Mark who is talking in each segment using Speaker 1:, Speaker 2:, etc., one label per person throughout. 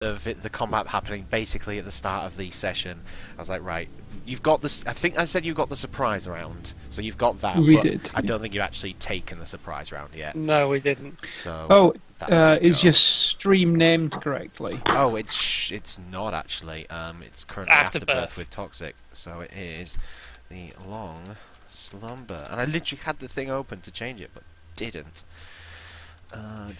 Speaker 1: of the combat happening basically at the start of the session. I was like, right, you've got this. I think I said you got the surprise round, so you've got that.
Speaker 2: We
Speaker 1: but
Speaker 2: did.
Speaker 1: I don't think you've actually taken the surprise round yet.
Speaker 3: No, we didn't.
Speaker 1: So
Speaker 2: Oh,
Speaker 1: that's to
Speaker 2: is
Speaker 1: go.
Speaker 2: your stream named correctly?
Speaker 1: Oh, it's not actually. It's currently
Speaker 3: Afterbirth.
Speaker 1: Afterbirth with Toxic, so it is the Long Slumber. And I literally had the thing open to change it, but didn't.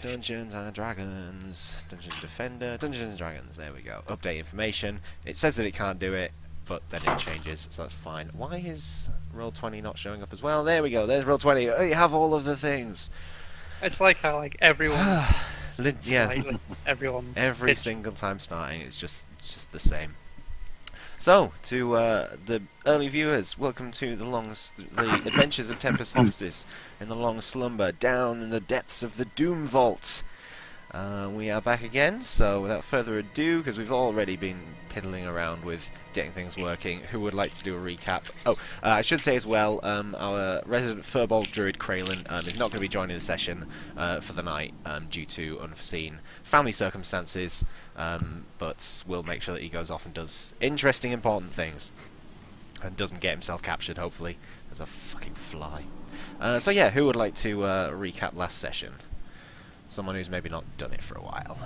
Speaker 1: Dungeons and Dragons, Dungeon Defender, Dungeons and Dragons. There we go. Update information. It says that it can't do it, but then it changes, so that's fine. Why is Roll20 not showing up as well? There we go. There's Roll20. Oh, you have all of the things.
Speaker 3: It's like how everyone,
Speaker 1: Yeah.
Speaker 3: like, everyone.
Speaker 1: Every single time starting, it's just the same. So, to the early viewers, welcome to the Adventures of Tempest Hofstis in the Long Slumber, down in the depths of the Doom Vault. We are back again, so without further ado, because we've already been piddling around with getting things working, who would like to do a recap? Oh, I should say as well, our resident Furbolg Druid, Kraylin, is not going to be joining the session for the night due to unforeseen family circumstances, but we'll make sure that he goes off and does interesting, important things, and doesn't get himself captured, hopefully. There's a fucking fly. So yeah, who would like to recap last session? Someone who's maybe not done it for a while.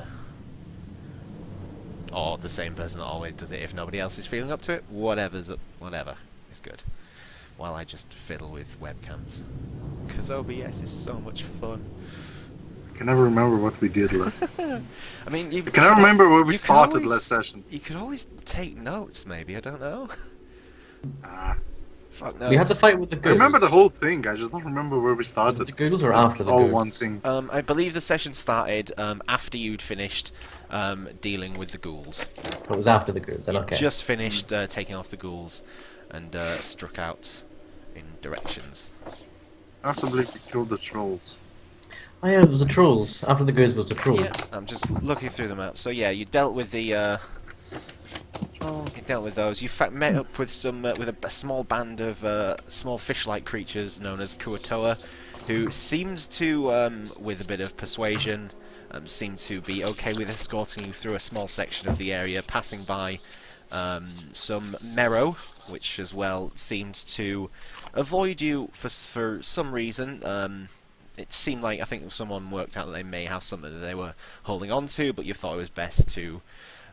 Speaker 1: Or the same person that always does it if nobody else is feeling up to it. Whatever is good. While I just fiddle with webcams. Because OBS is so much fun.
Speaker 4: I can never remember what we did last.
Speaker 1: I mean, you
Speaker 4: Can I remember where we
Speaker 1: you could
Speaker 4: started
Speaker 1: always-
Speaker 4: last session?
Speaker 1: You could always take notes, maybe. I don't know.
Speaker 4: Ah,
Speaker 1: Fuck
Speaker 5: We had
Speaker 1: notes.
Speaker 5: the fight with the
Speaker 4: I
Speaker 5: ghouls.
Speaker 4: remember the whole thing. I just don't remember where we
Speaker 5: Was
Speaker 4: started.
Speaker 5: it the ghouls or after
Speaker 4: It's
Speaker 5: the
Speaker 4: all
Speaker 5: ghouls?
Speaker 4: one thing.
Speaker 1: I believe the session started after you'd finished dealing with the ghouls.
Speaker 5: It was after the ghouls. Then
Speaker 1: You
Speaker 5: okay.
Speaker 1: just finished taking off the ghouls and struck out in directions.
Speaker 4: I also believe we killed the trolls.
Speaker 5: Oh yeah, it was the trolls. After the ghouls was the trolls.
Speaker 1: Yeah, I'm just looking through the map. So yeah, you dealt with the. You dealt with those. You met up with some with a small band of small fish-like creatures known as Kuatoa, who seemed to, with a bit of persuasion, seemed to be okay with escorting you through a small section of the area, passing by some Mero, which as well seemed to avoid you for some reason. It seemed like I think someone worked out that they may have something that they were holding on to, but you thought it was best to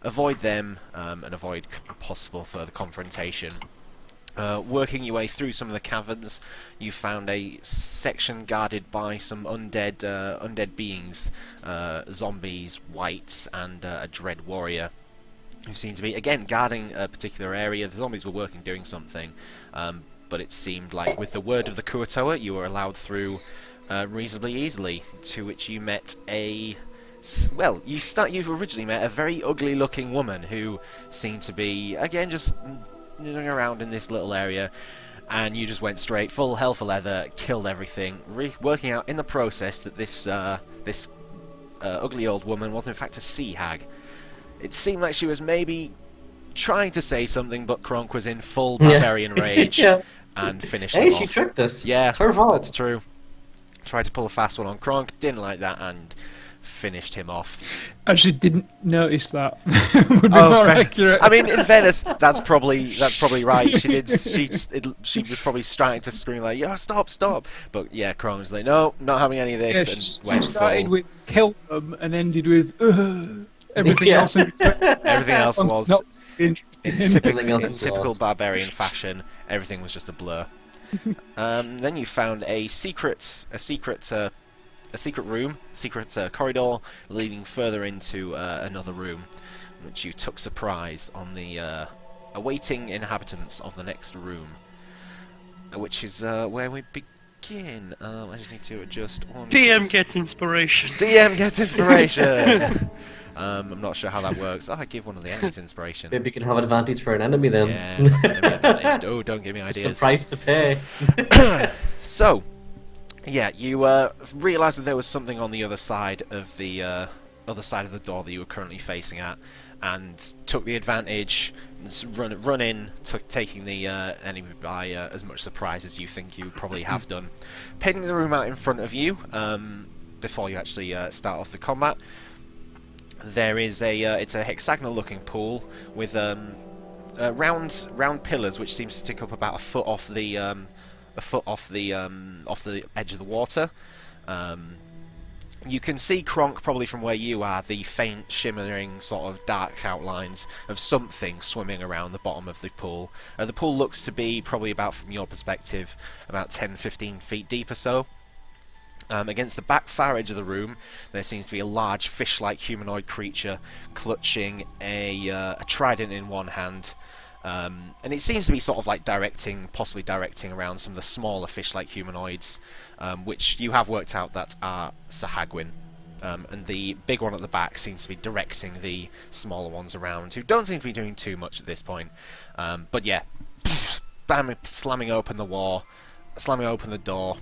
Speaker 1: avoid them and avoid possible further confrontation. Working your way through some of the caverns, you found a section guarded by some undead beings, zombies, wights, and a dread warrior, who seemed to be again guarding a particular area. The zombies were working, doing something, but it seemed like with the word of the Kuatoa, you were allowed through reasonably easily. To which you met a well, you originally met a very ugly-looking woman who seemed to be again just moving around in this little area, and you just went straight full hell for leather, killed everything, working out in the process that this ugly old woman was in fact a sea hag. It seemed like she was maybe trying to say something, but Kronk was in full barbarian rage
Speaker 5: Yeah.
Speaker 1: and finished
Speaker 5: Hey,
Speaker 1: them
Speaker 5: she
Speaker 1: off.
Speaker 5: tricked us.
Speaker 1: Yeah,
Speaker 5: It's her fault.
Speaker 1: that's true. Tried to pull a fast one on Kronk, didn't like that, and finished him off.
Speaker 2: Actually, didn't notice that. Would be
Speaker 1: Oh,
Speaker 2: more
Speaker 1: fair.
Speaker 2: accurate.
Speaker 1: I mean, in fairness, that's probably right. She did. She was probably starting to scream like, "Yeah, stop!" But yeah, Kronk was like, "No, not having any of
Speaker 2: Yeah,
Speaker 1: this," and went
Speaker 2: started
Speaker 1: full.
Speaker 2: with kill them and ended with everything
Speaker 5: Yeah.
Speaker 2: else in between.
Speaker 1: Everything else was
Speaker 2: Not interested
Speaker 1: in
Speaker 2: in.
Speaker 5: Everything else
Speaker 1: in
Speaker 5: was
Speaker 1: typical
Speaker 5: lost.
Speaker 1: barbarian fashion. Everything was just a blur. Then you found a secret room, corridor leading further into another room, which you took surprise on the awaiting inhabitants of the next room, which is where we begin. I just need to adjust one.
Speaker 3: DM gets inspiration.
Speaker 1: DM gets inspiration. I'm not sure how that works. Oh, I give one of the enemies inspiration.
Speaker 5: Maybe you can have advantage for an enemy then.
Speaker 1: Yeah, enemy advantage. Oh, don't give me
Speaker 5: It's the
Speaker 1: ideas.
Speaker 5: price to pay.
Speaker 1: So, yeah, you realised that there was something on the other side of the door that you were currently facing at, and took the advantage, run in, taking the enemy by as much surprise as you think you probably have done. Painting the room out in front of you before you actually start off the combat. there is a it's a hexagonal-looking pool with round pillars which seems to stick up about a foot off the edge of the water. You can see, Kronk, probably from where you are, the faint, shimmering, sort of dark outlines of something swimming around the bottom of the pool. The pool looks to be probably about, from your perspective, about 10-15 feet deep or so. Against the back far edge of the room, there seems to be a large fish-like humanoid creature clutching a trident in one hand. And it seems to be sort of like possibly directing around some of the smaller fish-like humanoids, which you have worked out that are Sahagwin. And the big one at the back seems to be directing the smaller ones around, who don't seem to be doing too much at this point. But yeah, slamming open the door.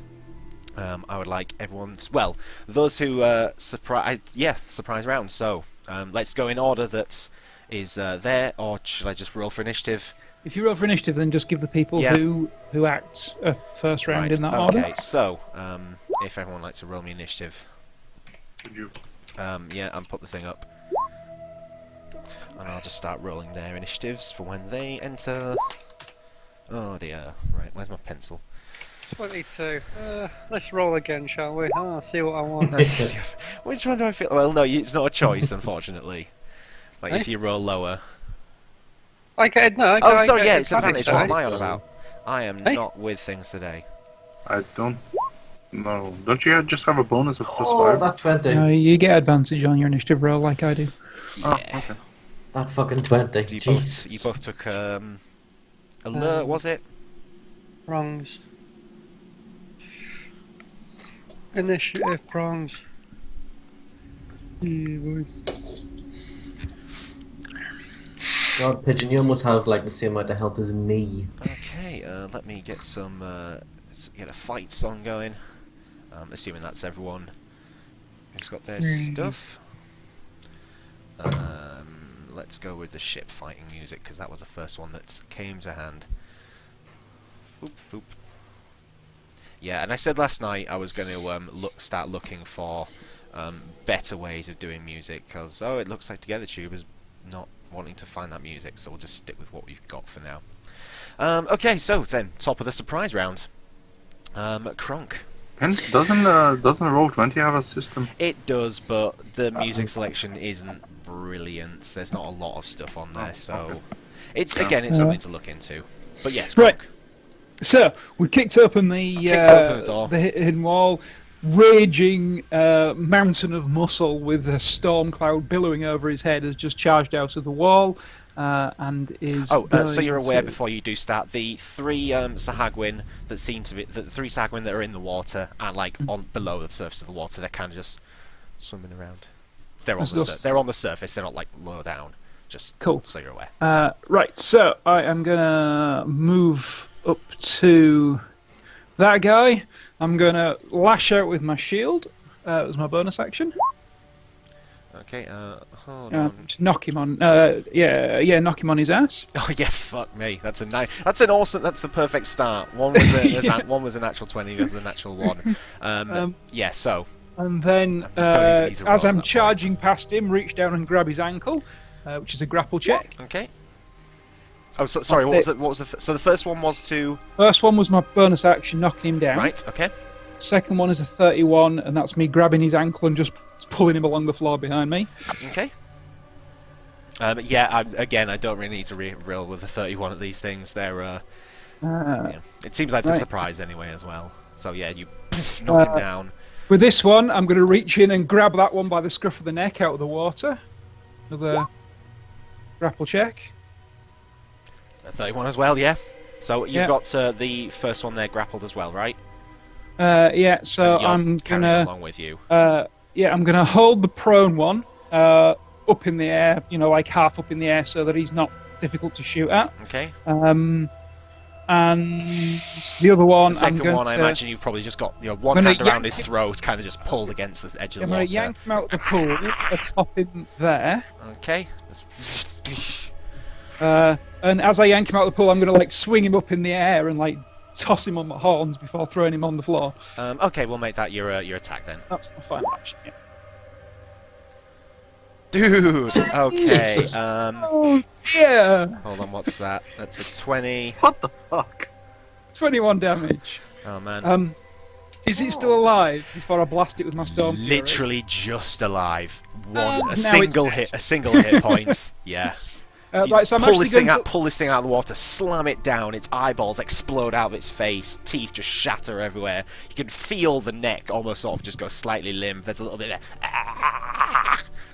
Speaker 1: I would like everyone's, well, those who surprise round. So let's go in order that is there, or should I just roll for initiative?
Speaker 2: If you roll for initiative, then just give the people who act a first round in that order.
Speaker 1: Okay, so if everyone likes to roll me initiative.
Speaker 4: Could you?
Speaker 1: Yeah, and put the thing up. And I'll just start rolling their initiatives for when they enter. Oh dear. Right, where's my pencil?
Speaker 3: 22. Let's roll again, shall we? I'll see what I want.
Speaker 1: Which one do I feel? Well, no, it's not a choice, unfortunately. Like, if you roll lower.
Speaker 3: I get no.
Speaker 1: Oh, sorry, yeah, it's advantage. What am I on about? I am not with things today.
Speaker 4: I don't know. Don't you just have a bonus of plus
Speaker 5: Oh,
Speaker 4: 5?
Speaker 5: that 20.
Speaker 2: No, you get advantage on your initiative roll like I do.
Speaker 4: Oh, okay.
Speaker 5: That fucking 20.
Speaker 1: You
Speaker 5: Jesus.
Speaker 1: both took alert, was it?
Speaker 3: Prongs. Initiative prongs. Yeah, boys.
Speaker 5: God, Pigeon, you almost have like the same amount of health as me.
Speaker 1: Okay, let me get get a fight song going. Assuming that's everyone who's got their stuff. Let's go with the ship fighting music, because that was the first one that came to hand. Foop, foop. Yeah, and I said last night I was going to start looking for better ways of doing music, because it looks like TogetherTube is not wanting to find that music, so we'll just stick with what we've got for now. Okay, so then top of the surprise round, Kronk.
Speaker 4: And doesn't Roll20 have a system?
Speaker 1: It does, but the music selection isn't brilliant. There's not a lot of stuff on there, so it's something to look into. But yes, Kronk.
Speaker 2: Right. So we kicked open the
Speaker 1: door.
Speaker 2: The hidden wall, raging mountain of muscle with a storm cloud billowing over his head has just charged out of the wall and is.
Speaker 1: So you're aware before you do start, the three Sahagwin that seem to be the three Sahagwin that are in the water and like on below the surface of the water, they're kind of just swimming around. They're on the surface. They're not like lower down. Just
Speaker 2: cool.
Speaker 1: So you're aware.
Speaker 2: Right. So I am gonna move up to that guy. I'm gonna lash out with my shield. As my bonus action.
Speaker 1: Okay. Hold on.
Speaker 2: Just knock him on. Knock him on his ass.
Speaker 1: Oh yeah, fuck me. That's an awesome. That's the perfect start. One was one was a natural 20. The other was a natural 1. Yeah. So.
Speaker 2: And then, as I'm charging past him, reach down and grab his ankle, which is a grapple check.
Speaker 1: Okay. Oh, sorry. What was the? So the first one was to.
Speaker 2: First one was my bonus action, knocking him down.
Speaker 1: Right. Okay.
Speaker 2: Second one is a 31, and that's me grabbing his ankle and just pulling him along the floor behind me.
Speaker 1: Okay. Yeah. I don't really need to roll with the 31 at these things. They're. It seems like the surprise anyway as well. So yeah, you knock him down.
Speaker 2: With this one, I'm going to reach in and grab that one by the scruff of the neck out of the water. Another grapple check.
Speaker 1: A 31 as well, yeah. So you've got the first one there grappled as well, right?
Speaker 2: Yeah. So I'm gonna
Speaker 1: along with you.
Speaker 2: I'm gonna hold the prone one up in the air, like half up in the air, so that he's not difficult to shoot at.
Speaker 1: Okay.
Speaker 2: And the other one,
Speaker 1: the second one, I imagine you've probably just got one hand around his throat, kind of just pulled against the edge of the water.
Speaker 2: I'm going to yank him out of the pool, pop him there.
Speaker 1: Okay.
Speaker 2: And as I yank him out of the pool, I'm going to swing him up in the air and toss him on my horns before throwing him on the floor.
Speaker 1: Okay, we'll make that your attack then.
Speaker 2: That's my final action. Yeah.
Speaker 1: Dude! Okay,
Speaker 2: Oh, yeah!
Speaker 1: hold on, what's that? That's a 20.
Speaker 4: What the fuck?
Speaker 2: 21 damage.
Speaker 1: Oh, man.
Speaker 2: Is it still alive before I blast it with my Storm Fury?
Speaker 1: Literally just alive.
Speaker 2: Now
Speaker 1: A
Speaker 2: it's
Speaker 1: single
Speaker 2: dead.
Speaker 1: hit point. Yeah. So you
Speaker 2: Right, so I'm
Speaker 1: pull
Speaker 2: actually
Speaker 1: this thing
Speaker 2: going
Speaker 1: out, pull this thing out of the water, slam it down. Its eyeballs explode out of its face. Teeth just shatter everywhere. You can feel the neck almost sort of just go slightly limp. There's a little bit of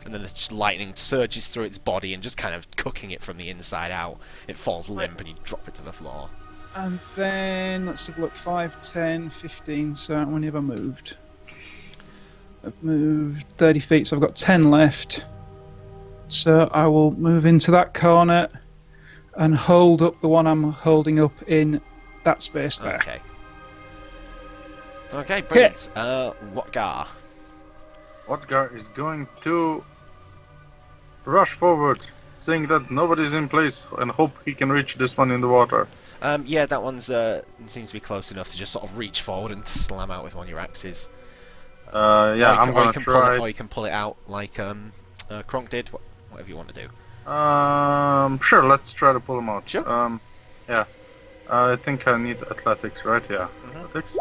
Speaker 1: and then the lightning surges through its body and just kind of cooking it from the inside out. It falls limp and you drop it to the floor.
Speaker 2: And then, let's have a look, 5, 10, 15, so how many have I moved? I've moved 30 feet, so I've got 10 left. So I will move into that corner and hold up the one I'm holding up in that space there.
Speaker 1: Okay. Okay, brilliant. Whatgar?
Speaker 4: Whatgar is going to rush forward, saying that nobody's in place and hope he can reach this one in the water.
Speaker 1: Yeah, that one's seems to be close enough to just sort of reach forward and slam out with one of your axes.
Speaker 4: Yeah, I'm gonna try.
Speaker 1: Or you can pull it out like Kronk did. Whatever you want to do.
Speaker 4: Sure, let's try to pull him out.
Speaker 1: Sure.
Speaker 4: Yeah. I think I need athletics, right? Yeah. Athletics.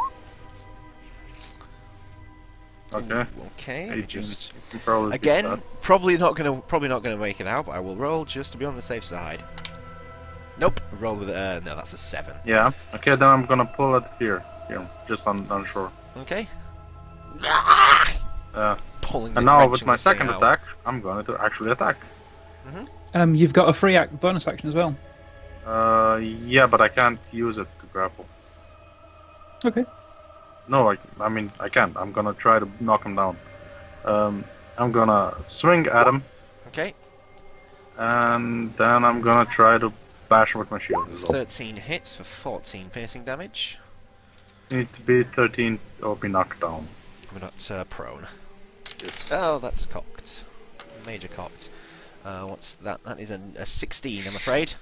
Speaker 4: Okay.
Speaker 1: Okay.
Speaker 4: 18.
Speaker 1: Just
Speaker 4: You can probably beat
Speaker 1: again,
Speaker 4: that.
Speaker 1: probably not gonna make it out. But I will roll just to be on the safe side. Nope. Roll with no, that's a 7.
Speaker 4: Yeah. Okay, then I'm gonna pull it here, just on shore.
Speaker 1: Okay. Pulling.
Speaker 4: And now with
Speaker 1: wrenching
Speaker 4: my
Speaker 1: this thing
Speaker 4: second
Speaker 1: out.
Speaker 4: attack, I'm going to actually attack.
Speaker 2: You've got a free bonus action as well.
Speaker 4: Yeah, but I can't use it to grapple.
Speaker 2: Okay.
Speaker 4: No, I mean I can't. I'm gonna try to knock him down. I'm gonna swing at him,
Speaker 1: Okay.
Speaker 4: and then I'm gonna try to bash him with my shield as well.
Speaker 1: 13 hits for 14 piercing damage.
Speaker 4: It needs to be 13 or be knocked down.
Speaker 1: We're not prone.
Speaker 4: Yes.
Speaker 1: Oh, that's cocked. Major cocked. What's that? That is a 16, I'm afraid.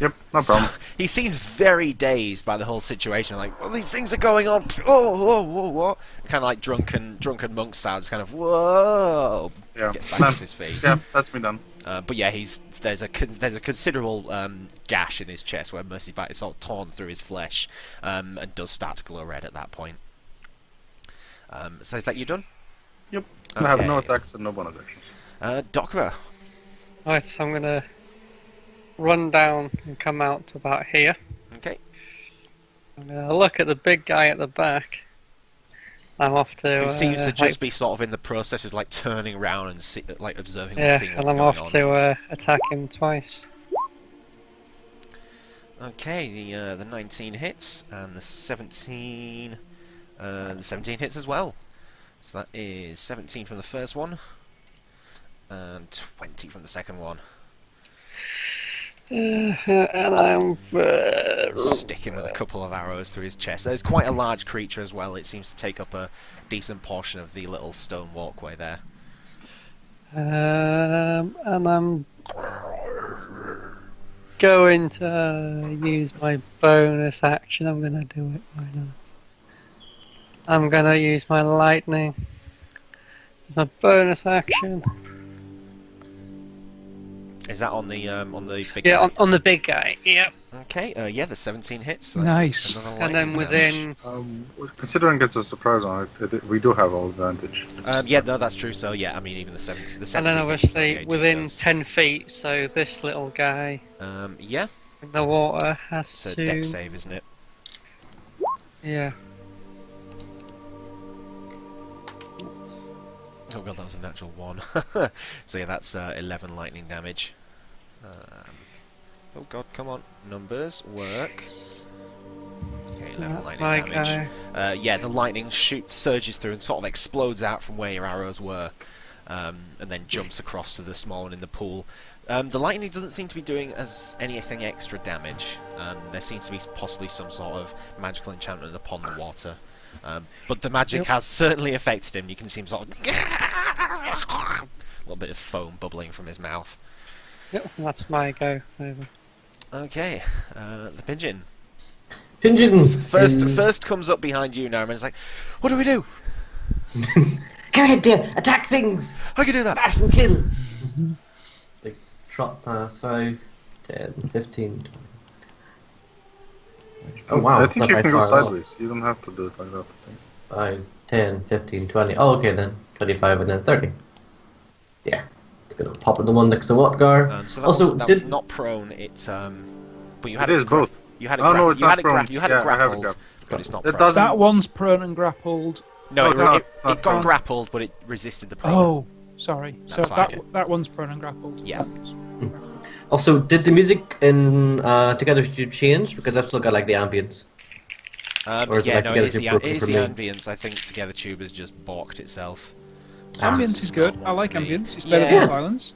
Speaker 4: Yep, no problem.
Speaker 1: So, he seems very dazed by the whole situation. Like, oh, these things are going on. Oh, whoa, what? Kind of like drunken monk style. Just kind of whoa.
Speaker 4: Yeah.
Speaker 1: Gets back to his feet.
Speaker 4: Yeah, that's me done.
Speaker 1: But yeah, there's a considerable gash in his chest where Mercy's bite is sort of torn through his flesh, and does start to glow red at that point. So is that you done?
Speaker 4: Yep. I have no
Speaker 1: Okay.
Speaker 4: attacks and no bonus actions.
Speaker 1: Dokra.
Speaker 3: Right, so I'm gonna run down and come out to about here.
Speaker 1: Okay.
Speaker 3: I'm gonna look at the big guy at the back. I'm off to.
Speaker 1: Who seems to
Speaker 3: like-
Speaker 1: just be sort of in the process of like turning around and like observing
Speaker 3: yeah,
Speaker 1: seeing
Speaker 3: and
Speaker 1: what's
Speaker 3: I'm
Speaker 1: going
Speaker 3: off
Speaker 1: on.
Speaker 3: to attack him twice.
Speaker 1: Okay, the 19 hits and the 17 hits as well. So that is 17 from the first one and 20 from the second one.
Speaker 3: And I'm.
Speaker 1: Sticking with a couple of arrows through his chest. It's quite a large creature as well. It seems to take up a decent portion of the little stone walkway there.
Speaker 3: And I'm going to use my bonus action. I'm going to do it. Why not? I'm going to use my lightning as my bonus action.
Speaker 1: Is that on the big
Speaker 3: Yeah,
Speaker 1: guy?
Speaker 3: on the big guy. Yep.
Speaker 1: Okay, yeah, the 17 hits. So
Speaker 2: Nice.
Speaker 1: another
Speaker 3: And then
Speaker 1: lightning damage.
Speaker 3: within.
Speaker 4: Considering it's a surprise on it, we do have all advantage.
Speaker 1: Yeah, no, that's true. So yeah, I mean, even the 17
Speaker 3: And
Speaker 1: hits,
Speaker 3: then
Speaker 1: the
Speaker 3: obviously
Speaker 1: 18
Speaker 3: within
Speaker 1: does.
Speaker 3: 10 feet, so this little guy
Speaker 1: Yeah,
Speaker 3: in the water has
Speaker 1: it's a
Speaker 3: to.
Speaker 1: deck save, isn't it?
Speaker 3: Yeah.
Speaker 1: Oh god, that was a natural 1. So yeah, that's 11 lightning damage. Oh god, come on. Numbers, work. Okay, 11 lightning
Speaker 3: My
Speaker 1: damage.
Speaker 3: guy.
Speaker 1: Yeah, the lightning surges through and sort of explodes out from where your arrows were. And then jumps across to the small one in the pool. The lightning doesn't seem to be doing anything extra damage. There seems to be possibly some sort of magical enchantment upon the water. But the magic has certainly affected him. You can see him sort of... a little bit of foam bubbling from his mouth.
Speaker 3: Yep, that's my go. Over.
Speaker 1: Okay, the pigeon.
Speaker 5: Pigeon!
Speaker 1: First comes up behind you now and it's like, what do we do?
Speaker 5: Come ahead, dear. Attack things.
Speaker 1: I can do that.
Speaker 5: Smash and kill. Like trot past 5, 10, 15. 20. Oh wow,
Speaker 4: I
Speaker 5: it's
Speaker 4: think
Speaker 5: not
Speaker 4: you
Speaker 5: very
Speaker 4: can go
Speaker 5: far at all.
Speaker 4: sideways. You don't have to do it like that. I think.
Speaker 5: 5, 10, 15, 20. Oh, okay then. 25 and then 30. Yeah. It's gonna pop in the one next to Watgar.
Speaker 1: So that,
Speaker 5: Also,
Speaker 1: that
Speaker 5: did
Speaker 1: was not prone. It's but you had
Speaker 4: It is both.
Speaker 1: You had it.
Speaker 4: Oh, no, it's
Speaker 1: you
Speaker 4: not
Speaker 1: had it.
Speaker 4: prone.
Speaker 1: You had
Speaker 4: Yeah,
Speaker 1: it
Speaker 4: I have it
Speaker 1: grappled,
Speaker 4: grappled.
Speaker 1: but it's not
Speaker 4: It
Speaker 1: prone.
Speaker 4: doesn't-
Speaker 2: That one's prone and grappled.
Speaker 1: No,
Speaker 4: No,
Speaker 1: it,
Speaker 4: it's not.
Speaker 1: it,
Speaker 4: It's not
Speaker 1: it got
Speaker 4: prone.
Speaker 1: grappled, but it resisted the prone.
Speaker 2: Oh, sorry. So
Speaker 1: That's fine.
Speaker 2: that one's prone and grappled.
Speaker 1: Yeah.
Speaker 5: Also, did the music in Together Tube change? Because I've still got like the ambience. Or is it
Speaker 1: Yeah,
Speaker 5: like
Speaker 1: no,
Speaker 5: Together
Speaker 1: it is the
Speaker 5: Tube broken
Speaker 1: it is
Speaker 5: for
Speaker 1: the
Speaker 5: me?
Speaker 1: ambience. I think Together Tube has just balked itself.
Speaker 2: Ambience is good. I like
Speaker 1: to me.
Speaker 2: ambience. It's better
Speaker 1: Yeah.
Speaker 2: than silence.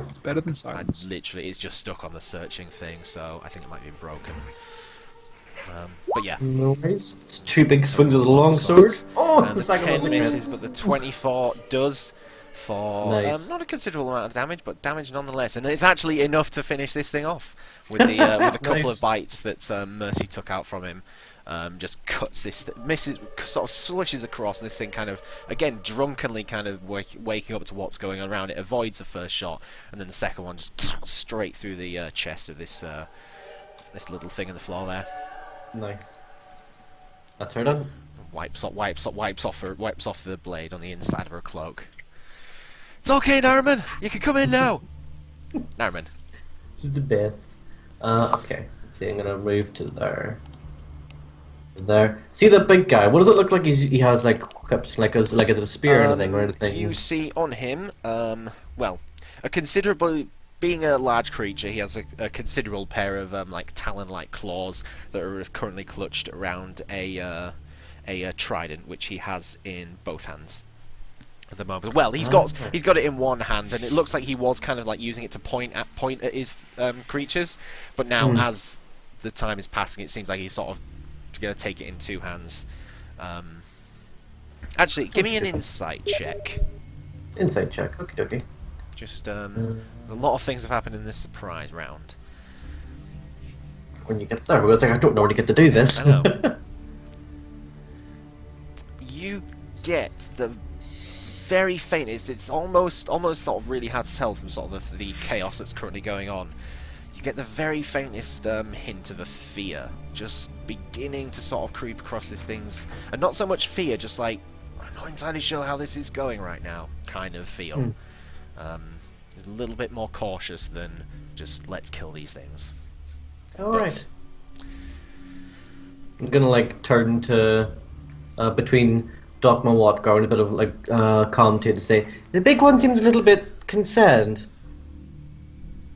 Speaker 2: It's better than
Speaker 1: I
Speaker 2: silence.
Speaker 1: literally, it's just stuck on the searching thing, so I think it might be broken. But yeah.
Speaker 5: No worries. It's 2 big swings with a long sword. Oh,
Speaker 1: And
Speaker 5: the
Speaker 1: the
Speaker 5: second
Speaker 1: 10
Speaker 5: one
Speaker 1: misses, but the 24 does for
Speaker 5: Nice.
Speaker 1: not a considerable amount of damage, but damage nonetheless. And it's actually enough to finish this thing off with the with a couple
Speaker 5: Nice.
Speaker 1: of bites that Mercy took out from him. Just cuts this, misses, sort of swishes across, and this thing kind of, again, drunkenly kind of waking up to what's going on around it, avoids the first shot, and then the second one just straight through the chest of this this little thing in the floor there.
Speaker 5: Nice. That's her done.
Speaker 1: Wipes off the blade on the inside of her cloak. It's okay, Nariman. You can come in now. Nariman.
Speaker 5: This is the best. Okay. Let's see, I'm gonna move to there. There. See the big guy? What does it look like? He has like equipped, like is it a spear or anything or anything?
Speaker 1: You see on him, well, a considerable. Being a large creature, he has a considerable pair of like talon-like claws that are currently clutched around a trident, which he has in both hands at the moment. Well, he's got it in one hand, and it looks like he was kind of like using it to point at his creatures. But now, as the time is passing, it seems like he's sort of going to take it in 2 hands. Actually, give me an insight check.
Speaker 5: Insight check. Okay, okay.
Speaker 1: Just a lot of things have happened in this surprise round.
Speaker 5: When you get there, because like, I don't know when to get to do this.
Speaker 1: I know. You get the very faintest. It's almost sort of really hard to tell from sort of the chaos that's currently going on. You get the very faintest hint of a fear, just beginning to sort of creep across this thing's, and not so much fear, just like I'm not entirely sure how this is going right now, kind of feel. It's a little bit more cautious than just let's kill these things.
Speaker 5: Alright. I'm gonna like turn to between Dogma and Watgar and a bit of like calm to say the big one seems a little bit concerned.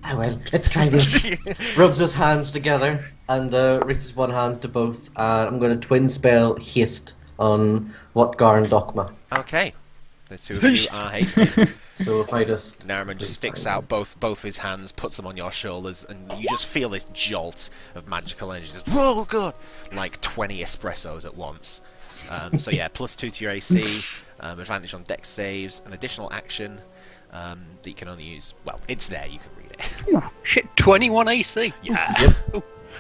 Speaker 5: Ah well, let's try this. Rubs his hands together and reaches one hand to both. I'm gonna twin spell haste on Watgar and Dogma.
Speaker 1: Okay, the two of you are hasty.
Speaker 5: So if I just
Speaker 1: Nariman just sticks out both of his hands, puts them on your shoulders, and you just feel this jolt of magical energy. Just, whoa, God! Like 20 espressos at once. So yeah, +2 to your AC, advantage on dex saves, an additional action that you can only use. Well, it's there. You can read it.
Speaker 3: Shit, 21 AC.
Speaker 1: Yeah.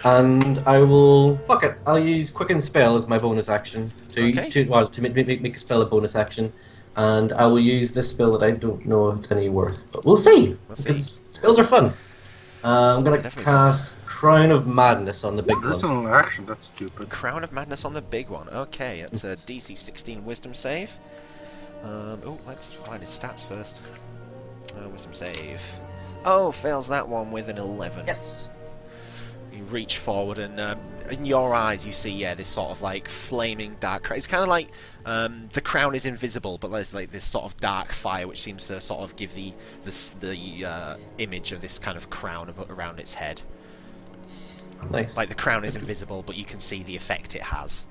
Speaker 5: and I will fuck it. I'll use quicken spell as my bonus action to
Speaker 1: Okay.
Speaker 5: to make a spell a bonus action. And I will use this spell that I don't know if it's any worth, but we'll see.
Speaker 1: We'll see.
Speaker 5: Because spells are fun. I'm
Speaker 1: Spells
Speaker 5: gonna
Speaker 1: are definitely
Speaker 5: cast Crown of Madness on the big
Speaker 4: There's
Speaker 5: one.
Speaker 4: an action. That's stupid.
Speaker 1: Crown of Madness on the big one. Okay, it's a DC 16 Wisdom save. Oh, let's find his stats first. Wisdom save. Oh, fails that one with an 11.
Speaker 5: Yes.
Speaker 1: You reach forward, and in your eyes, you see, yeah, this sort of like flaming dark. It's kind of like the crown is invisible, but there's like this sort of dark fire, which seems to sort of give the image of this kind of crown around its head.
Speaker 5: Nice.
Speaker 1: Like the crown is invisible, but you can see the effect it has.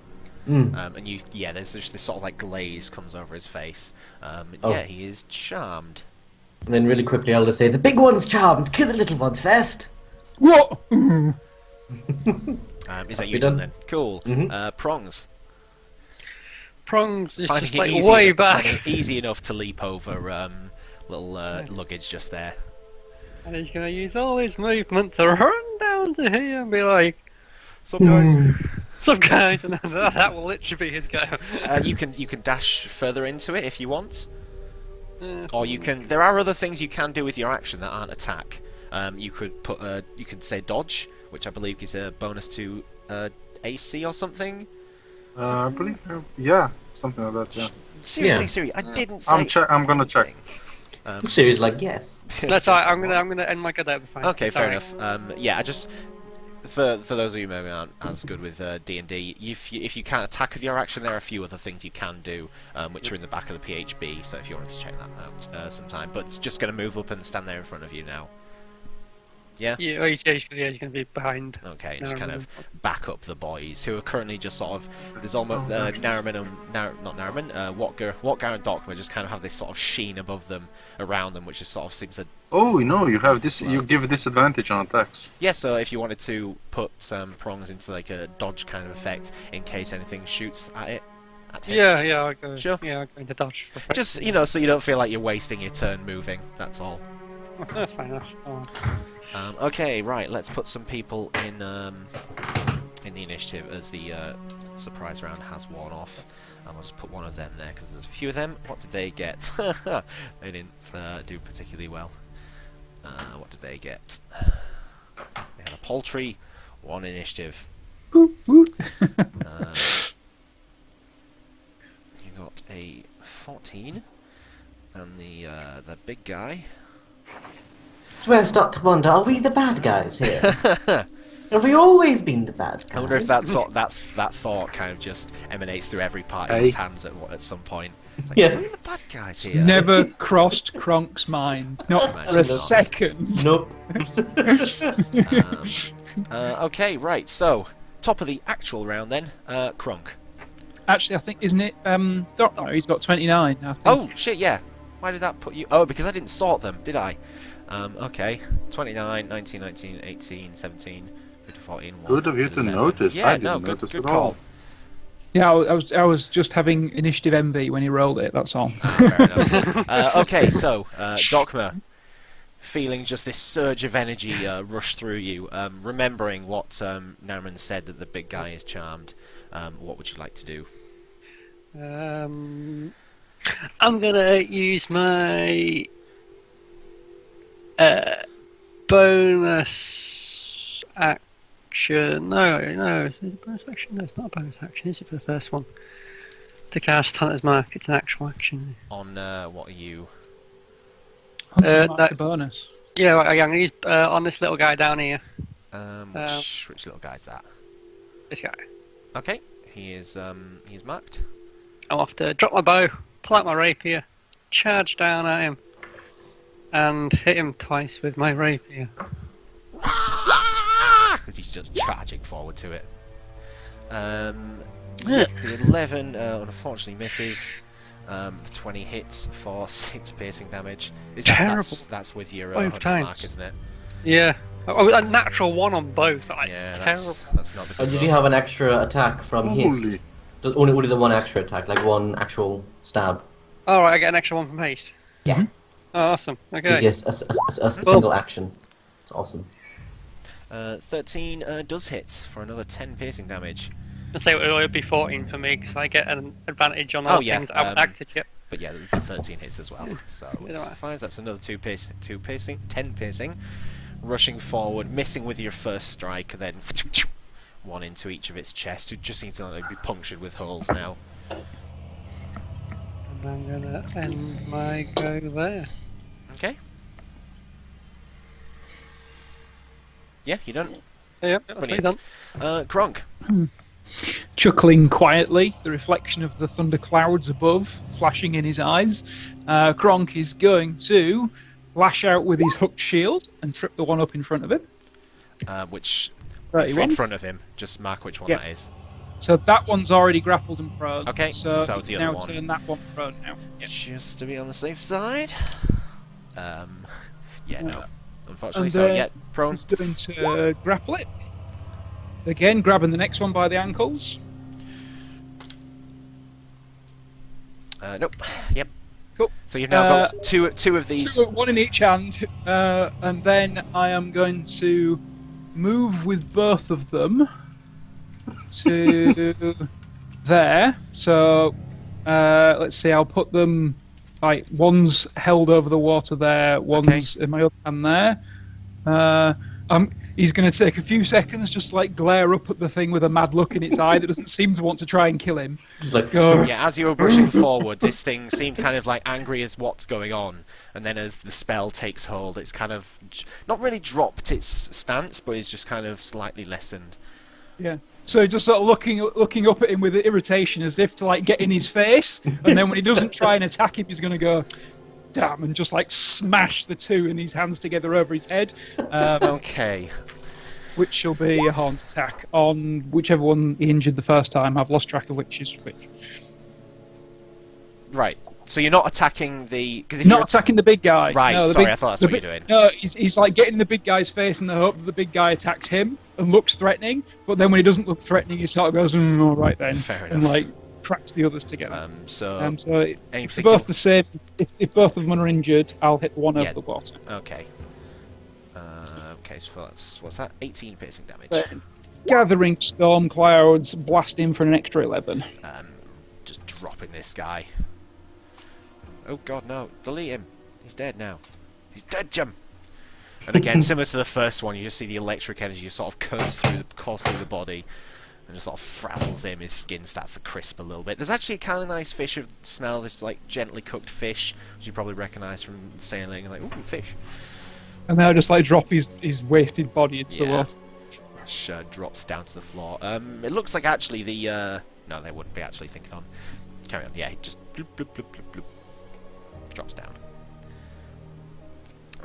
Speaker 5: Mm.
Speaker 1: And there's just this sort of like glaze comes over his face.
Speaker 5: Oh.
Speaker 1: Yeah, he is charmed.
Speaker 5: And then really quickly I'll just say, the big one's charmed, kill the little ones first.
Speaker 2: What?
Speaker 1: Is that
Speaker 5: be
Speaker 1: you
Speaker 5: done.
Speaker 1: done then? Cool.
Speaker 5: Mhm.
Speaker 1: Prongs.
Speaker 3: Prongs is
Speaker 1: Finding
Speaker 3: just
Speaker 1: it
Speaker 3: like
Speaker 1: easy,
Speaker 3: way
Speaker 1: finding
Speaker 3: back.
Speaker 1: it easy enough to leap over little luggage just there.
Speaker 3: And he's gonna use all his movement to run down to here and be like,
Speaker 1: So guys,
Speaker 3: Sup guys, and then that will literally be his go.
Speaker 1: You can dash further into it if you want,
Speaker 3: Yeah.
Speaker 1: or you can. There are other things you can do with your action that aren't attack. You could put you could say dodge, which I believe gives a bonus to AC or something.
Speaker 4: I believe, yeah, something like that. Yeah.
Speaker 1: Seriously,
Speaker 5: Yeah.
Speaker 1: Siri, I didn't say.
Speaker 4: I'm gonna check.
Speaker 1: anything.
Speaker 5: Siri's like, yes.
Speaker 3: That's alright. I'm gonna end my go there. Fine.
Speaker 1: Okay, fair
Speaker 3: Sorry.
Speaker 1: enough. Yeah, I just for those of you who maybe aren't as good with D&D, if you can't attack with your action, there are a few other things you can do, which are in the back of the PHB. So if you wanted to check that out sometime, but it's just going to move up and stand there in front of you now. Yeah.
Speaker 3: Yeah, well, you're gonna be behind.
Speaker 1: Okay,
Speaker 3: No,
Speaker 1: just kind
Speaker 3: no,
Speaker 1: of back up the boys who are currently just sort of. There's almost Nariman and not Nariman, Watgar and Dokma just kind of have this sort of sheen above them, around them, which just sort of seems to.
Speaker 4: Oh no, you have this. You give disadvantage on attacks.
Speaker 1: Yeah, so if you wanted to put prongs into like a dodge kind of effect in case anything shoots at it. At him.
Speaker 3: Yeah, I'll go.
Speaker 1: Sure.
Speaker 3: Yeah, I'll go into dodge. For
Speaker 1: Just so you don't feel like you're wasting your turn moving. That's all.
Speaker 3: That's fine.
Speaker 1: Okay, right. Let's put some people in the initiative as the surprise round has worn off. And I'll just put one of them there because there's a few of them. What did they get? They didn't do particularly well. What did they get? They had a paltry 1 initiative.
Speaker 2: Woo, woo.
Speaker 1: You got a 14, and the big guy.
Speaker 5: That's where I start to wonder, are we the bad guys here? Have we always been the bad guys?
Speaker 1: I wonder if that thought kind of just emanates through every part of
Speaker 4: Hey.
Speaker 1: his hands at some point. It's like,
Speaker 5: Yeah.
Speaker 1: are we the bad guys here?
Speaker 2: Never crossed Kronk's mind. Not
Speaker 1: Imagine
Speaker 2: for a
Speaker 1: not.
Speaker 2: second.
Speaker 5: Nope.
Speaker 1: Okay, right. So top of the actual round then, Krunk.
Speaker 2: Actually, I think, isn't it? Doctor, he's got 29. I think.
Speaker 1: Oh shit, yeah. Why did that put you? Oh, because I didn't sort them, did I? Okay. 29, 19, 19, 18, 17, 15, 14.
Speaker 4: Good of you to
Speaker 1: 11.
Speaker 4: notice.
Speaker 1: Yeah,
Speaker 4: I didn't
Speaker 1: no, good
Speaker 4: notice at
Speaker 1: call.
Speaker 4: all.
Speaker 2: Yeah, I was just having initiative envy when he rolled it. That's all.
Speaker 1: Fair enough. Okay, so Dokma, feeling just this surge of energy rush through you, remembering what Nariman said that the big guy is charmed. What would you like to do?
Speaker 3: I'm gonna use my bonus action. No, is it a bonus action? No, it's not a bonus action. Is it for the first one? To cast Hunter's Mark, it's an actual action.
Speaker 1: On what are you?
Speaker 2: Hunter's Mark,
Speaker 3: that-
Speaker 2: a bonus.
Speaker 3: Yeah, right, I'm gonna use on this little guy down here.
Speaker 1: Which little guy's that?
Speaker 3: This guy.
Speaker 1: Okay, he's marked.
Speaker 3: I'm off to drop my bow, pull out my rapier, charge down at him, and hit him twice with my rapier.
Speaker 1: Because he's just charging forward to it. The 11 unfortunately misses. The 20 hits for 6 piercing damage.
Speaker 3: Terrible.
Speaker 1: That's with your
Speaker 3: Both
Speaker 1: Hunter's
Speaker 3: times.
Speaker 1: Mark, isn't it?
Speaker 3: Yeah. Oh, a natural 1 on both. Like,
Speaker 1: Yeah,
Speaker 3: terrible.
Speaker 1: that's not the
Speaker 5: Oh,
Speaker 1: good
Speaker 5: did
Speaker 1: roll.
Speaker 5: you have an extra attack from
Speaker 4: Holy.
Speaker 5: haste? Only the one extra attack, like one actual stab.
Speaker 3: Alright, I get an extra 1 from haste.
Speaker 5: Yeah.
Speaker 3: Oh, awesome. Okay.
Speaker 5: Yes, a single action. It's awesome.
Speaker 1: 13 does hit for another 10 piercing damage.
Speaker 3: Let's say it would be 14 for me because I get an advantage on
Speaker 1: Oh,
Speaker 3: all
Speaker 1: yeah,
Speaker 3: things I haven't acted yet.
Speaker 1: But yeah, the 13 hits as well. So it's
Speaker 3: Alright.
Speaker 1: 5, that's another 10 piercing. Rushing forward, missing with your first strike, and then 1 into each of its chest. It just needs to like, be punctured with holes now.
Speaker 3: And I'm gonna end my go there.
Speaker 1: Okay. Yeah, you done?
Speaker 3: Yep, that's me
Speaker 1: Brilliant.
Speaker 3: done.
Speaker 1: Kronk.
Speaker 2: Chuckling quietly, the reflection of the thunderclouds above flashing in his eyes, Kronk is going to lash out with his hooked shield and trip the one up in front of him.
Speaker 1: Which in
Speaker 2: 31.
Speaker 1: front of him, just mark which one
Speaker 2: Yeah.
Speaker 1: that is.
Speaker 2: So that one's already grappled and prone.
Speaker 1: Okay,
Speaker 2: so
Speaker 1: so
Speaker 2: it's
Speaker 1: the other
Speaker 2: now
Speaker 1: one.
Speaker 2: turn that one prone now. Yeah.
Speaker 1: Just to be on the safe side. Yeah, no. Unfortunately,
Speaker 2: And,
Speaker 1: so yeah, prone.
Speaker 2: He's going to grapple it. Again, grabbing the next one by the ankles.
Speaker 1: Nope. Yep.
Speaker 2: Cool.
Speaker 1: So you've now got two of these.
Speaker 2: One in each hand, and then I am going to move with both of them to there. So let's see. I'll put them like one's held over the water there. One's in my other hand there. He's going to take a few seconds just to, like, glare up at the thing with a mad look in its eye that doesn't seem to want to try and kill him.
Speaker 5: Like,
Speaker 1: Yeah, as you were brushing forward, this thing seemed kind of like angry as what's going on, and then as the spell takes hold, it's kind of not really dropped its stance, but it's just kind of slightly lessened.
Speaker 2: Yeah. So just sort of looking up at him with irritation, as if to like get in his face, and then when he doesn't try and attack him, he's going to go, damn, and just like smash the two in his hands together over his head.
Speaker 1: Okay.
Speaker 2: Which shall be a haunt attack on whichever one he injured the first time. I've lost track of which is which.
Speaker 1: Right. So you're not attacking the... Cause if
Speaker 2: Not
Speaker 1: you're
Speaker 2: attacking the big guy.
Speaker 1: Right,
Speaker 2: No,
Speaker 1: sorry, I thought that's what you're doing.
Speaker 2: No, he's like getting the big guy's face in the hope that the big guy attacks him and looks threatening, but then when he doesn't look threatening, he sort of goes, all right then,
Speaker 1: Fair
Speaker 2: and
Speaker 1: enough.
Speaker 2: like cracks the others together.
Speaker 1: So
Speaker 2: So
Speaker 1: any
Speaker 2: if they're
Speaker 1: particular...
Speaker 2: both the same, if both of them are injured, I'll hit one
Speaker 1: Yeah.
Speaker 2: over the water.
Speaker 1: Okay. Okay, so that's... What's that? 18 piercing damage.
Speaker 2: Gathering storm clouds, blasting for an extra 11.
Speaker 1: Just dropping this guy. Oh god, no. Delete him. He's dead now. He's dead, Jim! And again, similar to the first one, you just see the electric energy sort of course through the body and just sort of frazzles him. His skin starts to crisp a little bit. There's actually a kind of nice fish of smell, this like gently cooked fish, which you probably recognise from sailing. Like, ooh, fish.
Speaker 2: And then I just like drop his wasted body into the water.
Speaker 1: Which drops down to the floor. It looks like actually the... No, they wouldn't be actually thinking on. Carry on. Yeah, it just bloop, bloop, bloop, bloop, bloop. Drops down.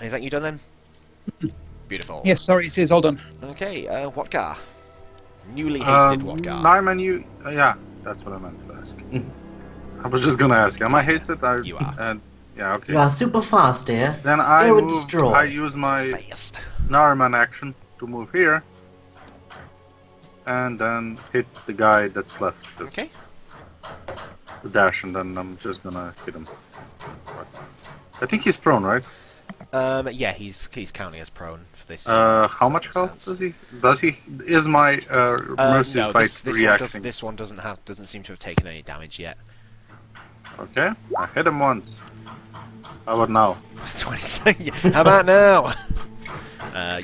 Speaker 1: Is that you done then? Beautiful.
Speaker 2: Yes, sorry, it is. All done.
Speaker 1: Okay, Watgar. Newly hasted Watgar.
Speaker 4: I'm a new... yeah, that's what I meant to ask. I was just gonna ask, am I hasted?
Speaker 1: You are.
Speaker 4: Yeah, okay.
Speaker 5: you are super fast here.
Speaker 4: Then I
Speaker 5: would
Speaker 4: move,
Speaker 5: destroy.
Speaker 4: I use my
Speaker 1: Fast.
Speaker 4: Narman action to move here. And then hit the guy that's left.
Speaker 1: Okay.
Speaker 4: The dash, and then I'm just gonna hit him. I think he's prone, right?
Speaker 1: Yeah, he's counting as prone for this.
Speaker 4: How much health does he? Does he? Is my mercy
Speaker 1: no,
Speaker 4: spike reacting?
Speaker 1: this one doesn't seem to have taken any damage yet.
Speaker 4: Okay, I hit him once. How about now?
Speaker 1: 20. Yeah, how about now?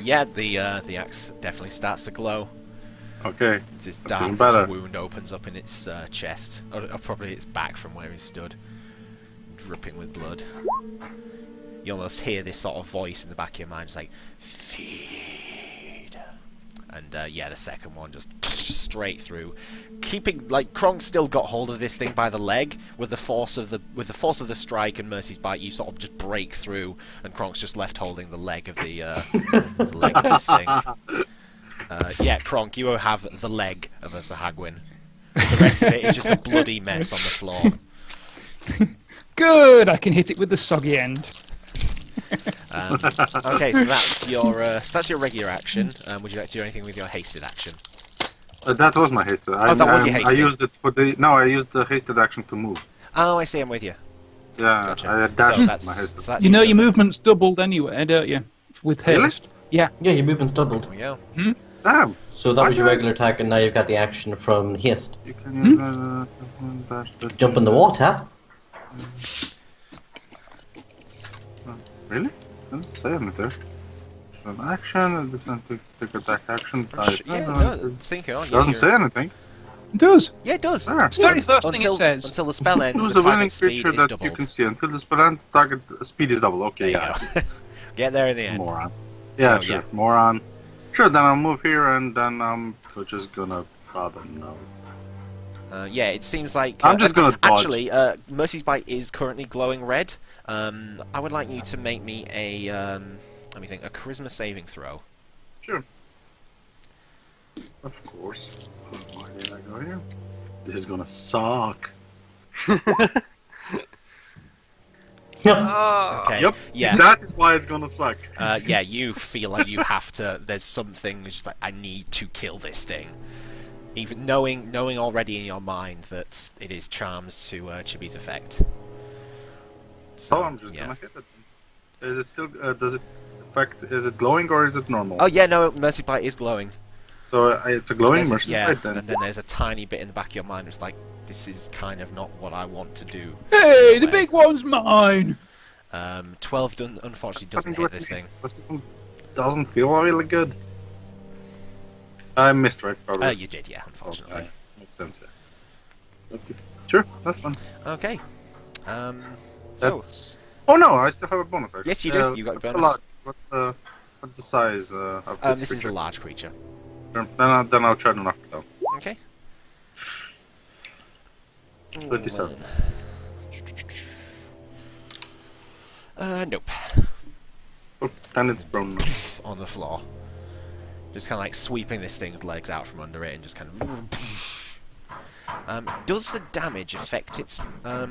Speaker 1: Yeah, the axe definitely starts to glow.
Speaker 4: Okay.
Speaker 1: It's this
Speaker 4: That's
Speaker 1: dark
Speaker 4: even better.
Speaker 1: wound opens up in its chest, or probably its back from where he stood, dripping with blood. You almost hear this sort of voice in the back of your mind, just like, feed. And yeah, the second one just straight through, keeping like Kronk's still got hold of this thing by the leg. With the force of the strike and Mercy's bite, you sort of just break through, and Kronk's just left holding the leg of the leg of this thing. Yeah, Kronk, you have the leg of a Sahagwin. The rest of it is just a bloody mess on the floor.
Speaker 2: Good, I can hit it with the soggy end.
Speaker 1: Okay, so that's your regular action. Would you like to do anything with your hasted action?
Speaker 4: That was my hasted.
Speaker 1: Oh, that was your
Speaker 4: I
Speaker 1: hasted.
Speaker 4: used it for the... No, I used the hasted action to move.
Speaker 1: Oh, I see. I'm with you.
Speaker 4: Yeah,
Speaker 1: Gotcha.
Speaker 4: I dashed
Speaker 1: So
Speaker 4: my
Speaker 1: that's,
Speaker 4: hasted.
Speaker 1: so that's
Speaker 2: You know
Speaker 1: done.
Speaker 2: your movement's doubled anyway, don't you? With
Speaker 4: Really?
Speaker 2: haste. Yeah.
Speaker 5: Yeah, your movement's doubled.
Speaker 1: There we go.
Speaker 4: Damn!
Speaker 5: So that was your
Speaker 4: Okay.
Speaker 5: regular attack, and now you've got the action from haste.
Speaker 4: You can use, dash the-
Speaker 5: Jump in the water.
Speaker 4: Really? Doesn't say anything. An action, this one take attack action.
Speaker 1: Yeah, no, thinking on.
Speaker 4: Doesn't say anything.
Speaker 2: It does.
Speaker 1: Yeah, it does.
Speaker 4: There.
Speaker 2: It's the very first thing it
Speaker 1: Until,
Speaker 2: says.
Speaker 1: until the spell ends,
Speaker 4: Choose
Speaker 1: the
Speaker 4: a winning
Speaker 1: target speed
Speaker 4: creature
Speaker 1: is
Speaker 4: that
Speaker 1: doubled.
Speaker 4: you can see. Until the spell ends, target speed is double. Okay,
Speaker 1: There you
Speaker 4: yeah.
Speaker 1: go. Get there in the end.
Speaker 4: Moron. Yeah,
Speaker 1: So,
Speaker 4: sure.
Speaker 1: yeah.
Speaker 4: Moron. Sure, then I'll move here and then I'm just gonna bother no.
Speaker 1: Yeah, it seems like...
Speaker 4: I'm just gonna dodge.
Speaker 1: Actually, Mercy's Bite is currently glowing red. I would like you to make me a... let me think. A charisma saving throw.
Speaker 4: Sure. Of course. Why did I go here? This is gonna suck.
Speaker 3: Oh,
Speaker 1: Okay.
Speaker 4: Yep.
Speaker 1: Yeah.
Speaker 4: That is why it's gonna suck.
Speaker 1: Yeah, you feel like you have to... There's something that's just like, I need to kill this thing. Even knowing already in your mind that it is charms to Chibi's effect. So,
Speaker 4: So I'm just
Speaker 1: yeah.
Speaker 4: gonna hit it. Is it still? Does it affect? Is it glowing or is it normal?
Speaker 1: Oh yeah, no, Mercy Bite is glowing.
Speaker 4: So it's a glowing
Speaker 1: There's-
Speaker 4: mercy
Speaker 1: yeah,
Speaker 4: strike then.
Speaker 1: and then there's a tiny bit in the back of your mind that's like, this is kind of not what I want to do.
Speaker 2: Hey, the
Speaker 1: Way.
Speaker 2: big one's mine.
Speaker 1: 12 unfortunately doesn't hit this thing.
Speaker 4: This doesn't feel really good. I missed, right? Probably.
Speaker 1: You did, yeah, unfortunately.
Speaker 4: Okay. Makes sense. Yeah. Okay. Sure, that's fine.
Speaker 1: Okay. So,
Speaker 4: That's... Oh no, I still have a bonus action.
Speaker 1: yes, you do. You got a
Speaker 4: what's the
Speaker 1: bonus.
Speaker 4: what's the size of this
Speaker 1: This is a
Speaker 4: creature?
Speaker 1: large creature.
Speaker 4: Then I'll try to knock it down.
Speaker 1: Okay.
Speaker 4: 27.
Speaker 1: Nope.
Speaker 4: Oh, then it's prone now.
Speaker 1: On the floor. Just kind of like sweeping this thing's legs out from under it and just kind of... does the damage affect its...
Speaker 2: I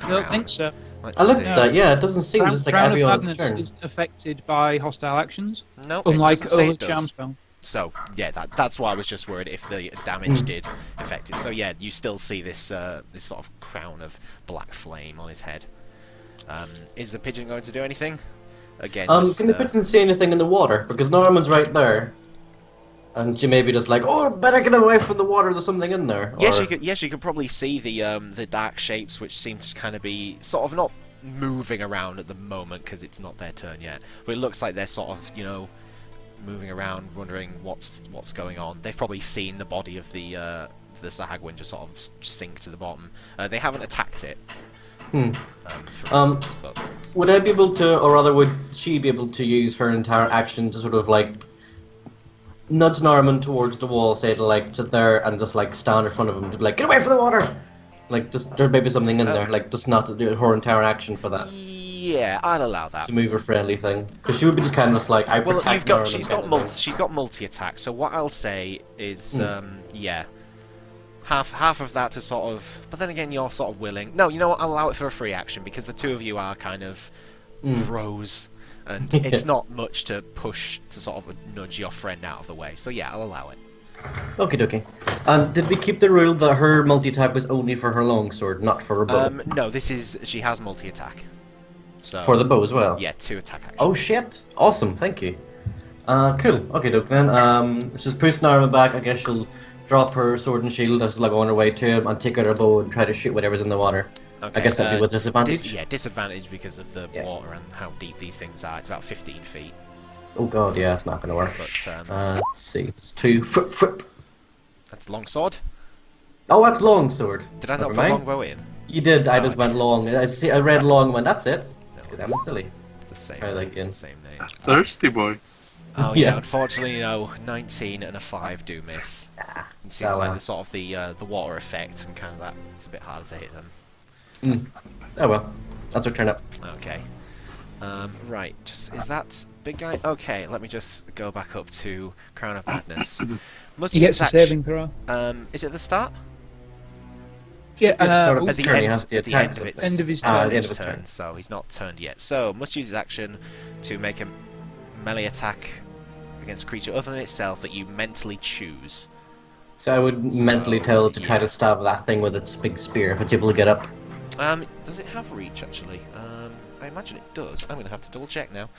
Speaker 2: don't think so.
Speaker 1: Let's
Speaker 5: I looked
Speaker 1: see.
Speaker 5: at that. Yeah, it doesn't seem
Speaker 2: Crown,
Speaker 5: just like
Speaker 2: Crown of
Speaker 5: everyone's
Speaker 2: Madness
Speaker 5: turn.
Speaker 2: is affected by hostile actions,
Speaker 1: No,
Speaker 2: unlike
Speaker 1: it doesn't say
Speaker 2: other
Speaker 1: it does.
Speaker 2: charm spell.
Speaker 1: So, yeah, that's why I was just worried if the damage did affect it. So, yeah, you still see this this sort of crown of black flame on his head. Is the pigeon going to do anything? Again, just...
Speaker 5: Can the pigeon see anything in the water? Because Norman's right there. And she maybe just like, oh, better get away from the water, there's something in there.
Speaker 1: Yes,
Speaker 5: Or-
Speaker 1: you could. Yes, you could probably see the dark shapes, which seem to kind of be sort of not moving around at the moment because it's not their turn yet. But it looks like they're sort of, you know, moving around, wondering what's going on. They've probably seen the body of the Sahagwin just sort of sink to the bottom. They haven't attacked it.
Speaker 5: Hmm.
Speaker 1: For instance, but
Speaker 5: Would I be able to, or rather would she be able to use her entire action to sort of like nudge Norman towards the wall, say to like sit there and just like stand in front of him to be like, get away from the water! Like just there may be something in there, like just not to do her entire action for that.
Speaker 1: yeah, I'll allow that.
Speaker 5: To move her friendly thing. Because she would be just kind of just like, I
Speaker 1: Well,
Speaker 5: protect Norman
Speaker 1: she's
Speaker 5: kind
Speaker 1: got
Speaker 5: of
Speaker 1: multi
Speaker 5: thing.
Speaker 1: she's got multi attack. So what I'll say is yeah, half of that to sort of. But then again, you're sort of willing. No, you know what? I'll allow it for a free action because the two of you are kind of pros, and it's not much to push to sort of nudge your friend out of the way. So yeah, I'll allow it.
Speaker 5: Okie dokie. And did we keep the rule that her multi-attack was only for her longsword, not for her bow?
Speaker 1: No, she has multi attack. So
Speaker 5: For the bow as well?
Speaker 1: yeah, 2 attack actions.
Speaker 5: Oh shit! Awesome, thank you. Cool. Okay, doke then. She's push Norman back. I guess she'll drop her sword and shield as like on her way to him and take out her bow and try to shoot whatever's in the water.
Speaker 1: Okay,
Speaker 5: I guess that'd be with disadvantage.
Speaker 1: Disadvantage because of the
Speaker 5: Yeah.
Speaker 1: water and how deep these things are. It's about 15 feet.
Speaker 5: Oh god, yeah, it's not gonna work.
Speaker 1: But
Speaker 5: Let's see. It's 2. Flip.
Speaker 1: that's longsword.
Speaker 5: Oh, that's longsword.
Speaker 1: Did I not
Speaker 5: Never
Speaker 1: put
Speaker 5: mind.
Speaker 1: longbow in?
Speaker 5: You did. I
Speaker 1: Oh,
Speaker 5: just
Speaker 1: okay.
Speaker 5: went long. I read long and went. That's it.
Speaker 1: No,
Speaker 5: I'm silly.
Speaker 1: it's the same.
Speaker 5: Try that again.
Speaker 1: Same name.
Speaker 4: Thirsty boy.
Speaker 1: Oh yeah,
Speaker 5: Yeah.
Speaker 1: unfortunately, no. 19 and a 5 do miss. It seems
Speaker 5: Oh,
Speaker 1: like
Speaker 5: well.
Speaker 1: the sort of the water effect and kind of that. It's a bit harder to hit them.
Speaker 5: Oh well. That's her turn up.
Speaker 1: Okay. Right. Just is that big guy? Okay. Let me just go back up to Crown of Madness. Must
Speaker 2: He
Speaker 1: use
Speaker 2: gets a
Speaker 1: act-
Speaker 2: saving throw.
Speaker 1: Is it the start?
Speaker 2: Yeah,
Speaker 5: start of
Speaker 1: At
Speaker 5: his
Speaker 1: the
Speaker 5: turn, he
Speaker 1: end,
Speaker 5: has to
Speaker 1: at the
Speaker 5: attack
Speaker 1: end of
Speaker 5: something.
Speaker 1: its
Speaker 2: End of his
Speaker 5: Ah,
Speaker 2: turn.
Speaker 5: the end
Speaker 1: his
Speaker 5: of his
Speaker 1: turn,
Speaker 5: turn.
Speaker 1: so he's not turned yet. So must use his action to make a melee attack against a creature other than itself that you mentally choose.
Speaker 5: So I would mentally tell it to try
Speaker 1: yeah.
Speaker 5: to stab that thing with its big spear if it's able to get up.
Speaker 1: Does it have reach actually? I imagine it does. I'm gonna have to double check now.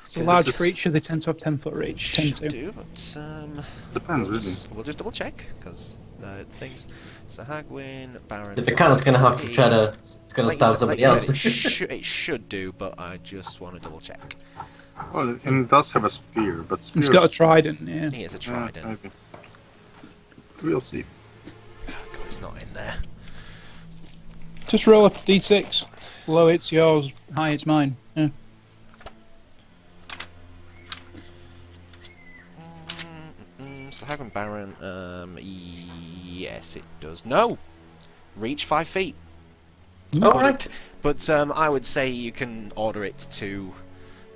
Speaker 2: It's a large creature, they tend to have 10-foot reach. Tend
Speaker 1: Should
Speaker 2: to.
Speaker 1: do, but
Speaker 4: Depends, really.
Speaker 1: we'll just double check because things. Sahagwin, Baron.
Speaker 5: If it can, it's gonna have to try to. It's gonna
Speaker 1: Like you
Speaker 5: stab
Speaker 1: said-
Speaker 5: somebody
Speaker 1: like you
Speaker 5: else.
Speaker 1: said, it should do, but I just want to double check.
Speaker 4: Well, and it does have a spear, but spear.
Speaker 2: It's got a trident, yeah.
Speaker 1: He has a trident.
Speaker 4: Okay. We'll see.
Speaker 1: Oh, God, it's not in there.
Speaker 2: Just roll a d6. Low it's yours, high it's mine. Yeah.
Speaker 1: Sahagwin, Baron. Yes, it does. No, reach 5 feet.
Speaker 5: Alright.
Speaker 1: But I would say you can order it to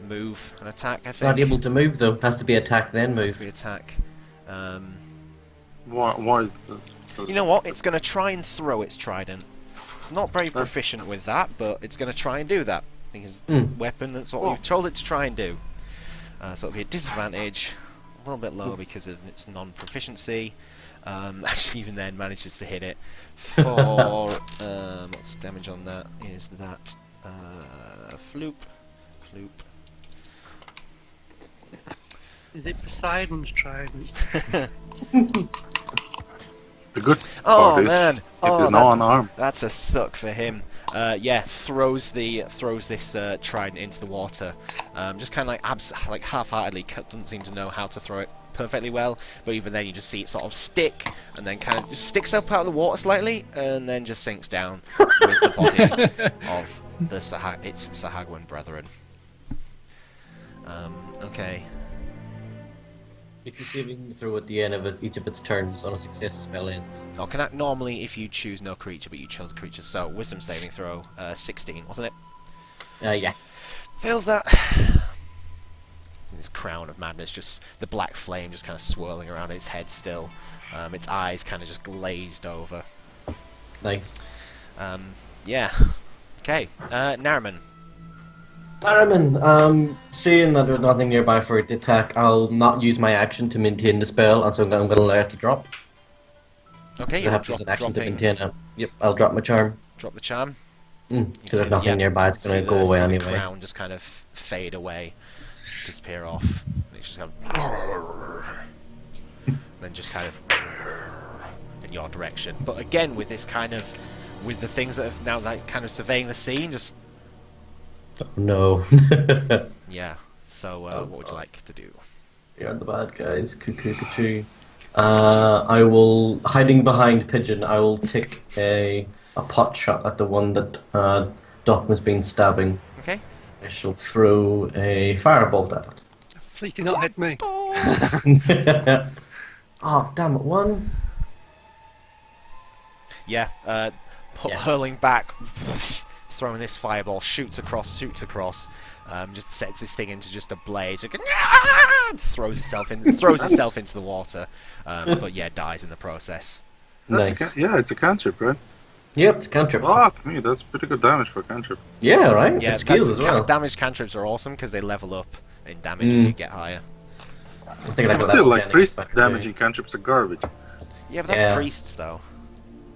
Speaker 1: move and attack. I
Speaker 5: It's
Speaker 1: think.
Speaker 5: not able to move though. Has to be attack then
Speaker 1: Has
Speaker 5: move.
Speaker 1: to be attack.
Speaker 4: Why?
Speaker 1: You know what? It's going to try and throw its trident. It's not very proficient with that, but it's going to try and do that because it's a weapon. That's what we've told it to try and do. So it'll be a disadvantage, a little bit lower because of its non-proficiency. Actually, even then, manages to hit it for what's damage on that? Is that floop?
Speaker 3: Is it Poseidon's trident?
Speaker 4: The good
Speaker 1: Oh
Speaker 4: part is
Speaker 1: man!
Speaker 4: it
Speaker 1: Oh,
Speaker 4: is now unarmed.
Speaker 1: that's a suck for him. Yeah, throws this trident into the water. Just kind of like half-heartedly. Doesn't seem to know how to throw it perfectly well, but even then you just see it sort of stick, and then kind of just sticks up out of the water slightly, and then just sinks down with the body of the Sahagwan brethren. Okay.
Speaker 5: It's a saving throw at the end of each of its turns on a success spell ends.
Speaker 1: Oh, can that normally if you choose no creature, but you chose a creature? So wisdom saving throw, 16, wasn't it?
Speaker 5: Yeah.
Speaker 1: Fails that. This crown of madness, just the black flame just kind of swirling around its head still. Its eyes kind of just glazed over.
Speaker 5: Nice.
Speaker 1: Yeah. Okay. Nariman.
Speaker 5: Araman, seeing that there's nothing nearby for it to attack, I'll not use my action to maintain the spell, and so I'm going to allow it to drop.
Speaker 1: Okay,
Speaker 5: I
Speaker 1: you'll
Speaker 5: have to use an action to
Speaker 1: dropping.
Speaker 5: maintain it. Yep, I'll drop my charm.
Speaker 1: Drop the charm.
Speaker 5: Because
Speaker 1: See
Speaker 5: there's nothing nearby, it's going to go away
Speaker 1: see
Speaker 5: anyway.
Speaker 1: The crown just kind of fade away, disappear off. And it's just kind of then just kind of in your direction. But again, with this kind of with the things that have now like kind of surveying the scene, just
Speaker 5: No.
Speaker 1: yeah. So what would you like to do?
Speaker 5: You're the bad guys. Cuckoo. I will, hiding behind Pigeon, I will take a pot shot at the one that Docma's been stabbing.
Speaker 1: Okay.
Speaker 5: I shall throw a firebolt at
Speaker 3: Please do not hit me.
Speaker 5: it. Oh, damn it, one.
Speaker 1: Yeah.
Speaker 5: Yeah.
Speaker 1: Hurling back, throwing this fireball, shoots across, just sets this thing into just a blaze. It throws itself into the water, but yeah, dies in the process.
Speaker 5: Nice.
Speaker 4: It's a cantrip, right?
Speaker 5: Yep, it's a cantrip.
Speaker 4: Fuck me, that's pretty good damage for a cantrip.
Speaker 5: Yeah, right?
Speaker 1: Yeah,
Speaker 5: It's skills as well.
Speaker 1: damage cantrips are awesome because they level up in damage as you get higher.
Speaker 5: I think I got
Speaker 4: Still,
Speaker 5: that
Speaker 4: like,
Speaker 5: mechanic
Speaker 4: priest
Speaker 5: back
Speaker 4: damaging cantrips are garbage.
Speaker 1: Yeah, but that's
Speaker 5: Yeah.
Speaker 1: priests though.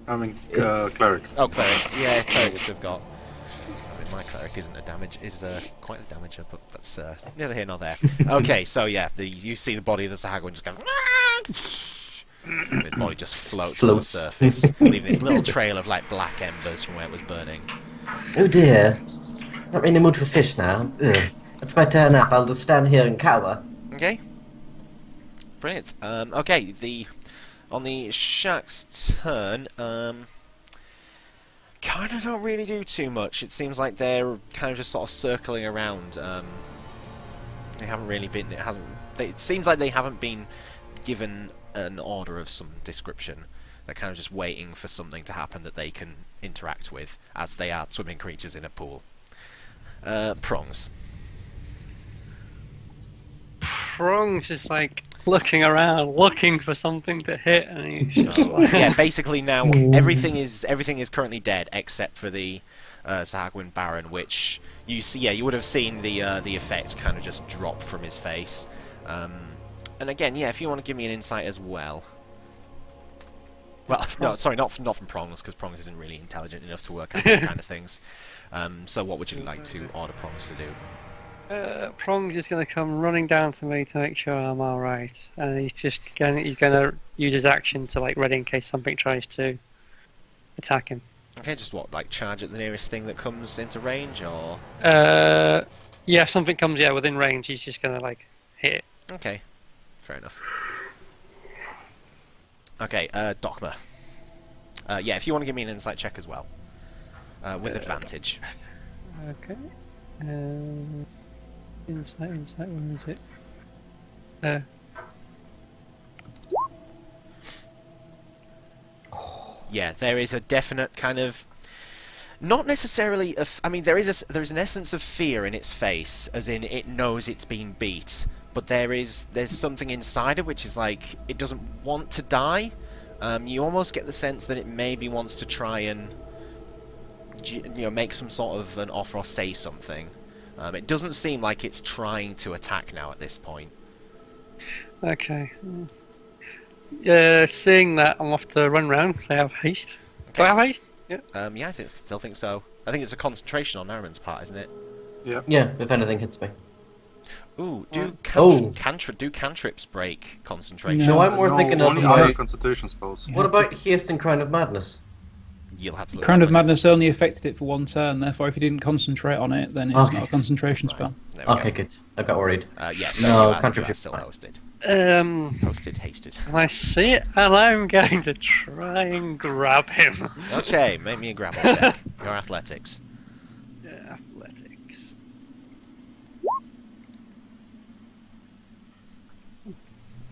Speaker 4: I mean, cleric.
Speaker 1: Oh, clerics. Yeah, clerics have got. I mean, my cleric isn't a damage, is quite a damager, but that's neither here nor there. Okay, so yeah, you see the body of the Sahagwan just kind of. The body just floats on the surface, leaving this little trail of like black embers from where it was burning.
Speaker 5: Oh dear. Not in the mood for fish now. Ugh. It's my turn up. I'll just stand here and cower.
Speaker 1: Okay. Brilliant. Okay, on the Shark's turn, kind of don't really do too much. It seems like they're kind of just sort of circling around. They haven't really been. It seems like they haven't been given an order of some description. They're kind of just waiting for something to happen that they can interact with, as they are swimming creatures in a pool. Prongs.
Speaker 3: Prongs is like looking around, looking for something to hit, and he's
Speaker 1: So, yeah, basically now everything is currently dead except for the Sahagwan Baron, which you see. Yeah, you would have seen the effect kind of just drop from his face. And again, yeah, if you want to give me an insight as well. Well, no, sorry, not from Prongs, because Prongs isn't really intelligent enough to work out these kind of things. So what would you like to order Prongs to do?
Speaker 3: Prongs is going to come running down to me to make sure I'm alright, and he's going to use his action to like ready in case something tries to attack him.
Speaker 1: Okay, just what, like charge at the nearest thing that comes into range, or?
Speaker 3: Yeah, if something comes within range, he's just going to like hit it.
Speaker 1: Okay, fair enough. Okay, Dokma. Yeah, if you want to give me an insight check as well, with advantage.
Speaker 3: Okay. Insight, where is it?
Speaker 1: Yeah, there is a definite kind of, not necessarily. I mean, there is an essence of fear in its face, as in it knows it's been beat. But there's something inside it which is like it doesn't want to die. You almost get the sense that it maybe wants to try and make some sort of an offer or say something. It doesn't seem like it's trying to attack now at this point.
Speaker 3: Okay. Seeing that, I'm off to run round because I have haste. Do I have haste? Yeah.
Speaker 1: Yeah, I still think so. I think it's a concentration on Nariman's part, isn't it?
Speaker 4: Yeah.
Speaker 5: Yeah, if anything hits me.
Speaker 1: Ooh, do cantrips break concentration?
Speaker 5: No, I'm more thinking of
Speaker 4: only
Speaker 5: like,
Speaker 4: other concentration spells.
Speaker 5: what about Haste and Crown of Madness?
Speaker 1: You'll have to look
Speaker 2: Crown
Speaker 1: at
Speaker 2: of Madness only affected it for one turn, therefore if you didn't concentrate on it, then it's
Speaker 5: Okay.
Speaker 2: not a concentration spell.
Speaker 1: There we
Speaker 5: Okay, good. I got worried.
Speaker 1: go. Yeah, so
Speaker 5: No,
Speaker 1: you are
Speaker 5: cantrips
Speaker 1: still
Speaker 5: are fine.
Speaker 1: hosted. Hasted.
Speaker 3: I see it, and I'm going to try and grab him.
Speaker 1: Okay, make me a grapple check. Your athletics.
Speaker 3: Athletics.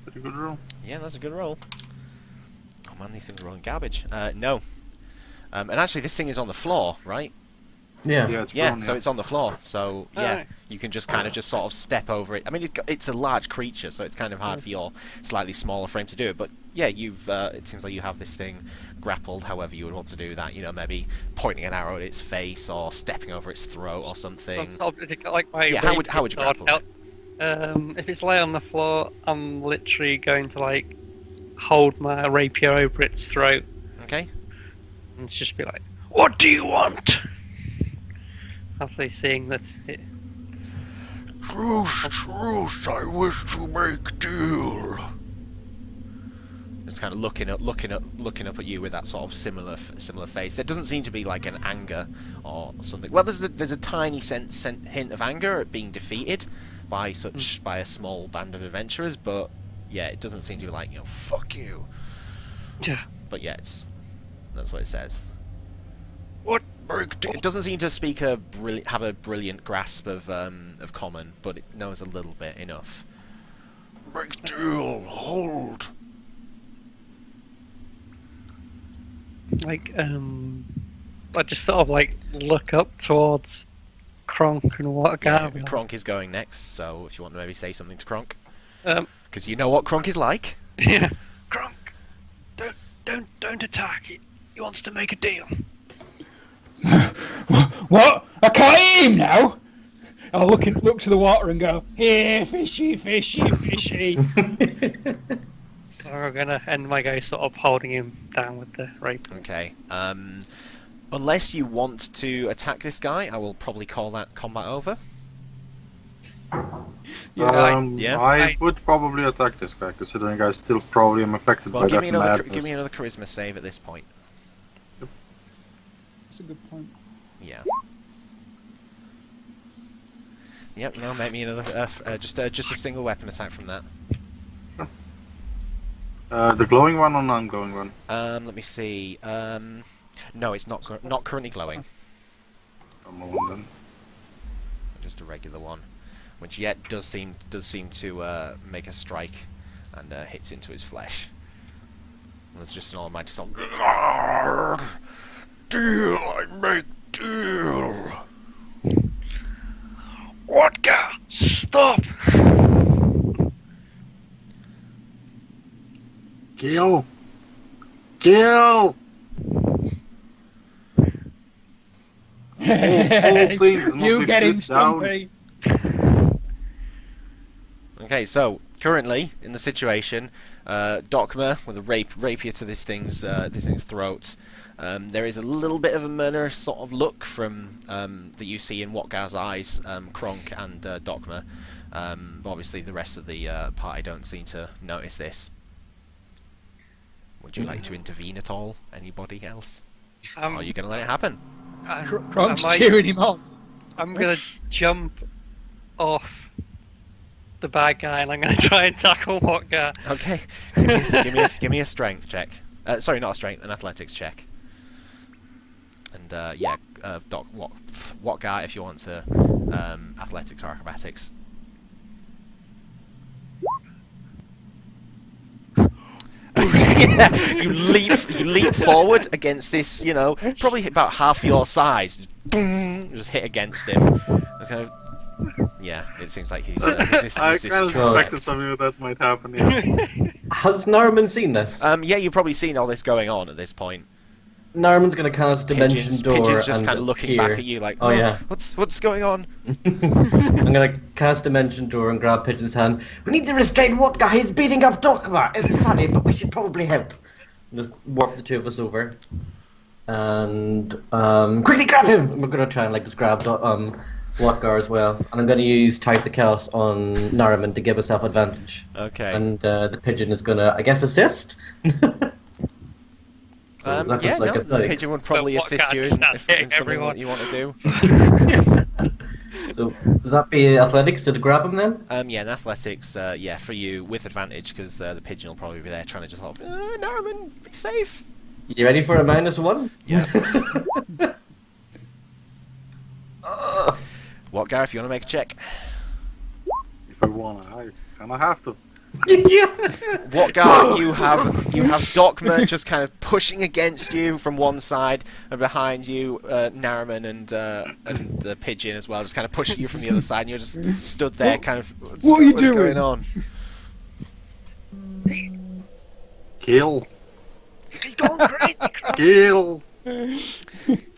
Speaker 4: Pretty good roll.
Speaker 1: Yeah, that's a good roll. Oh man, these things are rolling garbage. No. And actually, this thing is on the floor, right?
Speaker 5: Yeah.
Speaker 4: Yeah, it's
Speaker 1: Yeah,
Speaker 4: prone,
Speaker 1: so it's on the floor. So yeah,
Speaker 3: Alright.
Speaker 1: you can just kind of just sort of step over it. I mean, it's a large creature, so it's kind of hard for your slightly smaller frame to do it. But yeah, you've it seems like you have this thing grappled. However, you would want to do that. You know, maybe pointing an arrow at its face or stepping over its throat or something.
Speaker 3: Like my
Speaker 1: Yeah, how would you
Speaker 3: sword
Speaker 1: grapple it?
Speaker 3: if it's lay on the floor, I'm literally going to like hold my rapier over its throat
Speaker 1: Okay.
Speaker 3: and just be like, "What do you want?" Hopefully, seeing that it.
Speaker 1: Truce, I wish to make deal. It's kind of looking up at you with that sort of similar face. There doesn't seem to be like an anger or something. Well, there's a tiny hint of anger at being defeated by a small band of adventurers, but yeah, it doesn't seem to be like, fuck you.
Speaker 3: Yeah.
Speaker 1: But yeah, that's what it says.
Speaker 3: What?
Speaker 1: It doesn't seem to speak have a brilliant grasp of common, but it knows a little bit enough. Make deal, hold.
Speaker 3: Like, I just sort of like look up towards Kronk and what
Speaker 1: Yeah,
Speaker 3: guy.
Speaker 1: Kronk is going next, so if you want to maybe say something to Kronk,
Speaker 3: Um,
Speaker 1: because you know what Kronk is like.
Speaker 3: yeah. Kronk, don't attack. He wants to make a deal.
Speaker 2: What? I can't eat him now? I'll look to the water and go, here, fishy, fishy, fishy.
Speaker 3: So we're gonna end my go sort of holding him down with the rapier.
Speaker 1: Okay. Unless you want to attack this guy, I will probably call that combat over. Yeah.
Speaker 4: I would probably attack this guy, considering I still probably am affected
Speaker 1: Well,
Speaker 4: by
Speaker 1: give
Speaker 4: that
Speaker 1: me another
Speaker 4: madness.
Speaker 1: charisma save at this point.
Speaker 2: That's a good point.
Speaker 1: Yeah. Yep. No, make me another just a single weapon attack from that.
Speaker 4: The glowing one or non-glowing one?
Speaker 1: Let me see. No, it's not currently glowing.
Speaker 4: One then.
Speaker 1: Just a regular one, which yet does seem to make a strike and hits into his flesh. And there's just an almighty song. Deal, I make deal.
Speaker 3: Vodka, stop!
Speaker 4: Kill! Kill! Please,
Speaker 2: You get him,
Speaker 4: sit down.
Speaker 2: Stumpy.
Speaker 1: Okay, so currently in the situation, Dokma with a rapier to this thing's throat. There is a little bit of a murderous sort of look from that you see in Watgar's eyes, Kronk and Dokma. But obviously, the rest of the party don't seem to notice this. Would you like to intervene at all? Anybody else? Or are you going to let it happen?
Speaker 2: Kronk's cheering him on.
Speaker 3: I'm gonna jump off the bad guy and I'm gonna try and tackle what guy.
Speaker 1: Okay, give me a strength check. Sorry, not a strength, an athletics check. And yeah, Doc, what guy if you want to athletics or acrobatics. Yeah, you leap forward against this, probably about half your size. Just hit against him. It's kind of, yeah, it seems like he's
Speaker 4: I kind of suspected something that might happen. Yeah.
Speaker 5: Has Norman seen this?
Speaker 1: Yeah, you've probably seen all this going on at this point.
Speaker 5: Norman's gonna cast Dimension Door
Speaker 1: Pigeon's just
Speaker 5: and
Speaker 1: kind of looking
Speaker 5: appear.
Speaker 1: back at you like,
Speaker 5: Oh yeah.
Speaker 1: what's going on?
Speaker 5: I'm gonna cast Dimension Door and grab Pigeon's hand. We need to restrain what guy? He's beating up Dokma. It's funny, but we should probably help. Just walk the two of us over. And quickly grab him! We're gonna try and just grab Watgar as well, and I'm going to use Tides of Chaos on Nariman to give herself advantage.
Speaker 1: Okay.
Speaker 5: And the pigeon is going to, I guess, assist. So that
Speaker 1: Yeah,
Speaker 5: was like
Speaker 1: no,
Speaker 5: a
Speaker 1: the
Speaker 5: 30.
Speaker 1: pigeon would probably
Speaker 3: what
Speaker 1: assist
Speaker 3: guy
Speaker 1: you
Speaker 3: just
Speaker 1: in,
Speaker 3: starts
Speaker 1: in
Speaker 3: hitting
Speaker 1: something
Speaker 3: everyone?
Speaker 1: that you want to do.
Speaker 5: So does that be athletics to grab him then?
Speaker 1: Yeah, in athletics, yeah, for you with advantage because the pigeon will probably be there trying to just sort of, Nariman, be safe.
Speaker 5: You ready for a -1?
Speaker 1: Yeah.
Speaker 5: Ugh.
Speaker 1: What, Gareth? You want to make a check?
Speaker 4: If I wanna, I kinda have to.
Speaker 5: Yeah.
Speaker 1: What, Gareth? You have Dokma just kind of pushing against you from one side, and behind you, Nariman and the pigeon as well, just kind of pushing you from the other side, and you're just stood there, kind of.
Speaker 2: What are you
Speaker 1: what's
Speaker 2: doing?
Speaker 1: going on?
Speaker 4: Kill.
Speaker 3: He's going crazy.
Speaker 4: Kill.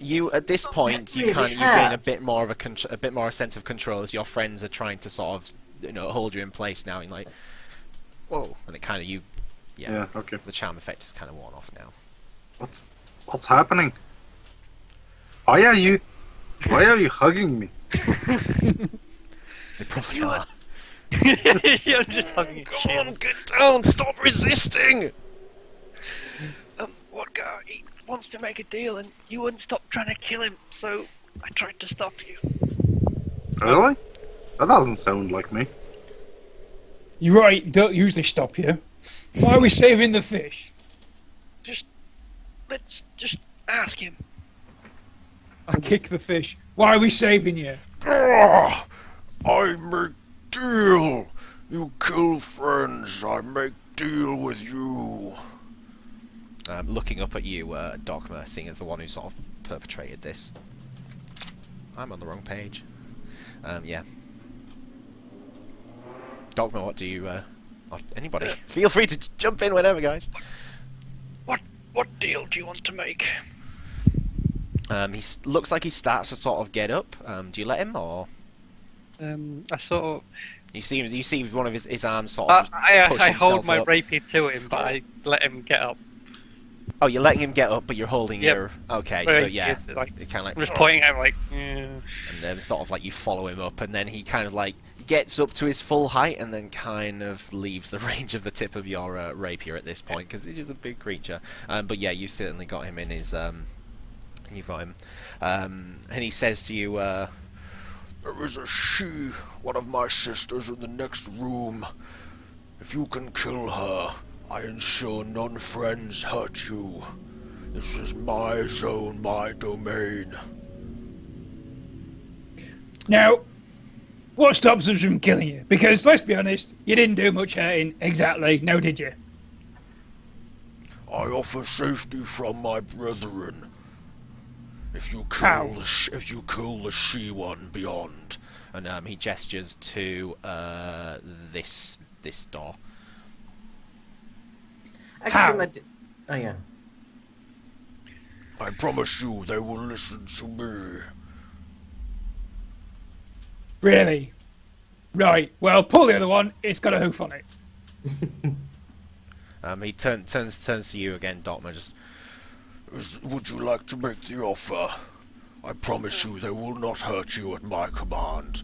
Speaker 1: You at this point you kind of you gain a bit more of a bit more a sense of control as your friends are trying to sort of hold you in place now, and like, whoa, and it kind of
Speaker 4: Yeah, okay.
Speaker 1: the charm effect is kind of worn off now.
Speaker 4: What's happening? Why are you hugging me?
Speaker 1: They probably are.
Speaker 3: You're just hugging his
Speaker 1: Come on,
Speaker 3: shield.
Speaker 1: get down! Stop resisting!
Speaker 3: What guy? He wants to make a deal, and you wouldn't stop trying to kill him. So I tried to stop you.
Speaker 4: Really? That doesn't sound like me.
Speaker 2: You're right, don't usually stop you. Why are we saving the fish?
Speaker 3: Let's just ask him.
Speaker 2: I kick the fish. Why are we saving you?
Speaker 1: I make deal. You kill friends. I make deal with you. Looking up at you, Dogma, seeing as the one who sort of perpetrated this. I'm on the wrong page. Yeah. Dogma, what do you? Or anybody? Feel free to jump in whenever, guys.
Speaker 3: What deal do you want to make?
Speaker 1: He looks like he starts to sort of get up. Do you let him, or
Speaker 3: I sort of.
Speaker 1: you see one of his arms sort of
Speaker 3: I
Speaker 1: push
Speaker 3: hold
Speaker 1: himself
Speaker 3: my
Speaker 1: up.
Speaker 3: rapier to him, but I let him get up.
Speaker 1: Oh, you're letting him get up, but you're holding
Speaker 3: Yep.
Speaker 1: your. Okay,
Speaker 3: Very
Speaker 1: so yeah,
Speaker 3: good, like,
Speaker 1: it's kind of like.
Speaker 3: I'm just pointing at him like.
Speaker 1: And then sort of like you follow him up, and then he kind of like gets up to his full height, and then kind of leaves the range of the tip of your rapier at this point, because it is a big creature. But yeah, you've certainly got him in his. You've got him, and he says to you, "There is a she, one of my sisters, in the next room. If you can kill her, I ensure none friends hurt you. This is my zone, my domain."
Speaker 2: Now, what stops us from killing you? Because let's be honest, you didn't do much hurting. Exactly. No, did you?
Speaker 1: I offer safety from my brethren. If you
Speaker 2: How?
Speaker 1: kill if you kill the she one beyond, and he gestures to this door.
Speaker 2: How?
Speaker 5: Oh yeah.
Speaker 1: I promise you, they will listen to me.
Speaker 2: Really? Right. Well, pull the other one. It's got a hoof on it.
Speaker 1: He turns to you again, Dotma. Just, would you like to make the offer? I promise you, they will not hurt you at my command.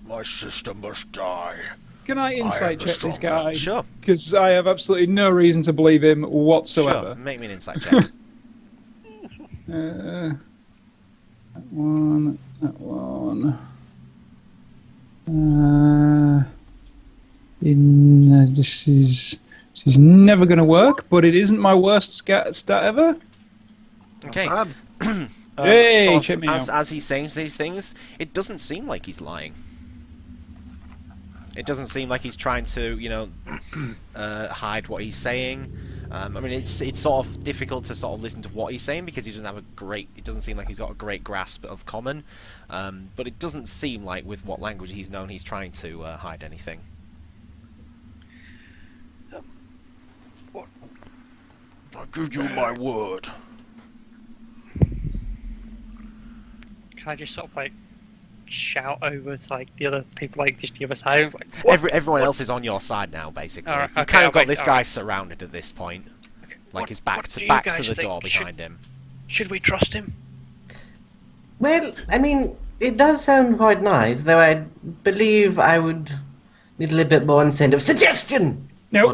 Speaker 1: My sister must die.
Speaker 2: Can I
Speaker 1: am
Speaker 2: insight
Speaker 1: the
Speaker 2: check this
Speaker 1: strong man.
Speaker 2: guy?
Speaker 1: Sure.
Speaker 2: Because I have absolutely no reason to believe him whatsoever.
Speaker 1: Sure. Make me an insight check.
Speaker 2: That one. That one. This is never going to work, but it isn't my worst stat ever.
Speaker 1: Okay.
Speaker 4: Bad.
Speaker 2: Hey,
Speaker 1: sort of
Speaker 2: check me out.
Speaker 1: as he's saying these things, it doesn't seem like he's lying. It doesn't seem like he's trying to, hide what he's saying. I mean, it's sort of difficult to sort of listen to what he's saying because he doesn't have it doesn't seem like he's got a great grasp of common. But it doesn't seem like with what language he's known he's trying to hide anything.
Speaker 3: What?
Speaker 1: I give you my word.
Speaker 3: Can I just sort of like shout over to like the other people, like just the other side? Like, what?
Speaker 1: Everyone else is on your side now, basically.
Speaker 3: Alright,
Speaker 1: You've
Speaker 3: okay,
Speaker 1: kind of got
Speaker 3: okay,
Speaker 1: this guy
Speaker 3: alright.
Speaker 1: surrounded at this point. Like
Speaker 3: What-
Speaker 1: his back
Speaker 3: what
Speaker 1: to
Speaker 3: do you
Speaker 1: back to
Speaker 3: guys
Speaker 1: the
Speaker 3: think?
Speaker 1: door behind him.
Speaker 3: Should we trust him?
Speaker 5: Well, I mean, It does sound quite nice, though I believe I would need a little bit more incentive. Suggestion!
Speaker 2: Now,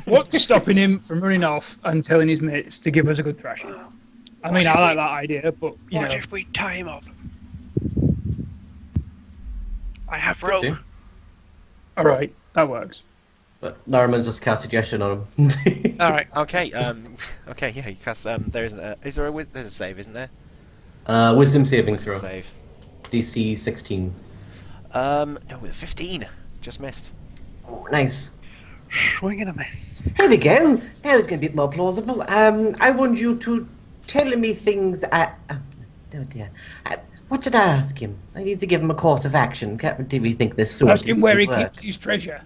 Speaker 2: what's stopping him from running off and telling his mates to give us a good thrashing? I mean, I like that idea, but you know.
Speaker 6: What if we tie him up? I have rope.
Speaker 2: All right, that works.
Speaker 5: But Norman's just cast suggestion on him.
Speaker 6: Alright.
Speaker 1: Okay, okay, yeah, you cast, there isn't a, is there a, there's a save, isn't there?
Speaker 5: Wisdom saving
Speaker 1: Wisdom
Speaker 5: throw.
Speaker 1: save.
Speaker 5: DC 16.
Speaker 1: No, with a 15. Just missed.
Speaker 5: Oh, nice.
Speaker 3: Swing and a miss.
Speaker 5: Here we go. Now it's going to be a bit more plausible. I want you to tell me things. Oh dear. What should I ask him? I need to give him a course of action. Do we think this sort
Speaker 2: Ask him where he
Speaker 5: work?
Speaker 2: keeps his treasure.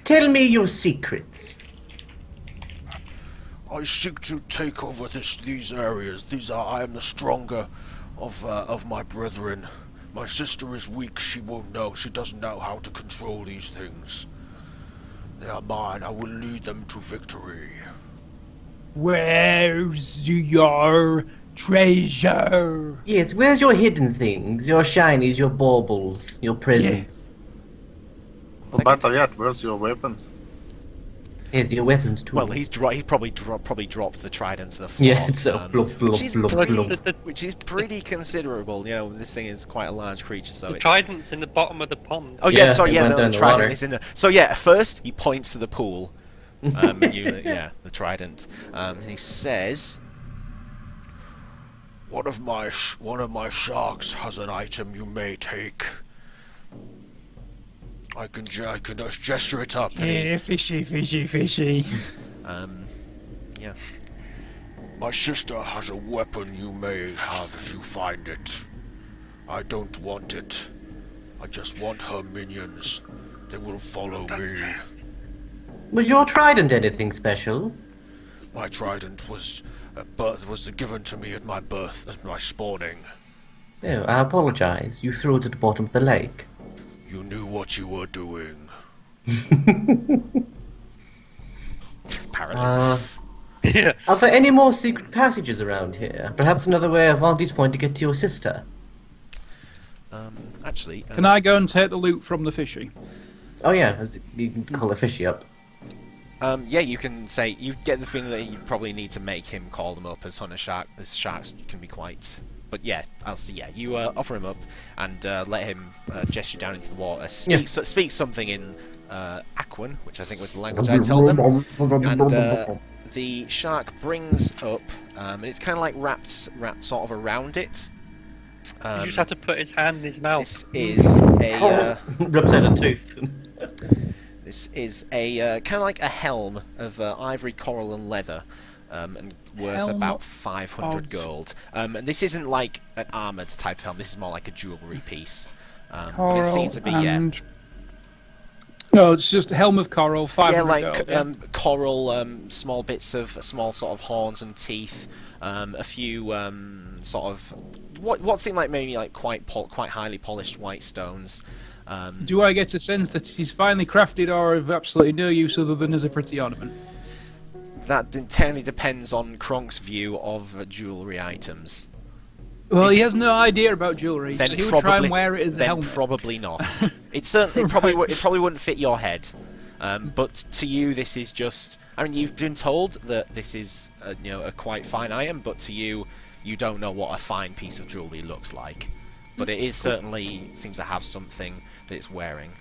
Speaker 5: Tell me your secrets.
Speaker 7: I seek to take over these areas. I am the stronger of my brethren. My sister is weak. She won't know. She doesn't know how to control these things. They are mine. I will lead them to victory.
Speaker 2: Where's your treasure?
Speaker 5: Yes, where's your hidden things? Your shinies, your baubles, your presents.
Speaker 4: Well, better yet, where's your weapons?
Speaker 5: Yes, your weapons too.
Speaker 1: Well, he probably dropped the trident to the floor.
Speaker 5: Yeah, it's a blub, blub,
Speaker 1: which is
Speaker 5: blub,
Speaker 1: pretty,
Speaker 5: blub.
Speaker 1: which is pretty considerable. You know, this thing is quite a large creature, so
Speaker 3: The
Speaker 1: it's...
Speaker 3: trident's in the bottom of the pond.
Speaker 1: Oh yeah,
Speaker 5: Yeah,
Speaker 1: sorry,
Speaker 5: it
Speaker 1: yeah,
Speaker 5: went
Speaker 1: the
Speaker 5: down the
Speaker 1: trident
Speaker 5: water.
Speaker 1: is in there. So yeah, first he points to the pool, and yeah, the trident. He says,
Speaker 7: One of my sharks has an item you may take. I can just gesture it up.
Speaker 2: Yeah, fishy, fishy, fishy.
Speaker 1: Yeah.
Speaker 7: My sister has a weapon you may have if you find it. I don't want it. I just want her minions. They will follow me.
Speaker 5: Was your trident anything special?
Speaker 7: My trident was given to me at my birth, at my spawning.
Speaker 5: No, I apologize. You threw it at the bottom of the lake.
Speaker 7: You knew what you were doing.
Speaker 1: Apparently.
Speaker 3: Yeah.
Speaker 5: Are there any more secret passages around here? Perhaps another way of vantage point to get to your sister?
Speaker 1: Actually,
Speaker 2: Can I go and take the loot from the fishy?
Speaker 5: Oh yeah, you can call the fishy up.
Speaker 1: yeah, you can say you get the feeling that you probably need to make him call them up as hunter shark. As sharks can be quite. But yeah, I'll see. Yeah, you offer him up and let him gesture down into the water. Speak something in Aquan, which I think was the language I told them. And the shark brings up, and it's kind of like wrapped sort of around it.
Speaker 3: You just have to put his hand in his mouth.
Speaker 1: This is a.
Speaker 5: Rubs out a tooth.
Speaker 1: This is a kind of like a helm of ivory, coral, and leather, and worth
Speaker 2: Helm
Speaker 1: about 500
Speaker 2: of-
Speaker 1: gold. And this isn't like an armored type helm. This is more like a jewellery piece. But
Speaker 2: Coral
Speaker 1: it seems to be
Speaker 2: and... No, it's just a helm of coral, 500
Speaker 1: yeah, like
Speaker 2: gold,
Speaker 1: coral, small bits of small sort of horns and teeth, a few sort of what seem like maybe like quite highly polished white stones.
Speaker 2: Do I get a sense that he's finely crafted or of absolutely no use other than as a pretty ornament?
Speaker 1: That entirely depends on Kronk's view of jewellery items.
Speaker 2: Well, he
Speaker 1: It's-
Speaker 2: has no idea about jewellery, so he would try and wear it as a
Speaker 1: then
Speaker 2: helmet.
Speaker 1: probably not. It probably wouldn't fit your head. But to you, this is just. I mean, you've been told that this is a quite fine item, but to you, you don't know what a fine piece of jewellery looks like. But it is certainly seems to have something that it's wearing,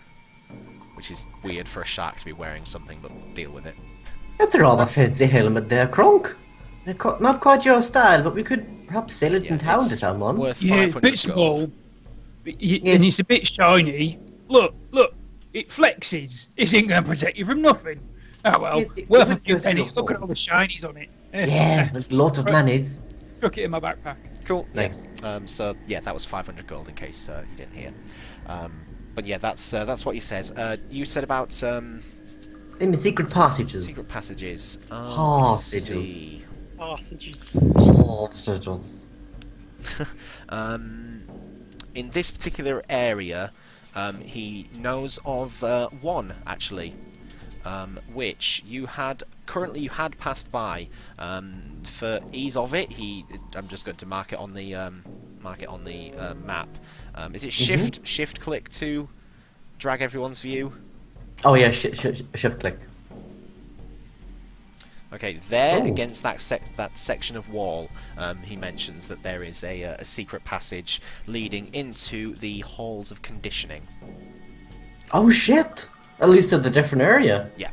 Speaker 1: which is weird for a shark to be wearing something. But deal with it.
Speaker 5: That's a rather fancy helmet there, Kronk. Not quite your style, but we could perhaps sell it in town to
Speaker 1: it's
Speaker 5: someone.
Speaker 1: Worth
Speaker 2: Yeah, it's a
Speaker 1: 500
Speaker 2: bit
Speaker 1: gold.
Speaker 2: small, and it's a bit shiny. Look, it flexes. It ain't going to protect you from nothing. Oh well,
Speaker 5: It
Speaker 2: worth a
Speaker 5: looks
Speaker 2: few
Speaker 5: good
Speaker 2: pennies.
Speaker 5: for
Speaker 2: Look at all the shinies on it.
Speaker 5: Yeah, a lot of monies.
Speaker 2: Chuck it in my backpack.
Speaker 1: Cool.
Speaker 5: Nice.
Speaker 1: So yeah, that was 500 gold in case you didn't hear. But yeah, that's what you said. You said about
Speaker 5: In the secret passages.
Speaker 1: secret passages.
Speaker 5: Passages.
Speaker 1: See.
Speaker 3: Passages.
Speaker 5: Passages.
Speaker 1: In this particular area, he knows of one actually. which you had passed by. For ease of it, I'm just going to mark it on the map. Is it shift click to drag everyone's view?
Speaker 5: Oh yeah, shift click.
Speaker 1: Okay, there
Speaker 5: Oh.
Speaker 1: against that section of wall, he mentions that there is a secret passage leading into the halls of conditioning.
Speaker 5: Oh shit! At least at the different area.
Speaker 1: Yeah.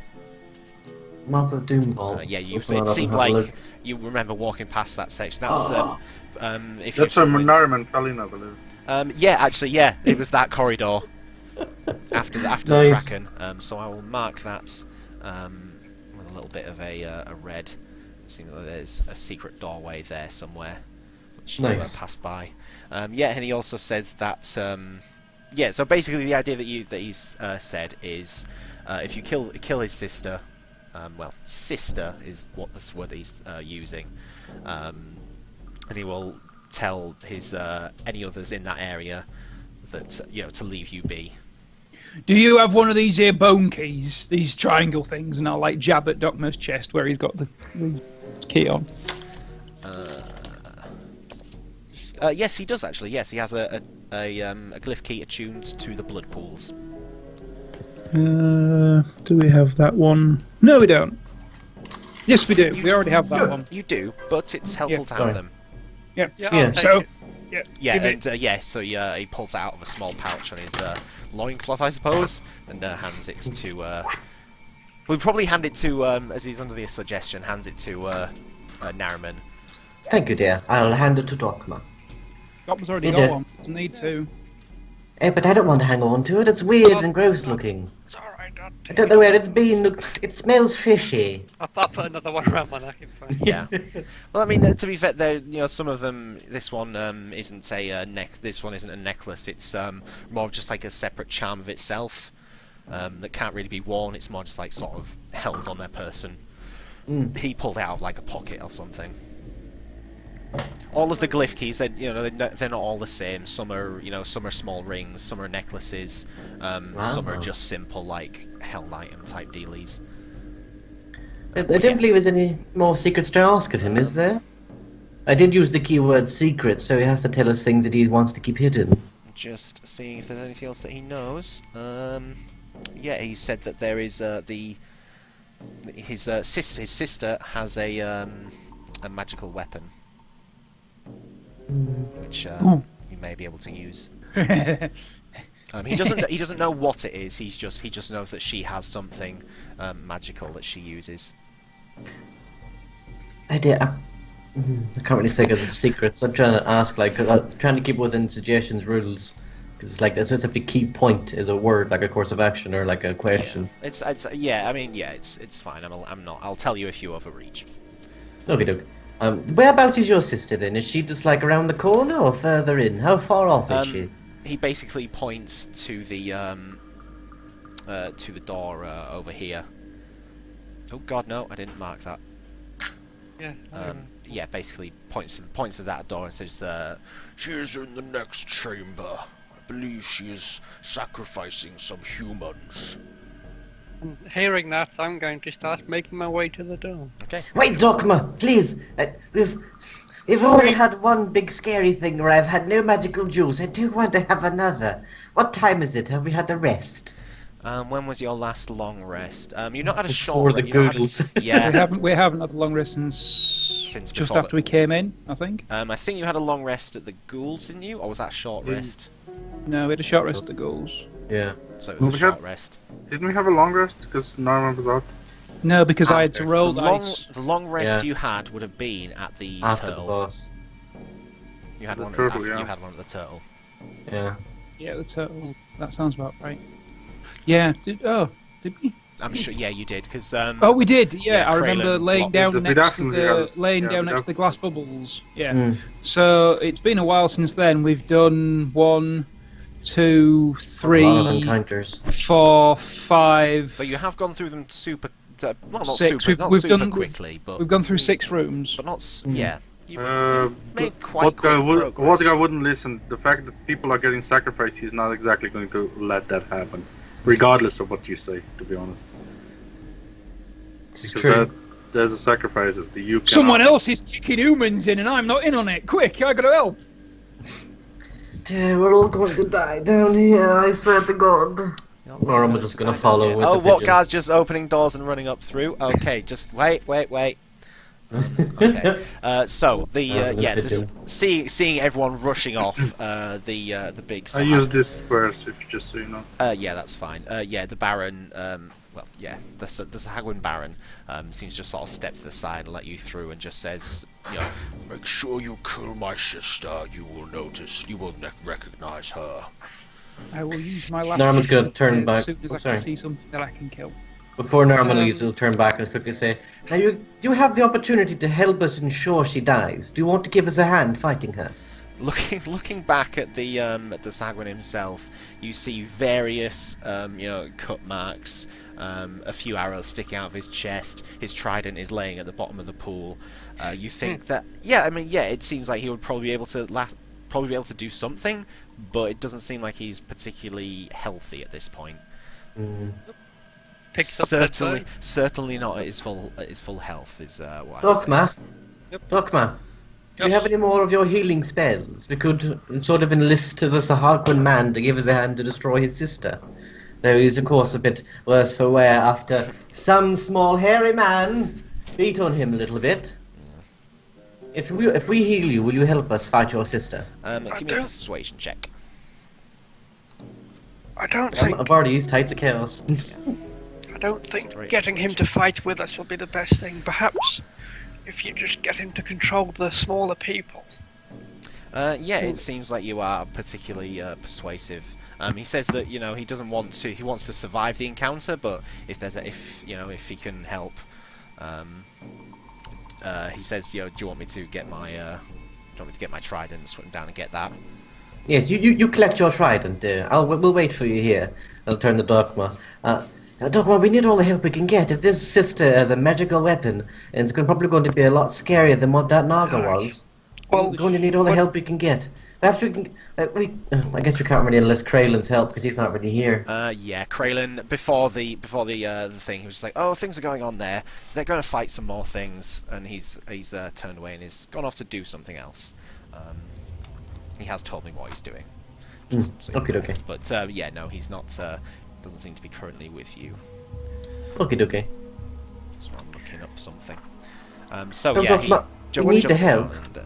Speaker 5: Map of Doom Vault.
Speaker 1: Yeah,
Speaker 5: Open
Speaker 1: it
Speaker 5: up
Speaker 1: seemed
Speaker 5: and have a
Speaker 1: like
Speaker 5: look.
Speaker 1: you remember walking past that section. That's if
Speaker 4: That's
Speaker 1: you.
Speaker 4: where Munarman fell in, I believe.
Speaker 1: Yeah, actually, yeah, it was that corridor after the
Speaker 5: Nice.
Speaker 1: Kraken. So I will mark that with a little bit of a red. It seems that there's a secret doorway there somewhere, which you
Speaker 5: Nice.
Speaker 1: passed by. Yeah, and he also says that. Yeah, so basically the idea that he's said is if you kill his sister, well, sister is what this word he's using, and he will tell his any others in that area that to leave you be.
Speaker 2: Do you have one of these here bone keys, these triangle things, and I'll like jab at Docma's chest where he's got the key on?
Speaker 1: Yes, he does actually. Yes, he has a glyph key attuned to the blood pools.
Speaker 2: Do we have that one? No, we don't. Yes, we do. We already have that one.
Speaker 1: You do, but it's helpful to have
Speaker 5: Sorry.
Speaker 1: them.
Speaker 2: Yeah.
Speaker 3: Yeah,
Speaker 5: Yeah.
Speaker 3: I'll take
Speaker 2: So,
Speaker 3: it.
Speaker 1: Yeah,
Speaker 2: give it-
Speaker 1: and so he pulls it out of a small pouch on his loincloth, I suppose, and hands it to. We'll probably hand it to, as he's under the suggestion, hands it to Nariman.
Speaker 5: Thank you, dear. I'll hand it to Docma.
Speaker 2: Docma's already
Speaker 5: You
Speaker 2: got
Speaker 5: did.
Speaker 2: one. Doesn't need to.
Speaker 5: But I don't want to hang on to it. It's weird and gross looking.
Speaker 6: It's alright,
Speaker 5: I don't know where it's been. It smells fishy.
Speaker 3: I'll put another one around my neck in front.
Speaker 1: Yeah. Well, I mean, to be fair, there, some of them. This one isn't a This one isn't a necklace. It's more of just like a separate charm of itself that can't really be worn. It's more just like sort of held on their person. He pulled it out of like a pocket or something. All of the glyph keys, they're not all the same. Some are small rings, some are necklaces, some are just simple like held item type dealies.
Speaker 5: I don't believe there's any more secrets to ask of him, is there? I did use the keyword secret, so he has to tell us things that he wants to keep hidden.
Speaker 1: Just seeing if there's anything else that he knows. Yeah, he said that there is his sister has a magical weapon, which you may be able to use. He doesn't know what it is. He just knows that she has something magical that she uses.
Speaker 5: I can't really say because it's secrets. I'm trying to ask, trying to keep within suggestions rules. Because it's like, it's just if the key point is a word, like a course of action or like a question.
Speaker 1: It's fine. I'll tell you if you overreach.
Speaker 5: Okay, doke. Whereabouts is your sister then? Is she just like around the corner or further in? How far off is she?
Speaker 1: He basically points to the door over here. Oh God, no! I didn't mark that.
Speaker 3: Yeah.
Speaker 1: Yeah, basically points to that door and says,
Speaker 7: She is in the next chamber. I believe she is sacrificing some humans.
Speaker 3: And hearing that, I'm going to start making my way to the door.
Speaker 1: "Okay."
Speaker 5: Wait, Dogma, please. We've already had one big scary thing where I've had no magical jewels. I do want to have another. What time is it? Have we had a rest?
Speaker 1: When was your last long rest? You've not had a
Speaker 5: Before
Speaker 1: short.
Speaker 5: the
Speaker 1: you've not had a-
Speaker 5: Googles.
Speaker 1: Yeah.
Speaker 2: We haven't had a long rest since just
Speaker 1: before
Speaker 2: after we came in, I think.
Speaker 1: I think you had a long rest at the ghouls, didn't you? Or was that a short rest?
Speaker 2: No, we had a short rest at the goals.
Speaker 5: Yeah.
Speaker 1: So it was a
Speaker 4: We
Speaker 1: short
Speaker 4: had-
Speaker 1: rest.
Speaker 4: Didn't we have a long rest? Because Norman was out.
Speaker 2: No, because I had to
Speaker 4: Okay.
Speaker 2: roll
Speaker 1: The
Speaker 2: dice.
Speaker 1: long rest
Speaker 5: Yeah.
Speaker 1: you had would have been at the
Speaker 5: After the
Speaker 1: turtle.
Speaker 5: boss.
Speaker 1: You had
Speaker 4: The
Speaker 1: one.
Speaker 4: turtle, yeah.
Speaker 1: You had one at the turtle.
Speaker 5: Yeah.
Speaker 2: Yeah, the turtle. That sounds about right. Yeah. Did we?
Speaker 1: I'm sure. Yeah, you did because.
Speaker 2: Oh, we did. Yeah,
Speaker 1: yeah,
Speaker 2: I remember
Speaker 1: Kralin
Speaker 2: laying
Speaker 1: blocked-
Speaker 2: down
Speaker 4: we
Speaker 2: next to
Speaker 4: definitely
Speaker 2: the
Speaker 4: had-
Speaker 2: laying
Speaker 4: yeah,
Speaker 2: down
Speaker 4: we
Speaker 2: next to the glass bubbles. Yeah.
Speaker 5: Mm.
Speaker 2: So it's been a while since then. We've done 1, 2,
Speaker 5: A lot of
Speaker 2: 3,
Speaker 5: encounters.
Speaker 2: 4, 5.
Speaker 1: But you have gone through them super. Well, not
Speaker 2: 6.
Speaker 1: super. Not
Speaker 2: We've
Speaker 1: super
Speaker 2: done-
Speaker 1: quickly, but
Speaker 2: We've gone through 6 rooms.
Speaker 1: but not.
Speaker 5: Mm.
Speaker 1: Yeah. You've
Speaker 4: Uh,
Speaker 1: made quite
Speaker 4: What
Speaker 1: quick
Speaker 4: guy
Speaker 1: progress.
Speaker 4: wouldn't listen. The fact that people are getting sacrificed, he's not exactly going to let that happen, regardless of what you say. To be honest.
Speaker 5: This is
Speaker 4: Because
Speaker 5: true.
Speaker 4: there's a sacrifices. The you
Speaker 2: Someone
Speaker 4: cannot-
Speaker 2: else is kicking humans in, and I'm not in on it. Quick, I gotta help.
Speaker 5: Dear, we're all going to die down here, I swear to God. Norm was just gonna follow with
Speaker 1: Oh,
Speaker 5: the
Speaker 1: what
Speaker 5: pigeon.
Speaker 1: guy's just opening doors and running up through? Okay, just wait. Okay. So the
Speaker 5: the
Speaker 1: just seeing everyone rushing off the big.
Speaker 4: I use this squares, just so you know.
Speaker 1: Yeah, that's fine. Yeah, the Baron. Well, yeah, the Sahagwin Baron seems to just sort of step to the side and let you through, and just says,
Speaker 7: Make sure you kill my sister. You will notice. You will recognize her.
Speaker 2: I will use my last.
Speaker 5: Norman's gonna
Speaker 2: movement
Speaker 5: turn back.
Speaker 2: as soon as
Speaker 5: Oh,
Speaker 2: I
Speaker 5: sorry.
Speaker 2: can see something that I can kill.
Speaker 5: Before Norman leaves, he'll turn back and quickly say, "Now you have the opportunity to help us ensure she dies. Do you want to give us a hand fighting her?"
Speaker 1: looking back at the Sahagwin himself, you see various cut marks, a few arrows sticking out of his chest. His trident is laying at the bottom of the pool. You think that it seems like he would probably be able to do something, but it doesn't seem like he's particularly healthy at this point.
Speaker 3: Picks up that
Speaker 1: Certainly not at his full health is what I would say.
Speaker 5: Dokma,
Speaker 3: Yep.
Speaker 5: Dokma, do you
Speaker 3: Yes.
Speaker 5: have any more of your healing spells? We could sort of enlist the Sahagwin man to give us a hand to destroy his sister. Though he's of course a bit worse for wear after some small hairy man beat on him a little bit. If we heal you, will you help us fight your sister?
Speaker 1: Give me a
Speaker 6: don't-
Speaker 1: persuasion check.
Speaker 6: I don't think
Speaker 5: I've already used Tides of Chaos.
Speaker 1: Straight
Speaker 6: getting him to fight with us will be the best thing. Perhaps if you just get him to control the smaller people.
Speaker 1: It seems like you are particularly persuasive. He says that he doesn't want to. He wants to survive the encounter, but if he can help, he says, do you want me to get my trident and swim down and get that?
Speaker 5: Yes, you collect your trident. We'll wait for you here. I'll turn to Dokma. Now, Dokma, we need all the help we can get. If this sister has a magical weapon, and it's probably going to be a lot scarier than what that Naga was.
Speaker 6: Well,
Speaker 5: We're going to need all the help we can get. Perhaps we can. I guess we can't really enlist Kralen's help because he's not really here.
Speaker 1: Kralen, before the thing, he was just like, oh, things are going on there. They're going to fight some more things, and he's turned away and he's gone off to do something else. He has told me what he's doing. So you're
Speaker 5: Okay,
Speaker 1: aware.
Speaker 5: okay.
Speaker 1: But no, he's not. Doesn't seem to be currently with you.
Speaker 5: Okay.
Speaker 1: So I'm looking up something.
Speaker 5: Well,
Speaker 1: He
Speaker 5: Dokma, we need the
Speaker 1: jumps
Speaker 5: help.
Speaker 1: down and,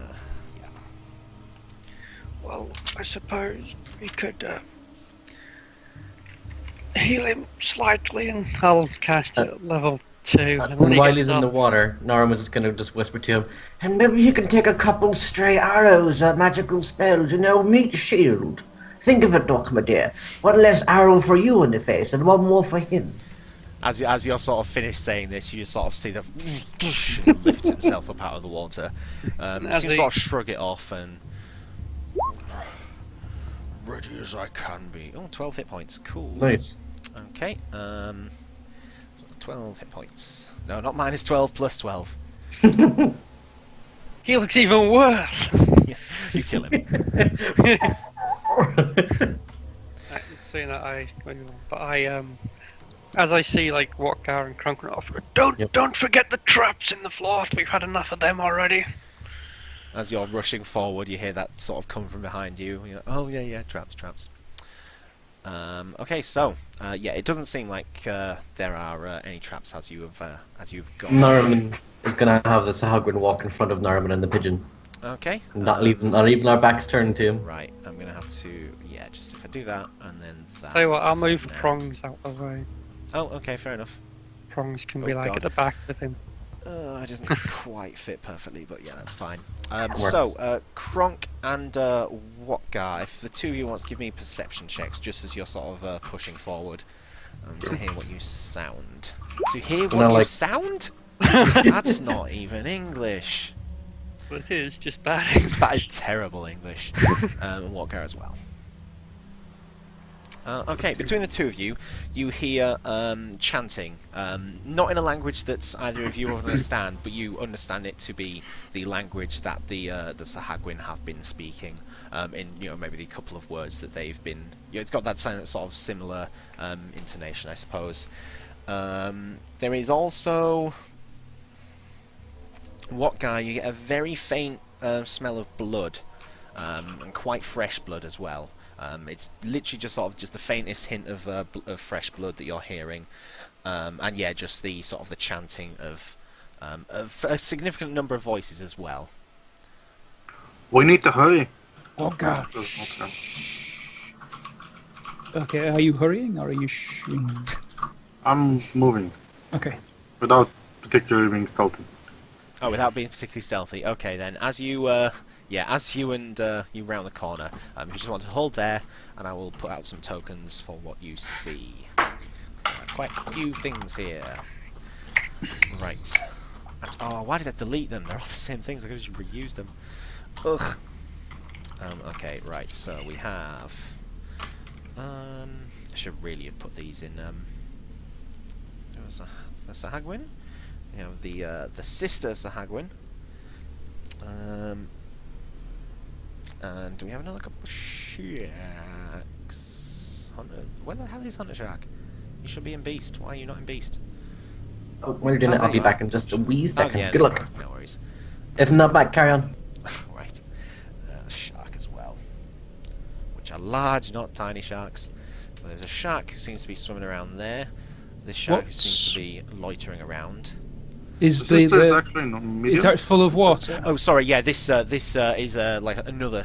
Speaker 6: well, I suppose we could heal him slightly and
Speaker 3: I'll cast it at level 2. And when
Speaker 5: And
Speaker 3: he
Speaker 5: while
Speaker 3: gets
Speaker 5: he's in
Speaker 3: up,
Speaker 5: the water, Norman's just going to just whisper to him, and maybe you can take a couple stray arrows, magical spells, meat shield. Think of it, Dokma dear. One less arrow for you in the face, and one more for him.
Speaker 1: As you're sort of finished saying this, you sort of see the he lifts himself up out of the water.
Speaker 3: As
Speaker 1: Seems
Speaker 3: he-
Speaker 1: sort of shrug it off and
Speaker 7: Ready as I can be.
Speaker 1: 12 hit points. Cool.
Speaker 5: Nice.
Speaker 1: Okay. 12 hit points. No, not minus 12, plus 12.
Speaker 3: he looks even worse.
Speaker 1: Yeah, you kill him.
Speaker 3: Saying that as I see like Watgar and Crunkle off,
Speaker 6: don't forget the traps in the floors. We've had enough of them already.
Speaker 1: As you're rushing forward, you hear that sort of come from behind you. You're like, oh yeah, traps. Okay, so it doesn't seem like there are any traps as you've gone.
Speaker 5: Norman is going to have the Sahagwin walk in front of Norman and the pigeon.
Speaker 1: Okay.
Speaker 5: And not even our backs turned to him.
Speaker 1: Right, I'm gonna have to just if I do that and then that.
Speaker 3: tell you what, I'll move
Speaker 1: now.
Speaker 3: Prongs out of the way.
Speaker 1: Oh, okay, fair enough.
Speaker 3: Prongs can
Speaker 1: Oh,
Speaker 3: be like
Speaker 1: God.
Speaker 3: at the back with him.
Speaker 1: It doesn't quite fit perfectly, but yeah, that's fine.
Speaker 5: Works.
Speaker 1: So, Kronk and Watgar, if the two of you want to give me perception checks, just as you're sort of pushing forward, to hear what you sound. To hear what you sound? That's not even English.
Speaker 3: But it is just bad.
Speaker 1: It's terrible English. And Watgar as well. Okay, between the two of you, you hear chanting, not in a language that either of you understand, but you understand it to be the language that the Sahagwin have been speaking. In maybe the couple of words that they've been. It's got that sort of similar intonation, I suppose. There is also... What guy? You get a very faint smell of blood, and quite fresh blood as well. It's literally just sort of just the faintest hint of fresh blood that you're hearing, and yeah, just the sort of the chanting of a significant number of voices as well.
Speaker 4: We need to hurry.
Speaker 2: Oh god.
Speaker 4: Okay.
Speaker 2: Okay, are you hurrying or are you shooing?
Speaker 4: I'm moving
Speaker 2: Okay.
Speaker 4: without particularly being stealthy.
Speaker 1: Oh, without being particularly stealthy. Okay, then, as you and you round the corner, if you just want to hold there, and I will put out some tokens for what you see. Quite a few things here. Right. And, oh, why did I delete them? They're all the same things. I could have just reused them. Ugh. Okay, right. So we have. I should really have put these in. Sahagwin. You know, the sister Sahagwin. And do we have another couple of shacks? Where the hell is Hunter Shack? You should be in Beast. Why are you not in Beast?
Speaker 5: Oh, while you're doing it,
Speaker 1: there
Speaker 5: I'll be
Speaker 1: you
Speaker 5: back
Speaker 1: are.
Speaker 5: in just a wee second.
Speaker 1: yeah,
Speaker 5: Good
Speaker 1: no,
Speaker 5: luck.
Speaker 1: No worries.
Speaker 5: If not back, carry on.
Speaker 1: Right. Shark as well. Which are large, not tiny sharks. So there's a shark who seems to be swimming around there. This shark who seems to be loitering around.
Speaker 2: Is
Speaker 4: The sister is
Speaker 2: the
Speaker 4: actually not medium.
Speaker 2: is that full of water?
Speaker 1: Oh, sorry. Yeah, this is like another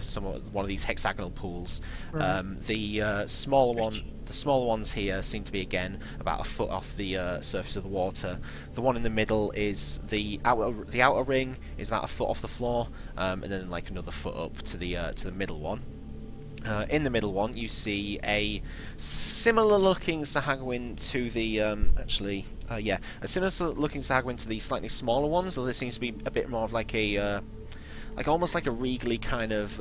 Speaker 1: one of these hexagonal pools.
Speaker 2: Right.
Speaker 1: The smaller ones here seem to be again about a foot off the surface of the water. The one in the middle is the outer ring is about a foot off the floor, and then like another foot up to the middle one. In the middle one, you see a similar-looking Sahagwin to the a similar-looking Sahagwin to the slightly smaller ones. Though there seems to be a bit more of like a, almost like a regally kind of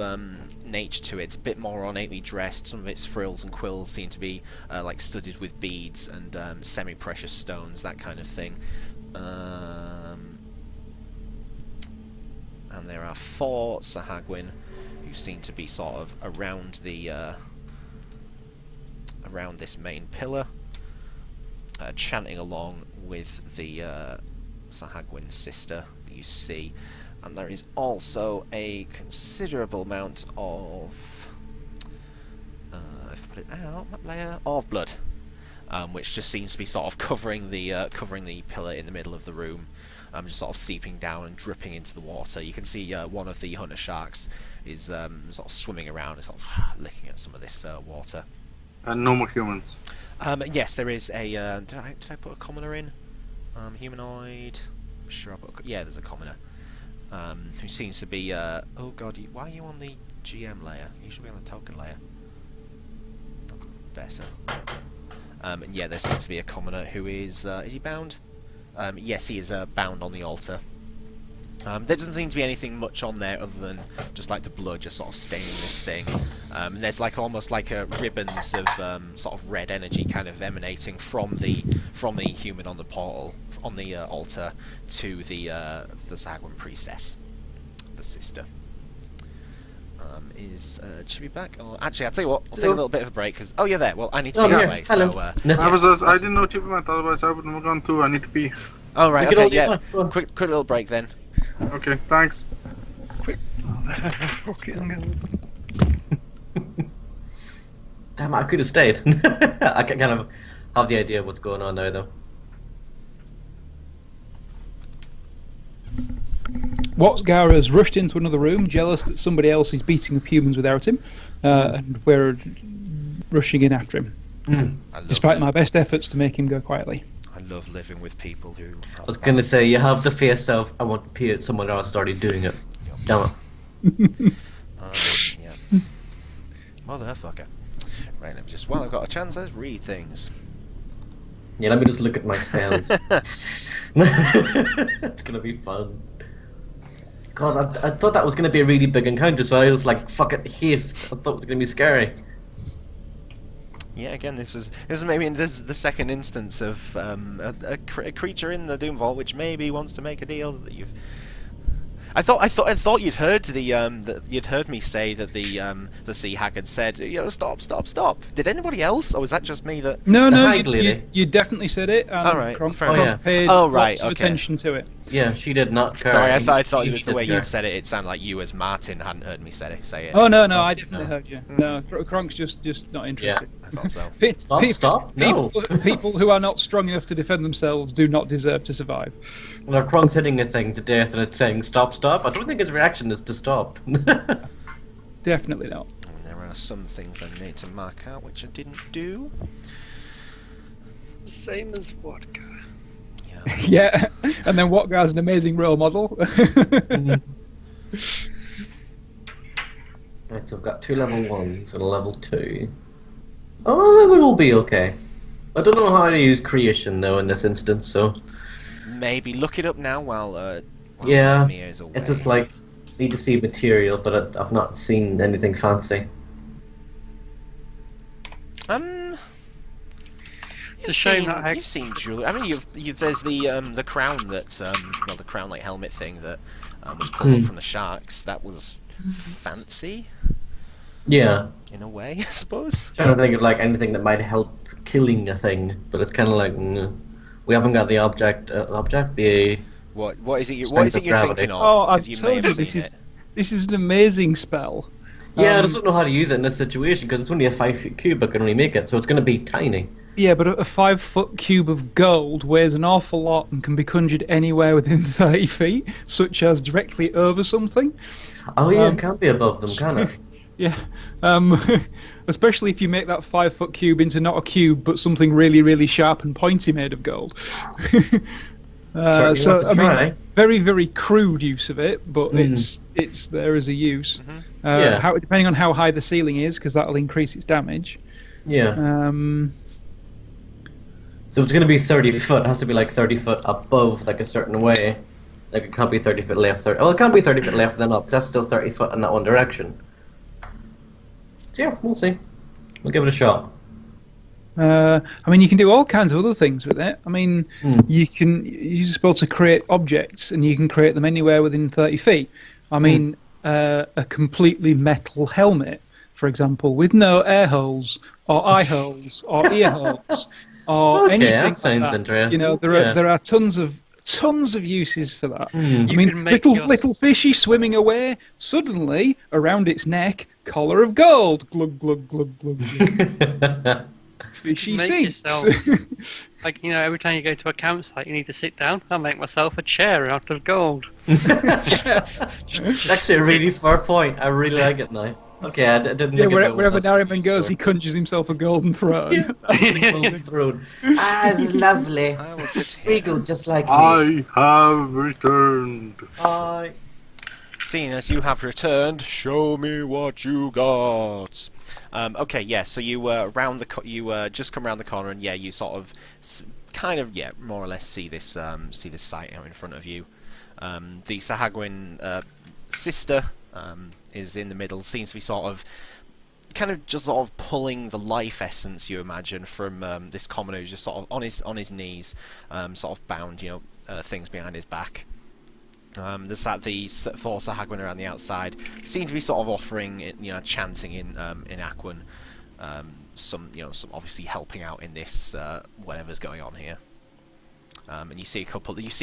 Speaker 1: nature to it. It's a bit more ornately dressed. Some of its frills and quills seem to be like studded with beads and semi-precious stones, that kind of thing. And there are 4 Sahagwin who seem to be sort of around the around this main pillar, chanting along with the Sahagwin sister that you see, and there is also a considerable amount of if I put it out, map layer of blood, which just seems to be sort of covering the pillar in the middle of the room. Just sort of seeping down and dripping into the water. You can see one of the hunter sharks is sort of swimming around and sort of licking at some of this water.
Speaker 4: And no more humans.
Speaker 1: Yes, there is a. Did I put a commoner in? Humanoid. I'm sure I put. Yeah, there's a commoner. Who seems to be. Oh god, why are you on the GM layer? You should be on the token layer. That's better. And yeah, there seems to be a commoner who is. Is he bound? Yes, he is bound on the altar. There doesn't seem to be anything much on there other than just like the blood just sort of staining this thing. And there's like almost like ribbons of sort of red energy kind of emanating from the human on the portal, on the altar, to the Zagwan priestess, the sister. Is should be back? Or actually, I'll tell you what. I'll take a little bit of a break because you're there. Well, I need to be
Speaker 5: here.
Speaker 1: away.
Speaker 5: Hello.
Speaker 1: So
Speaker 4: I didn't know Chief went, otherwise I wouldn't have gone too. I need to pee.
Speaker 1: oh right,
Speaker 5: We could
Speaker 1: okay,
Speaker 5: all do
Speaker 1: yeah.
Speaker 5: one. Go on.
Speaker 1: Quick little break then.
Speaker 4: Okay, thanks.
Speaker 6: Okay, I'm gonna...
Speaker 5: Damn, I could have stayed. I can kind of have the idea of what's going on now, though.
Speaker 2: Wattsgar has rushed into another room, jealous that somebody else is beating up humans without him, and we're rushing in after him, despite my best efforts to make him go quietly.
Speaker 1: I love living with people who.
Speaker 5: I was gonna say, you have the face of, I want to pee at someone else started doing it. Damn it.
Speaker 1: Yeah. Motherfucker. Right, let me just. While I've got a chance, let's read things.
Speaker 5: Yeah, let me just look at my spells. It's gonna be fun. God, I thought that was gonna be a really big encounter, so I was like, fuck it, haste. I thought it was gonna be scary.
Speaker 1: Yeah, again, this is maybe the second instance of a creature in the Doom Vault which maybe wants to make a deal that you've I thought you'd heard you'd heard me say that the sea hag had said, stop, stop, stop. Did anybody else, or was that just me that?
Speaker 2: No,
Speaker 5: The
Speaker 2: no,
Speaker 5: hag lady.
Speaker 2: you definitely said it, and
Speaker 1: All right,
Speaker 2: Kronk,
Speaker 1: fair
Speaker 2: Kronk
Speaker 5: enough.
Speaker 2: paid
Speaker 1: Oh, right,
Speaker 2: lots of
Speaker 1: okay.
Speaker 2: attention to it.
Speaker 5: Yeah, she did not care.
Speaker 1: Sorry, I thought it was the
Speaker 5: He
Speaker 1: way
Speaker 5: did
Speaker 1: you
Speaker 5: care.
Speaker 1: said it. It sounded like you as Martin hadn't heard me say it.
Speaker 2: Oh no, I definitely
Speaker 5: no.
Speaker 2: heard you. No, Kronk's just not interested.
Speaker 1: I thought so.
Speaker 5: Stop! No.
Speaker 2: People who are not strong enough to defend themselves do not deserve to survive.
Speaker 5: Well, if Kronk's hitting a thing to death and it's saying stop, I don't think his reaction is to stop.
Speaker 2: Definitely not.
Speaker 1: And there are some things I need to mark out which I didn't do.
Speaker 6: Same as vodka.
Speaker 1: Yeah.
Speaker 2: Yeah, and then Watgar's an amazing role model.
Speaker 5: Right, so I've got 2 level 1s and a level 2. Oh, it will be okay. I don't know how to use creation though in this instance, so
Speaker 1: Maybe look it up now while
Speaker 5: yeah,
Speaker 1: Mia is away.
Speaker 5: it's just like need to see material, but I've not seen anything fancy.
Speaker 6: It's a shame that I-
Speaker 1: You've seen jewelry. I mean, you've there's the crown that well, the crown like helmet thing that was pulled from the sharks. That was fancy
Speaker 5: Yeah,
Speaker 1: in a way, I suppose.
Speaker 5: trying to think of like anything that might help killing a thing, but it's kind of like we haven't got the object. The
Speaker 1: What is it? What
Speaker 5: Strength
Speaker 1: is it
Speaker 5: of
Speaker 1: you're
Speaker 5: gravity.
Speaker 1: thinking of?
Speaker 2: Oh,
Speaker 1: 'Cause
Speaker 2: I've
Speaker 1: you may
Speaker 2: told
Speaker 1: have
Speaker 2: you
Speaker 1: seen
Speaker 2: this is an amazing spell.
Speaker 5: yeah, I
Speaker 2: Um,
Speaker 5: just don't know how to use it in this situation because it's only a 5-foot cube. I can only make it, so it's going to be tiny.
Speaker 2: Yeah, but a 5-foot cube of gold weighs an awful lot and can be conjured anywhere within 30 feet, such as directly over something.
Speaker 5: Oh yeah,
Speaker 2: Um,
Speaker 5: it can't be above them, can it?
Speaker 2: Yeah, especially if you make that 5-foot cube into not a cube but something really, really sharp and pointy made of gold.
Speaker 5: Certainly
Speaker 2: So
Speaker 5: worth a
Speaker 2: I mean,
Speaker 5: try.
Speaker 2: very, very crude use of it, but it's there as a use.
Speaker 5: Yeah.
Speaker 2: Depending on how high the ceiling is, because that'll increase its damage.
Speaker 5: Yeah. So it's going to be 30 foot. It has to be like 30 foot above, like a certain way. Like it can't be 30 foot left. Well, it can't be 30 foot left then up. That's still 30 foot in that one direction. So yeah, we'll see. We'll give it a shot.
Speaker 2: I mean, you can do all kinds of other things with it. I mean, you're supposed to create objects, and you can create them anywhere within 30 feet. I mean, a completely metal helmet, for example, with no air holes or eye holes or ear holes or
Speaker 5: Okay,
Speaker 2: anything
Speaker 5: that
Speaker 2: like
Speaker 5: sounds
Speaker 2: that.
Speaker 5: interesting.
Speaker 2: You know, there are tons of uses for that. I
Speaker 6: You
Speaker 2: mean,
Speaker 6: can make
Speaker 2: little fishy swimming away. Suddenly, around its neck, collar of gold. Glug glug glug glug. glug. Fishy
Speaker 6: Make
Speaker 2: seats.
Speaker 6: yourself- Like, every time you go to a campsite, you need to sit down. I'll make myself a chair out of gold.
Speaker 5: It's actually a really fair point. I really like it now. Okay, I didn't
Speaker 2: Yeah,
Speaker 5: think of it
Speaker 2: wherever
Speaker 5: as-
Speaker 2: Narriman goes, he conjures himself a golden throne. That's an golden
Speaker 5: Throne. Ah, it's lovely.
Speaker 1: I will sit here.
Speaker 5: Regal, just like me.
Speaker 4: I have returned.
Speaker 5: Hi.
Speaker 1: Seeing as you have returned, show me what you got. Okay, yeah. So you just come around the corner, and yeah, you sort of, kind of, yeah, more or less see this site out in front of you. The Sahagwin sister is in the middle. Seems to be sort of, kind of just sort of pulling the life essence, you imagine, from this commoner who's just sort of on his knees, sort of bound, things behind his back. The four Sahagwin around the outside seem to be sort of offering, chanting in Aquan, some obviously helping out in this whatever's going on here. And you see a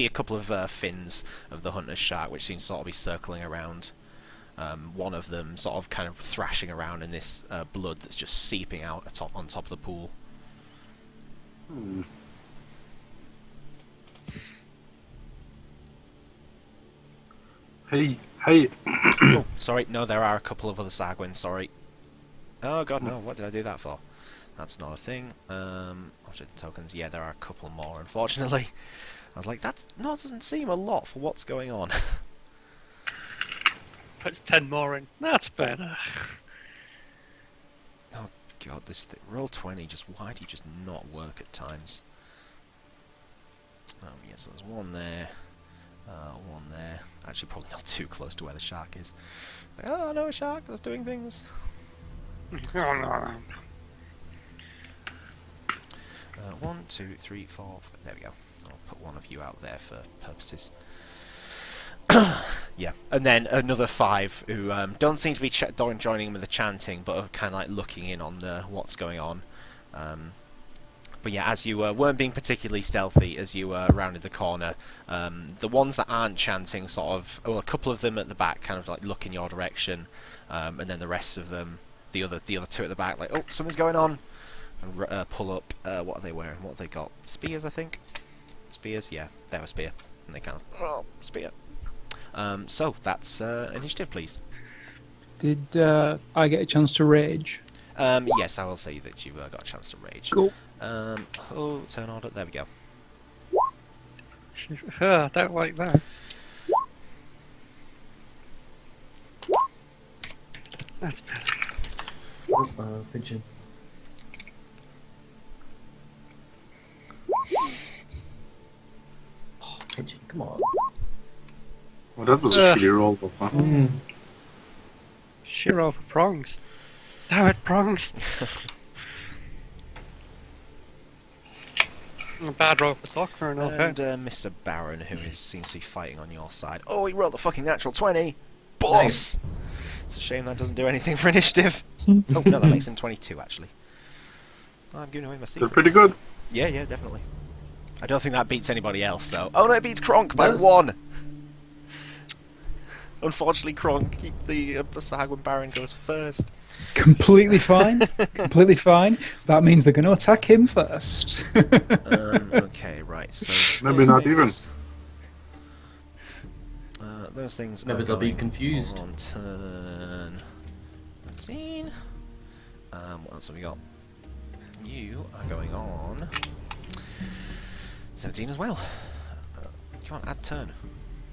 Speaker 1: couple of fins of the hunter's shark, which seems to sort of be circling around. One of them sort of kind of thrashing around in this blood that's just seeping out on top of the pool.
Speaker 4: Hey.
Speaker 1: Oh, sorry, no, there are a couple of other Sahagwin, sorry. Oh god, no, what did I do that for? That's not a thing. Object tokens, yeah, there are a couple more, unfortunately. I was like, doesn't seem a lot for what's going on.
Speaker 6: Puts 10 more in. That's better.
Speaker 1: Oh god, roll 20, why do you just not work at times? Oh yes, there's one there. One there. Actually, probably not too close to where the shark is. Like, oh no, a shark that's doing things. 1, 2, 3, 4. There we go. I'll put one of you out there for purposes. Yeah, and then another 5 who don't seem to be joining in with the chanting, but are kind of like looking in on what's going on. But yeah, as you weren't being particularly stealthy as you rounded the corner, the ones that aren't chanting sort of, well, a couple of them at the back kind of like look in your direction, and then the rest of them, the other 2 at the back, like, oh, something's going on, and pull up. What are they wearing? What have they got? Spears, I think. Spears, yeah, they're a spear, and they kind of, oh, spear. So that's initiative, please.
Speaker 2: Did I get a chance to rage?
Speaker 1: Yes, I will say that you got a chance to rage.
Speaker 2: Cool.
Speaker 1: Turn order. There we go.
Speaker 3: I don't like that. That's better.
Speaker 5: Pigeon. Oh, pigeon, come on.
Speaker 4: Well, that was a shitty roll, huh?
Speaker 3: Shit roll for prongs. Damn it, prongs. A bad roll for soccer and okay.
Speaker 1: And Mr. Baron, who seems to be fighting on your side. Oh, he rolled a fucking natural 20! Boss! Nice. It's a shame that doesn't do anything for initiative. Oh, no, that makes him 22, actually. I'm giving away my secrets.
Speaker 4: They're pretty good.
Speaker 1: Yeah, definitely. I don't think that beats anybody else, though. Oh, no, it beats Kronk by 1! Unfortunately, Kronk, the Sahagwin Baron goes first.
Speaker 2: Completely fine. Completely fine. That means they're going to attack him first.
Speaker 1: Okay, right. So
Speaker 4: maybe not even.
Speaker 1: Those things.
Speaker 5: Maybe they'll be confused.
Speaker 1: On turn 13. What else have we got? You are going on 17 as well. Come on, add turn.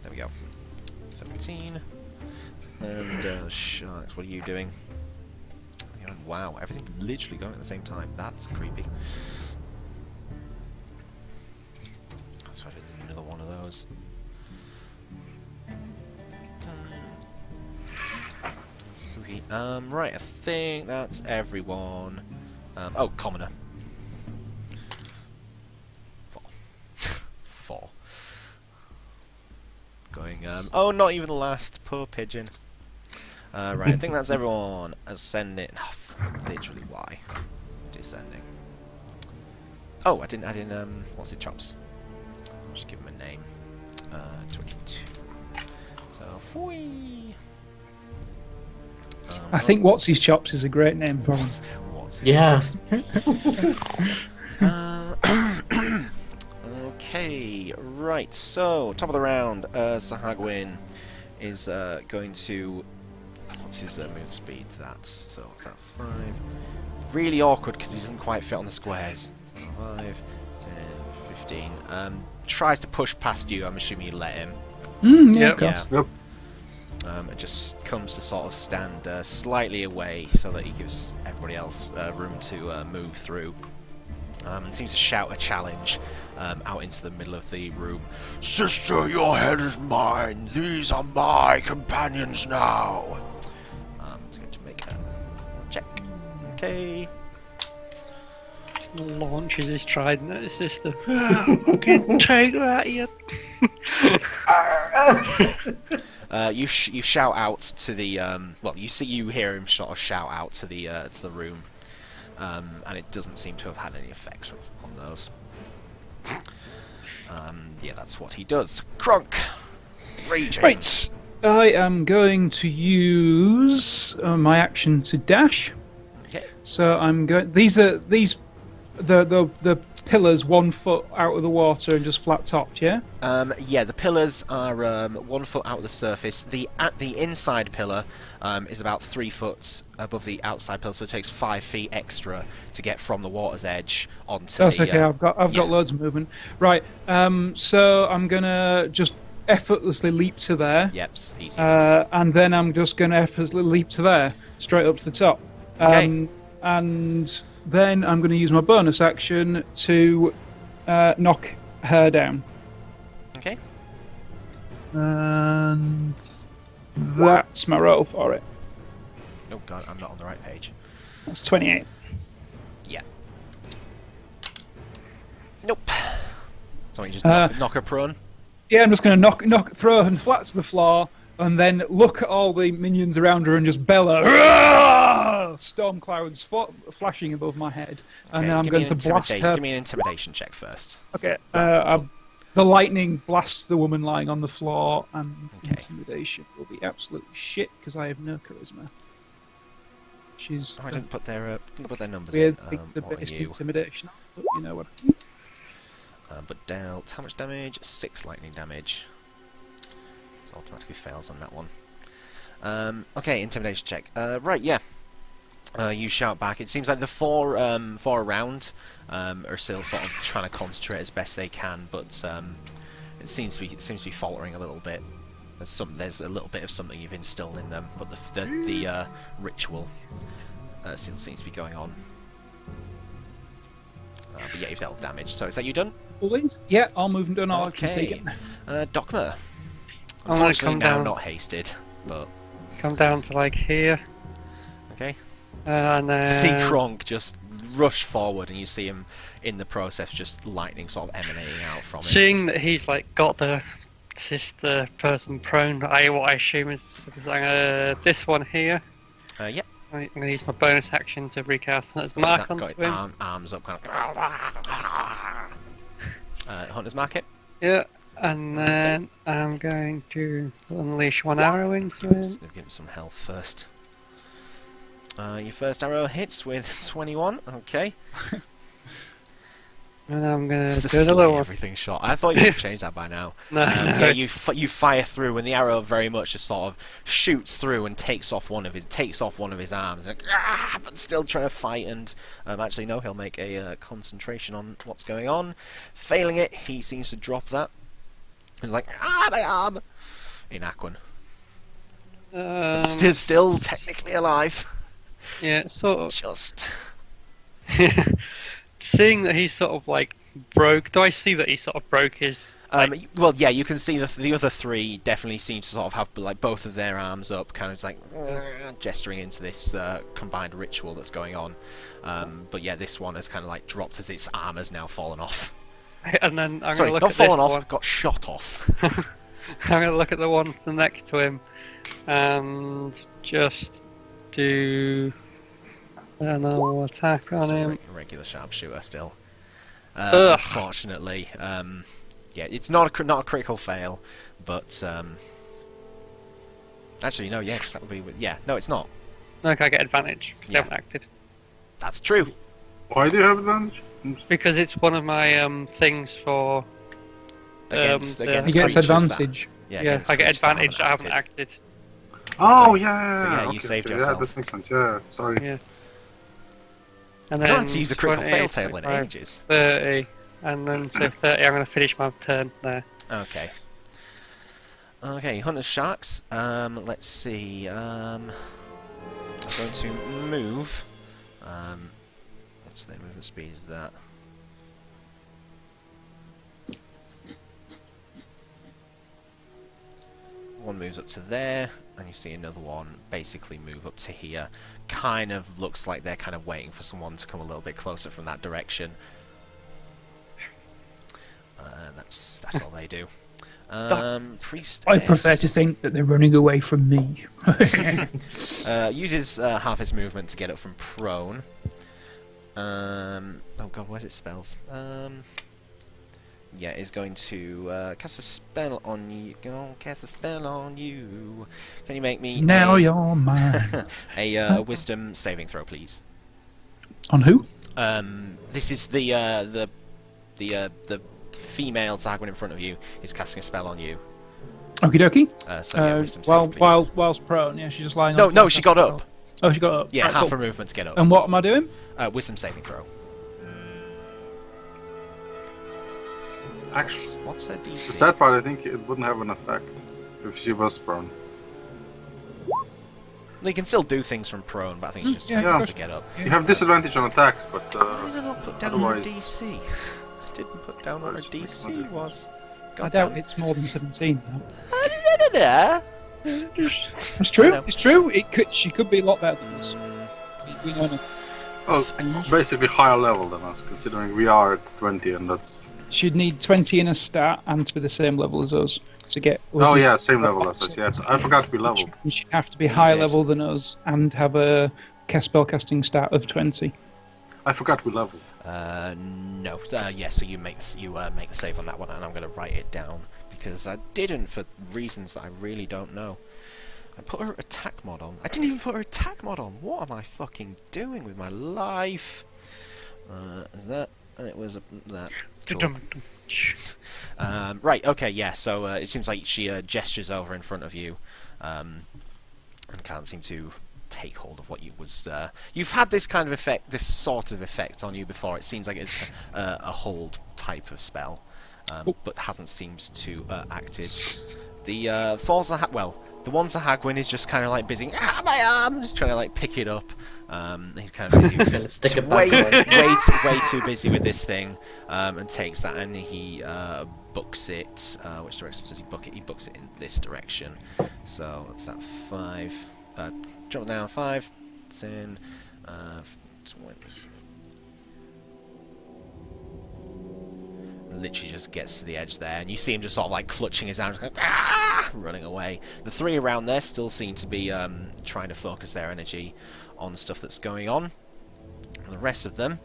Speaker 1: There we go. 17. And sharks, what are you doing? Wow, everything literally going at the same time. That's creepy. Let's try to do another one of those. Spooky. Right, I think that's everyone. Oh, commoner. 4. 4. Going, oh, not even the last. Poor pigeon. Right, I think that's everyone. Ascending. Oh, literally, why? Descending. Oh, I didn't add in, what's his chops? I'll just give him a name. 22. So, foy.
Speaker 2: I think What's His Chops is a great name for him.
Speaker 1: What's his chops? Okay, right, so, top of the round, Sahagwin is going to... What's his move speed? So what's that? 5. Really awkward because he doesn't quite fit on the squares. So 5, 10, 15. Tries to push past you. I'm assuming you let him.
Speaker 2: Yeah.
Speaker 4: Yep.
Speaker 1: It just comes to sort of stand slightly away so that he gives everybody else room to move through. And seems to shout a challenge out into the middle of the room.
Speaker 7: Sister, your head is mine. These are my companions now.
Speaker 1: He's going to make a check. Okay.
Speaker 3: Launches his trident at his sister. Fucking take that, you.
Speaker 1: You shout out to the well, you hear him sort of shout out to the room, and it doesn't seem to have had any effect on those. Yeah, that's what he does. Kronk, raging.
Speaker 2: Right, I am going to use my action to dash.
Speaker 1: Okay.
Speaker 2: So I'm going. These are the pillars 1 foot out of the water and just flat topped. Yeah.
Speaker 1: Yeah, the pillars are 1 foot out of the surface. The inside pillar is about 3 foot above the outside pillar, so it takes 5 feet extra to get from the water's edge onto.
Speaker 2: That's okay. I've got loads of movement. Right. So I'm gonna just effortlessly leap to there.
Speaker 1: Yep, easy.
Speaker 2: And then I'm just gonna effortlessly leap to there, straight up to the top.
Speaker 1: Okay.
Speaker 2: And then I'm going to use my bonus action to knock her down.
Speaker 1: Okay.
Speaker 2: And that's my roll for it.
Speaker 1: Oh god, I'm not on the right page.
Speaker 2: That's 28.
Speaker 1: Yeah. Nope. So you just knock her prone?
Speaker 2: Yeah, I'm just going to throw her flat to the floor, and then look at all the minions around her and just bellow. "Hurrah!" Storm clouds flashing above my head, and then I'm going to blast her.
Speaker 1: Give me an intimidation check first.
Speaker 2: Okay. The lightning blasts the woman lying on the floor, and intimidation will be absolutely shit because I have no charisma. She's.
Speaker 1: I didn't put their numbers
Speaker 2: weird
Speaker 1: in.
Speaker 2: thing to
Speaker 1: What are
Speaker 2: based
Speaker 1: you?
Speaker 2: intimidation. But you know what?
Speaker 1: But dealt how much damage? 6 lightning damage. It automatically fails on that one. Okay, intimidation check. Right, yeah. You shout back. It seems like the four around are still sort of trying to concentrate as best they can, but it seems to be faltering a little bit. There's a little bit of something you've instilled in them, but the ritual still seems to be going on. But yeah, you've dealt damage. So is that you done?
Speaker 2: Always? Yeah, all movement done, all actions
Speaker 1: Okay.
Speaker 2: taken.
Speaker 1: Dogma.
Speaker 3: I'm gonna
Speaker 1: Unfortunately
Speaker 3: come
Speaker 1: now
Speaker 3: down.
Speaker 1: not hasted, but
Speaker 3: Come down to like here,
Speaker 1: okay.
Speaker 3: and then.
Speaker 1: You see Kronk just rush forward, and you see him in the process, just lightning sort of emanating out from him.
Speaker 3: Seeing that he's like got the sister person prone, what I assume is this one here.
Speaker 1: Yep.
Speaker 3: I'm gonna use my bonus action to recast Hunter's
Speaker 1: He's
Speaker 3: Mark
Speaker 1: got
Speaker 3: onto
Speaker 1: his
Speaker 3: him.
Speaker 1: arms up, kind of. Hunter's Mark it.
Speaker 3: Yeah, and then I'm going to unleash one arrow into him.
Speaker 1: Just give him some health first. Your first arrow hits with 21. Okay.
Speaker 3: And I'm gonna
Speaker 1: It's a
Speaker 3: do another
Speaker 1: slay
Speaker 3: one.
Speaker 1: everything shot. I thought you would change that by now.
Speaker 3: No,
Speaker 1: Yeah, you fire through, and the arrow very much just sort of shoots through and takes off one of his arms. Like, but still trying to fight. And actually, no, he'll make a concentration on what's going on. Failing it, he seems to drop that. He's like, my arm! In Aquan. Still technically alive.
Speaker 3: yeah, sort of.
Speaker 1: Just.
Speaker 3: Seeing that he's sort of like broke, do I see that he sort of broke his?
Speaker 1: Well, yeah, you can see the other three definitely seem to sort of have like both of their arms up, kind of just like gesturing into this combined ritual that's going on. But yeah, this one has kind of like dropped as its arm has now fallen off.
Speaker 3: And then I'm
Speaker 1: Sorry,
Speaker 3: gonna look
Speaker 1: not
Speaker 3: at this
Speaker 1: fallen off,
Speaker 3: one.
Speaker 1: got shot off.
Speaker 3: I'm gonna look at the one next to him, and just do another attack on him.
Speaker 1: Regular sharpshooter still.
Speaker 3: Ugh.
Speaker 1: Unfortunately, yeah, it's not a critical fail, but actually no, yeah, 'cause that would be yeah, no, it's not.
Speaker 3: No, I get advantage because
Speaker 1: Yeah.
Speaker 3: they haven't acted.
Speaker 1: That's true.
Speaker 4: Why do you have advantage?
Speaker 3: Because it's one of my things for.
Speaker 1: Against
Speaker 2: He
Speaker 1: creatures
Speaker 2: gets
Speaker 1: that-
Speaker 2: advantage.
Speaker 3: Yeah,
Speaker 1: against
Speaker 3: I get
Speaker 1: creatures that
Speaker 3: advantage. I haven't acted.
Speaker 4: Oh, yeah.
Speaker 1: so yeah, you
Speaker 4: okay,
Speaker 1: saved
Speaker 4: okay.
Speaker 1: yourself.
Speaker 4: Yeah, that makes sense. Yeah, sorry.
Speaker 3: Yeah.
Speaker 1: I
Speaker 3: And
Speaker 1: don't
Speaker 3: then
Speaker 1: have to use a critical
Speaker 3: 20,
Speaker 1: fail table in
Speaker 3: 25,
Speaker 1: ages.
Speaker 3: 30, and then so 30. I'm going to finish my turn there.
Speaker 1: Okay. Okay, Hunter's Sharks. Let's see. I'm going to move. What's their movement speed? Is that? One moves up to there, and you see another one basically move up to here. Kind of looks like they're kind of waiting for someone to come a little bit closer from that direction. That's all they do. Priestess.
Speaker 2: I prefer to think that they're running away from me.
Speaker 1: Uses half his movement to get up from prone. Oh god, where's its spells? Yeah, is going to cast a spell on you. Go cast a spell on you. Can you make me
Speaker 2: Now you're mine.
Speaker 1: a wisdom saving throw, please?
Speaker 2: On who?
Speaker 1: This is the female Zargwin in front of you is casting a spell on you.
Speaker 2: Okie dokie.
Speaker 1: So yeah, wisdom saving, please.
Speaker 2: Whilst prone, yeah, she's just lying
Speaker 1: No,
Speaker 2: on
Speaker 1: no,
Speaker 2: the
Speaker 1: she
Speaker 2: floor.
Speaker 1: got up.
Speaker 2: Oh, she got up.
Speaker 1: Yeah,
Speaker 2: Right,
Speaker 1: half
Speaker 2: cool.
Speaker 1: a movement to get up.
Speaker 2: And what am I doing?
Speaker 1: Wisdom saving throw.
Speaker 4: Actually,
Speaker 1: What's her
Speaker 4: the
Speaker 1: DC?
Speaker 4: sad part, I think it wouldn't have an effect if she was prone.
Speaker 1: Well, you can still do things from prone, but I think it's just
Speaker 2: yeah,
Speaker 1: hard
Speaker 4: of
Speaker 1: to get up.
Speaker 4: You have disadvantage on attacks, but
Speaker 1: Why did I not put down her
Speaker 4: otherwise-
Speaker 1: DC? I didn't put down what her DC was.
Speaker 2: I
Speaker 1: God
Speaker 2: doubt
Speaker 1: damn.
Speaker 2: it's more than 17 though.
Speaker 1: Da-da-da-da.
Speaker 2: It's true.
Speaker 1: I know.
Speaker 2: It's true. She could be a lot better than us. We know nothing.
Speaker 4: well, basically higher level than us, considering we are at 20 and that's
Speaker 2: She'd need 20 in a stat and to be the same level as us to get.
Speaker 4: Oh yeah, same level as us. Yes, I forgot to be level.
Speaker 2: She'd have to be higher
Speaker 1: did.
Speaker 2: level than us and have a spellcasting stat of 20.
Speaker 4: I forgot to be level.
Speaker 1: No. Yeah, so you make the save on that one, and I'm going to write it down because I didn't for reasons that I really don't know. I put her attack mod on. I didn't even put her attack mod on. What am I fucking doing with my life? That and it was that. Cool. Right. Okay. Yeah. So it seems like she gestures over in front of you, and can't seem to take hold of what you was. You've had this kind of effect, this sort of effect on you before. It seems like it's a hold type of spell, but hasn't seemed to acted. The falls are the ones that Hagwin is just kind of like busy. My arm, just trying to like pick it up. He's kind of busy,
Speaker 5: Stick it
Speaker 1: way
Speaker 5: back
Speaker 1: way too busy with this thing, and takes that and he books it. Which direction does he book it? He books it in this direction. So what's that? 5. Drop down 5, 10, 20. Literally just gets to the edge there, and you see him just sort of like clutching his arms, like, running away. The 3 around there still seem to be trying to focus their energy on stuff that's going on. The rest of them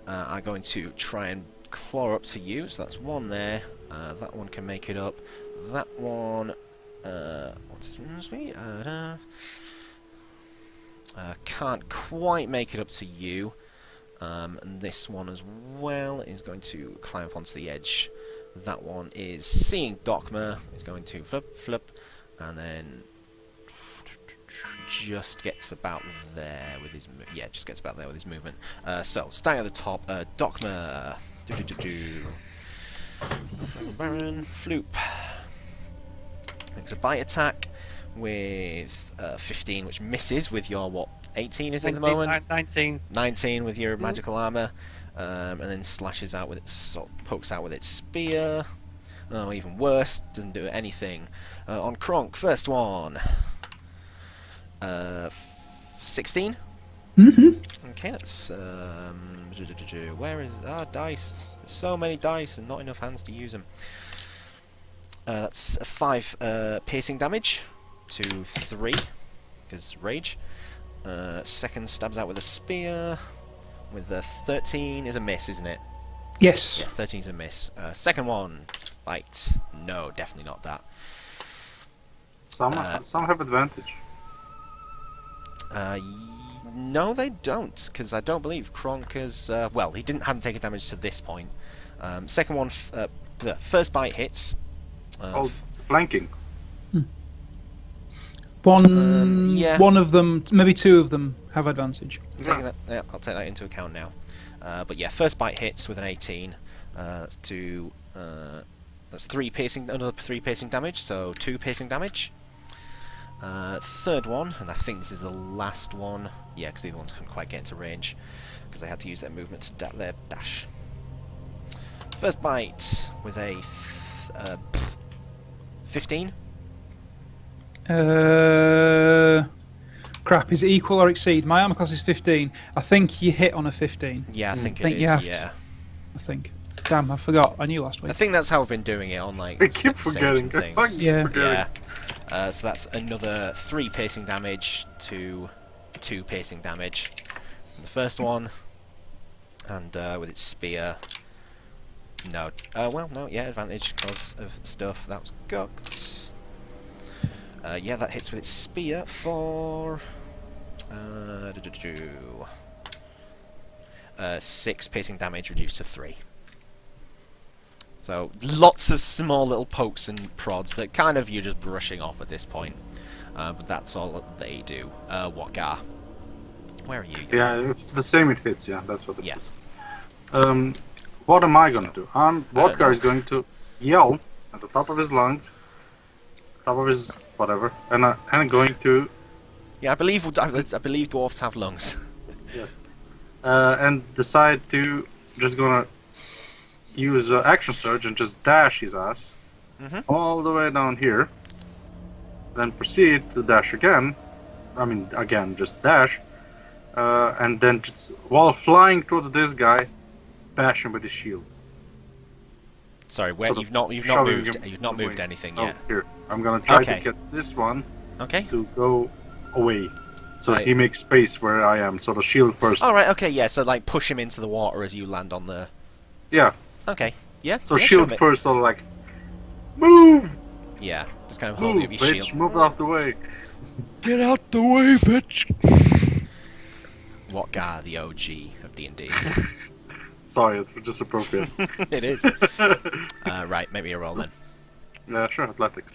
Speaker 1: are going to try and claw up to you. So that's 1 there. That one can make it up. That one, what's his name? Can't quite make it up to you. And this one as well is going to climb up onto the edge. That one is seeing Dokma, is going to flip, and then just gets about there with his just gets about there with his movement. So starting at the top, Dokma, Baron, Floop makes a bite attack with 15, which misses with your 18 is it at the moment?
Speaker 3: 19.
Speaker 1: 19 with your magical armor, and then slashes out with its, pokes out with its spear. Oh, even worse, doesn't do anything. On Kronk, first one. 16. Okay, that's where is dice? There's so many dice and not enough hands to use them. That's 5 piercing damage to 3 because rage. Second stabs out with a spear. With the 13 is a miss, isn't it?
Speaker 2: Yes.
Speaker 1: Yes, 13 is a miss. Second one, bite. No, definitely not that.
Speaker 4: Some have advantage.
Speaker 1: No, they don't, because I don't believe Kronk is. Well, he hadn't taken damage to this point. Second one, the first bite hits.
Speaker 4: Flanking.
Speaker 2: One of them, maybe 2 of them, have advantage.
Speaker 1: I'll take that into account now. But yeah, first bite hits with an 18. That's 2. That's 3 piercing, another 3 piercing damage, so 2 piercing damage. Third one, and I think this is the last one. Yeah, because the other ones couldn't quite get into range because they had to use their movement to their dash. First bite with a 15.
Speaker 2: Crap, is it equal or exceed? My armor class is 15. I think you hit on a 15.
Speaker 1: Yeah, I think
Speaker 2: think
Speaker 1: it
Speaker 2: you
Speaker 1: is,
Speaker 2: have
Speaker 1: yeah.
Speaker 2: I think. Damn, I forgot. I knew last week.
Speaker 1: I think that's how we've been doing it on like
Speaker 4: I keep
Speaker 1: saves
Speaker 4: forgetting.
Speaker 1: and things.
Speaker 2: Yeah.
Speaker 1: So that's another 3 piercing damage to 2 piercing damage. The first one, and with its spear. No. No. Yeah, advantage because of stuff. That was cocked. Yeah, that hits with its spear for 6 piercing damage reduced to 3. So lots of small little pokes and prods that kind of you're just brushing off at this point. But that's all that they do. Wakar, where are you?
Speaker 4: Yeah, if it's the same, it hits. Yeah, that's what it
Speaker 1: Yeah.
Speaker 4: is. What am I going to do? Vodka is going to yell at the top of his lungs, top of his whatever, and I'm going to
Speaker 1: Yeah, I believe dwarves have lungs.
Speaker 4: and decide to just gonna use action surge and just dash his ass all the way down here. Then proceed to dash again. I mean, again, just dash, and then just, while flying towards this guy, bash him with his shield.
Speaker 1: Sorry, where
Speaker 4: sort of
Speaker 1: you've not
Speaker 4: shoving
Speaker 1: moved.
Speaker 4: him
Speaker 1: You've not moved
Speaker 4: away.
Speaker 1: anything
Speaker 4: Oh,
Speaker 1: yet.
Speaker 4: here. I'm gonna try
Speaker 1: Okay.
Speaker 4: to get this one
Speaker 1: Okay.
Speaker 4: to go away. So
Speaker 1: Right.
Speaker 4: he makes space where I am. So the shield first.
Speaker 1: All right. Okay. Yeah. So like push him into the water as you land on the.
Speaker 4: Yeah.
Speaker 1: Okay. Yeah.
Speaker 4: So
Speaker 1: yeah,
Speaker 4: shield
Speaker 1: sure,
Speaker 4: first, so like, move,
Speaker 1: Yeah. Just kind of holding
Speaker 4: move,
Speaker 1: up your
Speaker 4: bitch,
Speaker 1: shield.
Speaker 4: move out the way.
Speaker 6: Get out the way, bitch!
Speaker 1: What guy? The OG of D&D.
Speaker 4: Sorry, it's just appropriate.
Speaker 1: It is. Right. Make me a roll then.
Speaker 4: Yeah, sure, athletics.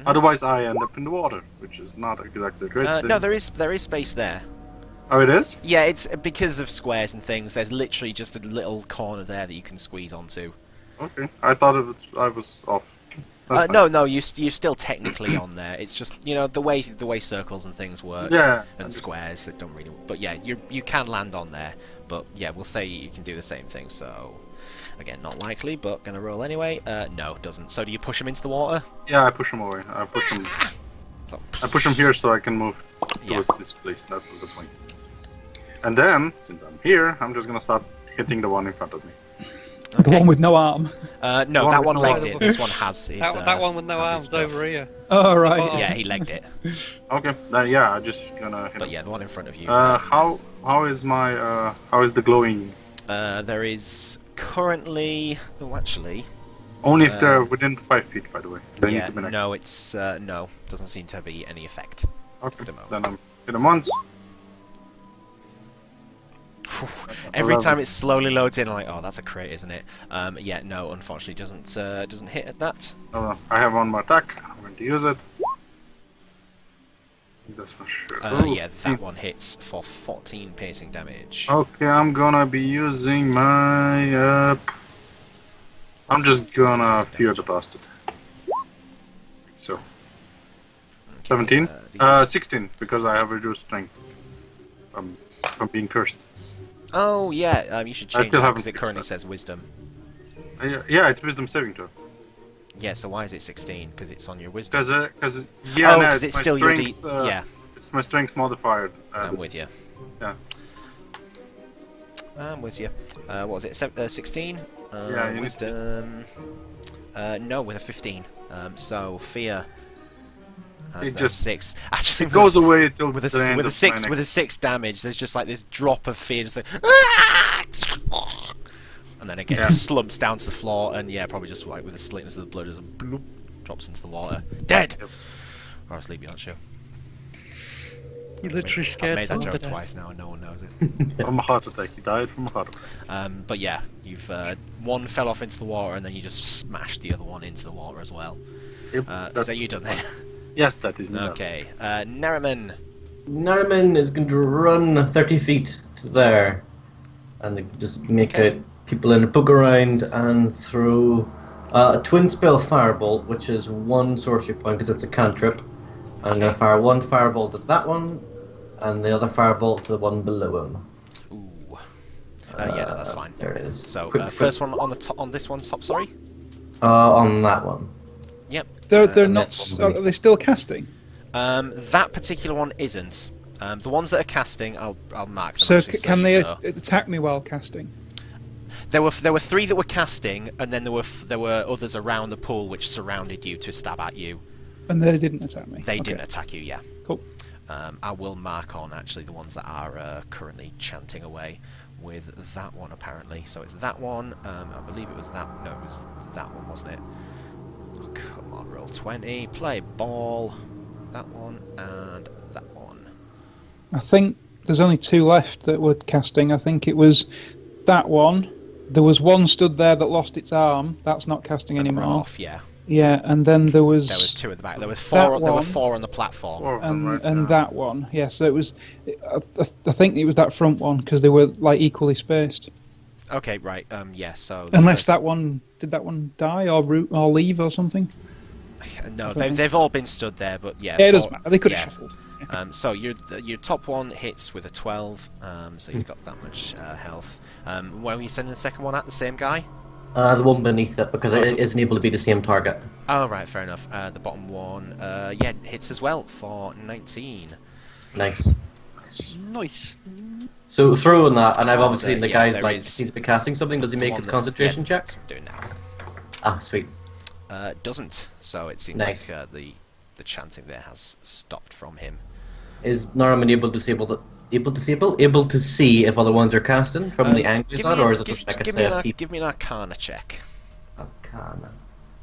Speaker 4: Otherwise, I end up in the water, which is not exactly a great thing.
Speaker 1: No, there is space there.
Speaker 4: Oh, it is?
Speaker 1: Yeah, it's because of squares and things. There's literally just a little corner there that you can squeeze onto.
Speaker 4: Okay. I thought I was off. That's fine.
Speaker 1: No, you're still technically on there. It's just the way circles and things work.
Speaker 4: Yeah.
Speaker 1: And squares that don't really. But yeah, you can land on there. But yeah, we'll say you can do the same thing. So again, not likely, but gonna roll anyway. No, it doesn't. So do you push him into the water?
Speaker 4: Yeah, I push him away. I push him.
Speaker 1: So,
Speaker 4: I push him here so I can move
Speaker 1: Yeah.
Speaker 4: towards this place. That was the point. And then, since I'm here, I'm just gonna start hitting the one in front of me.
Speaker 2: The
Speaker 1: okay.
Speaker 2: one with no arm.
Speaker 1: No,
Speaker 4: one
Speaker 1: that
Speaker 4: with
Speaker 1: one
Speaker 4: no
Speaker 1: legged
Speaker 4: arm.
Speaker 1: it. This one has his.
Speaker 3: That one with no
Speaker 1: has his
Speaker 3: arms
Speaker 1: buff.
Speaker 3: over here.
Speaker 2: Oh, right.
Speaker 3: Oh.
Speaker 1: Yeah, he legged it.
Speaker 4: Okay. Then yeah, I'm just gonna hit
Speaker 1: But
Speaker 4: him.
Speaker 1: yeah, the one in front of you.
Speaker 4: How is my how is the glowing?
Speaker 1: There is currently. Oh, actually.
Speaker 4: Only if they're within 5 feet, by the way. They
Speaker 1: Yeah,
Speaker 4: need to be next.
Speaker 1: no, it's no, doesn't seem to be any effect.
Speaker 4: Okay.
Speaker 1: the moment.
Speaker 4: Then I'm hit him once.
Speaker 1: Every
Speaker 4: 11.
Speaker 1: time it slowly loads in, I'm like, oh, that's a crit, isn't it? Yeah, no, unfortunately, doesn't hit at that.
Speaker 4: I have one more attack. I'm going to use it. That's for sure. Ooh,
Speaker 1: Yeah, that one hits for 14 piercing damage.
Speaker 4: Okay, I'm gonna be using my. I'm just gonna fear the bastard. So. 17?
Speaker 1: DC.
Speaker 4: 16, because I have reduced strength. From being cursed.
Speaker 1: Oh yeah, you should
Speaker 4: I
Speaker 1: change
Speaker 4: still
Speaker 1: that
Speaker 4: haven't
Speaker 1: because it
Speaker 4: fixed
Speaker 1: currently
Speaker 4: that.
Speaker 1: says wisdom.
Speaker 4: Yeah, it's wisdom saving throw.
Speaker 1: Yeah, so why is it 16? Because it's on your wisdom.
Speaker 4: Because yeah, no,
Speaker 1: because
Speaker 4: it's
Speaker 1: it's
Speaker 4: my
Speaker 1: still your
Speaker 4: strength,
Speaker 1: yeah,
Speaker 4: it's my strength modifier.
Speaker 1: I'm with you.
Speaker 4: Yeah.
Speaker 1: I'm with you. What was it? 16?
Speaker 4: Yeah, you need
Speaker 1: wisdom. No, with a 15. So fear.
Speaker 4: It just
Speaker 1: 6. Actually,
Speaker 4: it goes away till
Speaker 1: with
Speaker 4: the
Speaker 1: a
Speaker 4: end
Speaker 1: with a
Speaker 4: of
Speaker 1: 6
Speaker 4: my
Speaker 1: with a
Speaker 4: next-
Speaker 1: 6 damage. There's just like this drop of fear, just like, and then it gets
Speaker 4: Yeah.
Speaker 1: slumps down to the floor, and yeah, probably just like with the slickness of the blood, just bloop, drops into the water, dead.
Speaker 4: Yep.
Speaker 1: Or asleep, you're not sure.
Speaker 6: You literally
Speaker 1: I've
Speaker 6: scared
Speaker 1: made that
Speaker 6: someone
Speaker 1: joke
Speaker 6: to death.
Speaker 1: twice now, and no one knows it.
Speaker 4: From a heart attack. He died from a heart attack.
Speaker 1: But yeah, you've one fell off into the water, and then you just smashed the other one into the water as well.
Speaker 4: Yep,
Speaker 1: Is that you done then?
Speaker 4: Yes, that is me.
Speaker 1: Okay, Nariman.
Speaker 5: Nariman is going to run 30 feet to there and just make
Speaker 1: Okay.
Speaker 5: out people in a poke around and throw a twin spell firebolt, which is one sorcery point because it's a cantrip. I'm going to fire one firebolt at that one and the other firebolt to the one below him.
Speaker 1: Ooh. Yeah, no, that's fine.
Speaker 5: There it is.
Speaker 1: So
Speaker 5: Quick,
Speaker 1: first one on the top, on this one's top. Sorry.
Speaker 5: on that one.
Speaker 1: Yep.
Speaker 2: They're
Speaker 5: and
Speaker 2: not.
Speaker 5: that's one
Speaker 2: Are they still casting?
Speaker 1: That particular one isn't. The ones that are casting, I'll mark them.
Speaker 2: So
Speaker 1: actually,
Speaker 2: can
Speaker 1: you
Speaker 2: they
Speaker 1: know.
Speaker 2: attack me while casting?
Speaker 1: There were 3 that were casting, and then there were others around the pool which surrounded you to stab at you.
Speaker 2: And they didn't attack me.
Speaker 1: They
Speaker 2: Okay.
Speaker 1: didn't attack you, yeah.
Speaker 2: Cool.
Speaker 1: I will mark on actually the ones that are currently chanting away with that one apparently. So it's that one. I believe it was that. No, it was that one, wasn't it? Oh, come on, roll 20. Play ball. That one and that one.
Speaker 2: I think there's only 2 left that were casting. I think it was that one. There was one stood there that lost its arm. That's not casting
Speaker 1: And
Speaker 2: anymore.
Speaker 1: run off, yeah.
Speaker 2: Yeah, and then there was.
Speaker 1: There was 2 at the back. There was
Speaker 2: That
Speaker 1: 4. There were
Speaker 2: one.
Speaker 1: 4 on the platform.
Speaker 4: Four of them right
Speaker 2: and
Speaker 4: now.
Speaker 2: that one. Yeah, so it was. I think it was that front one because they were like equally spaced.
Speaker 1: Okay, right. Yeah. So the
Speaker 2: Unless
Speaker 1: first-
Speaker 2: that one did that one die or leave or something.
Speaker 1: No, they've all been stood there, but yeah.
Speaker 2: Yeah, it doesn't
Speaker 1: 4
Speaker 2: matter. They could have
Speaker 1: yeah.
Speaker 2: shuffled.
Speaker 1: So your top one hits with a 12, so he's got that much health. When were you sending the second one at? The same guy?
Speaker 5: The one beneath it because it isn't able to be the same target.
Speaker 1: Oh, right, fair enough. The bottom one, yeah, hits as well for 19.
Speaker 5: Nice.
Speaker 6: Nice.
Speaker 5: So throwing that, and I've obviously
Speaker 1: there-
Speaker 5: seen the
Speaker 1: yeah,
Speaker 5: guy's
Speaker 1: there
Speaker 5: like
Speaker 1: is
Speaker 5: seems to be casting something. Does he
Speaker 1: The
Speaker 5: make
Speaker 1: one
Speaker 5: his
Speaker 1: that-
Speaker 5: concentration
Speaker 1: yeah,
Speaker 5: check?
Speaker 1: that's what I'm doing now.
Speaker 5: Ah, sweet.
Speaker 1: Doesn't. So it seems
Speaker 5: Nice.
Speaker 1: like the chanting there has stopped from him.
Speaker 5: Is Norman able to see if other ones are casting from the angle he's
Speaker 1: Give
Speaker 5: at,
Speaker 1: me,
Speaker 5: or is it
Speaker 1: give,
Speaker 5: just like a
Speaker 1: give me
Speaker 5: set
Speaker 1: give me an Arcana check.
Speaker 5: Arcana?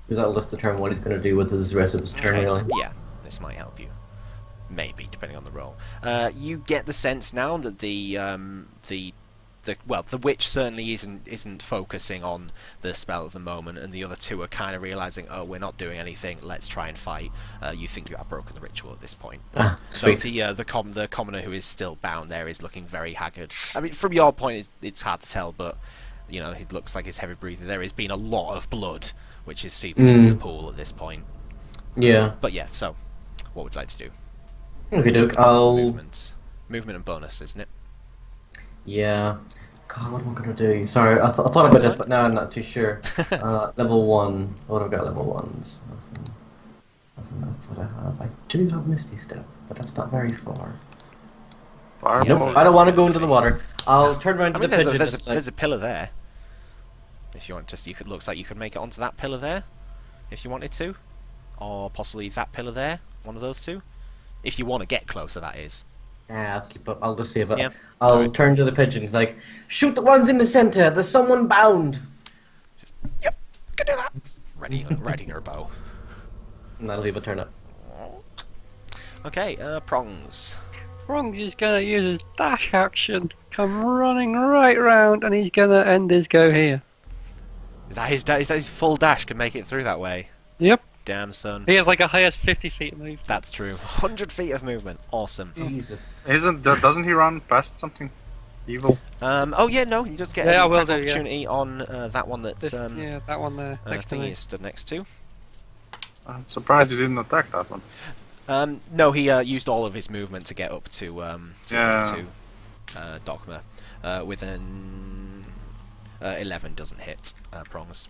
Speaker 5: Because that'll just determine what he's going to do with his rest of his turn,
Speaker 1: Okay,
Speaker 5: really.
Speaker 1: yeah, this might help you. Maybe, depending on the roll. You get the sense now that the witch certainly isn't focusing on the spell at the moment, and the other two are kind of realizing, oh, we're not doing anything. Let's try and fight. You think you have broken the ritual at this point.
Speaker 5: Ah,
Speaker 1: So
Speaker 5: sweet.
Speaker 1: the commoner who is still bound there is looking very haggard. I mean, from your point, it's hard to tell, but you know, it looks like he's heavy breathing. There has been a lot of blood, which is seeping into the pool at this point.
Speaker 5: Yeah.
Speaker 1: But yeah, so what would you like to do?
Speaker 5: Okay, Doke. I'll.
Speaker 1: Movement and bonus, isn't it?
Speaker 5: Yeah. God, what am I gonna do? Sorry, I thought about this, but now I'm not too sure. Level 1. What have I got level 1s? Nothing else that I have. I do have Misty Step, but that's not very far.
Speaker 4: Fireball.
Speaker 5: Nope, I don't want to go into the water. I'll turn around
Speaker 1: I
Speaker 5: to
Speaker 1: mean,
Speaker 5: the pigeon.
Speaker 1: there's a pillar there. If you want, looks like you could make it onto that pillar there, if you wanted to, or possibly that pillar there, one of those two. If you want to get closer, that is.
Speaker 5: Yeah, I'll keep up. I'll just save it.
Speaker 1: Yeah.
Speaker 5: I'll turn to the pigeon. He's like, shoot the ones in the center. There's someone bound.
Speaker 1: Yep, can do that. Ready your bow.
Speaker 5: And I'll leave a turn up.
Speaker 1: Okay, prongs.
Speaker 3: Wrong, he's gonna use his dash action, come running right round, and he's gonna end his go here.
Speaker 1: Is that his full dash can make it through that way?
Speaker 3: Yep.
Speaker 1: Damn, son.
Speaker 3: He has like a highest 50 feet move.
Speaker 1: That's true. 100 feet of movement. Awesome.
Speaker 5: Jesus.
Speaker 4: Doesn't he run past something evil?
Speaker 1: Oh yeah, no, you just get
Speaker 3: Yeah, I
Speaker 1: an
Speaker 3: will
Speaker 1: attack
Speaker 3: do, yeah.
Speaker 1: opportunity on that one that's
Speaker 3: Yeah, that one there,
Speaker 1: I
Speaker 3: next to
Speaker 1: think
Speaker 3: me.
Speaker 1: he stood next to.
Speaker 4: I'm surprised he didn't attack that one.
Speaker 1: No, he used all of his movement to get up to Dogma with an 11 doesn't hit prongs.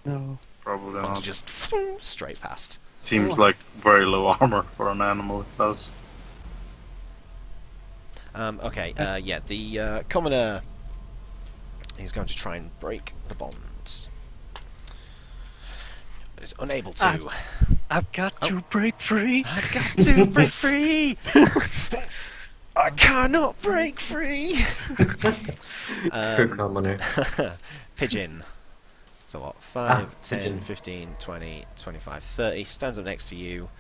Speaker 3: No.
Speaker 4: Probably
Speaker 1: Prongs
Speaker 4: not.
Speaker 1: just straight past.
Speaker 4: Seems like very low armor for an animal. It does.
Speaker 1: Okay, yeah, the commoner is going to try and break the bonds. Is unable to.
Speaker 3: I've got to break free.
Speaker 1: I've got to break free! I cannot break free!
Speaker 5: Good commoner.
Speaker 1: Pigeon. So what? 5, 10,
Speaker 5: pigeon.
Speaker 1: 15, 20, 25, 30. Stands up next to you.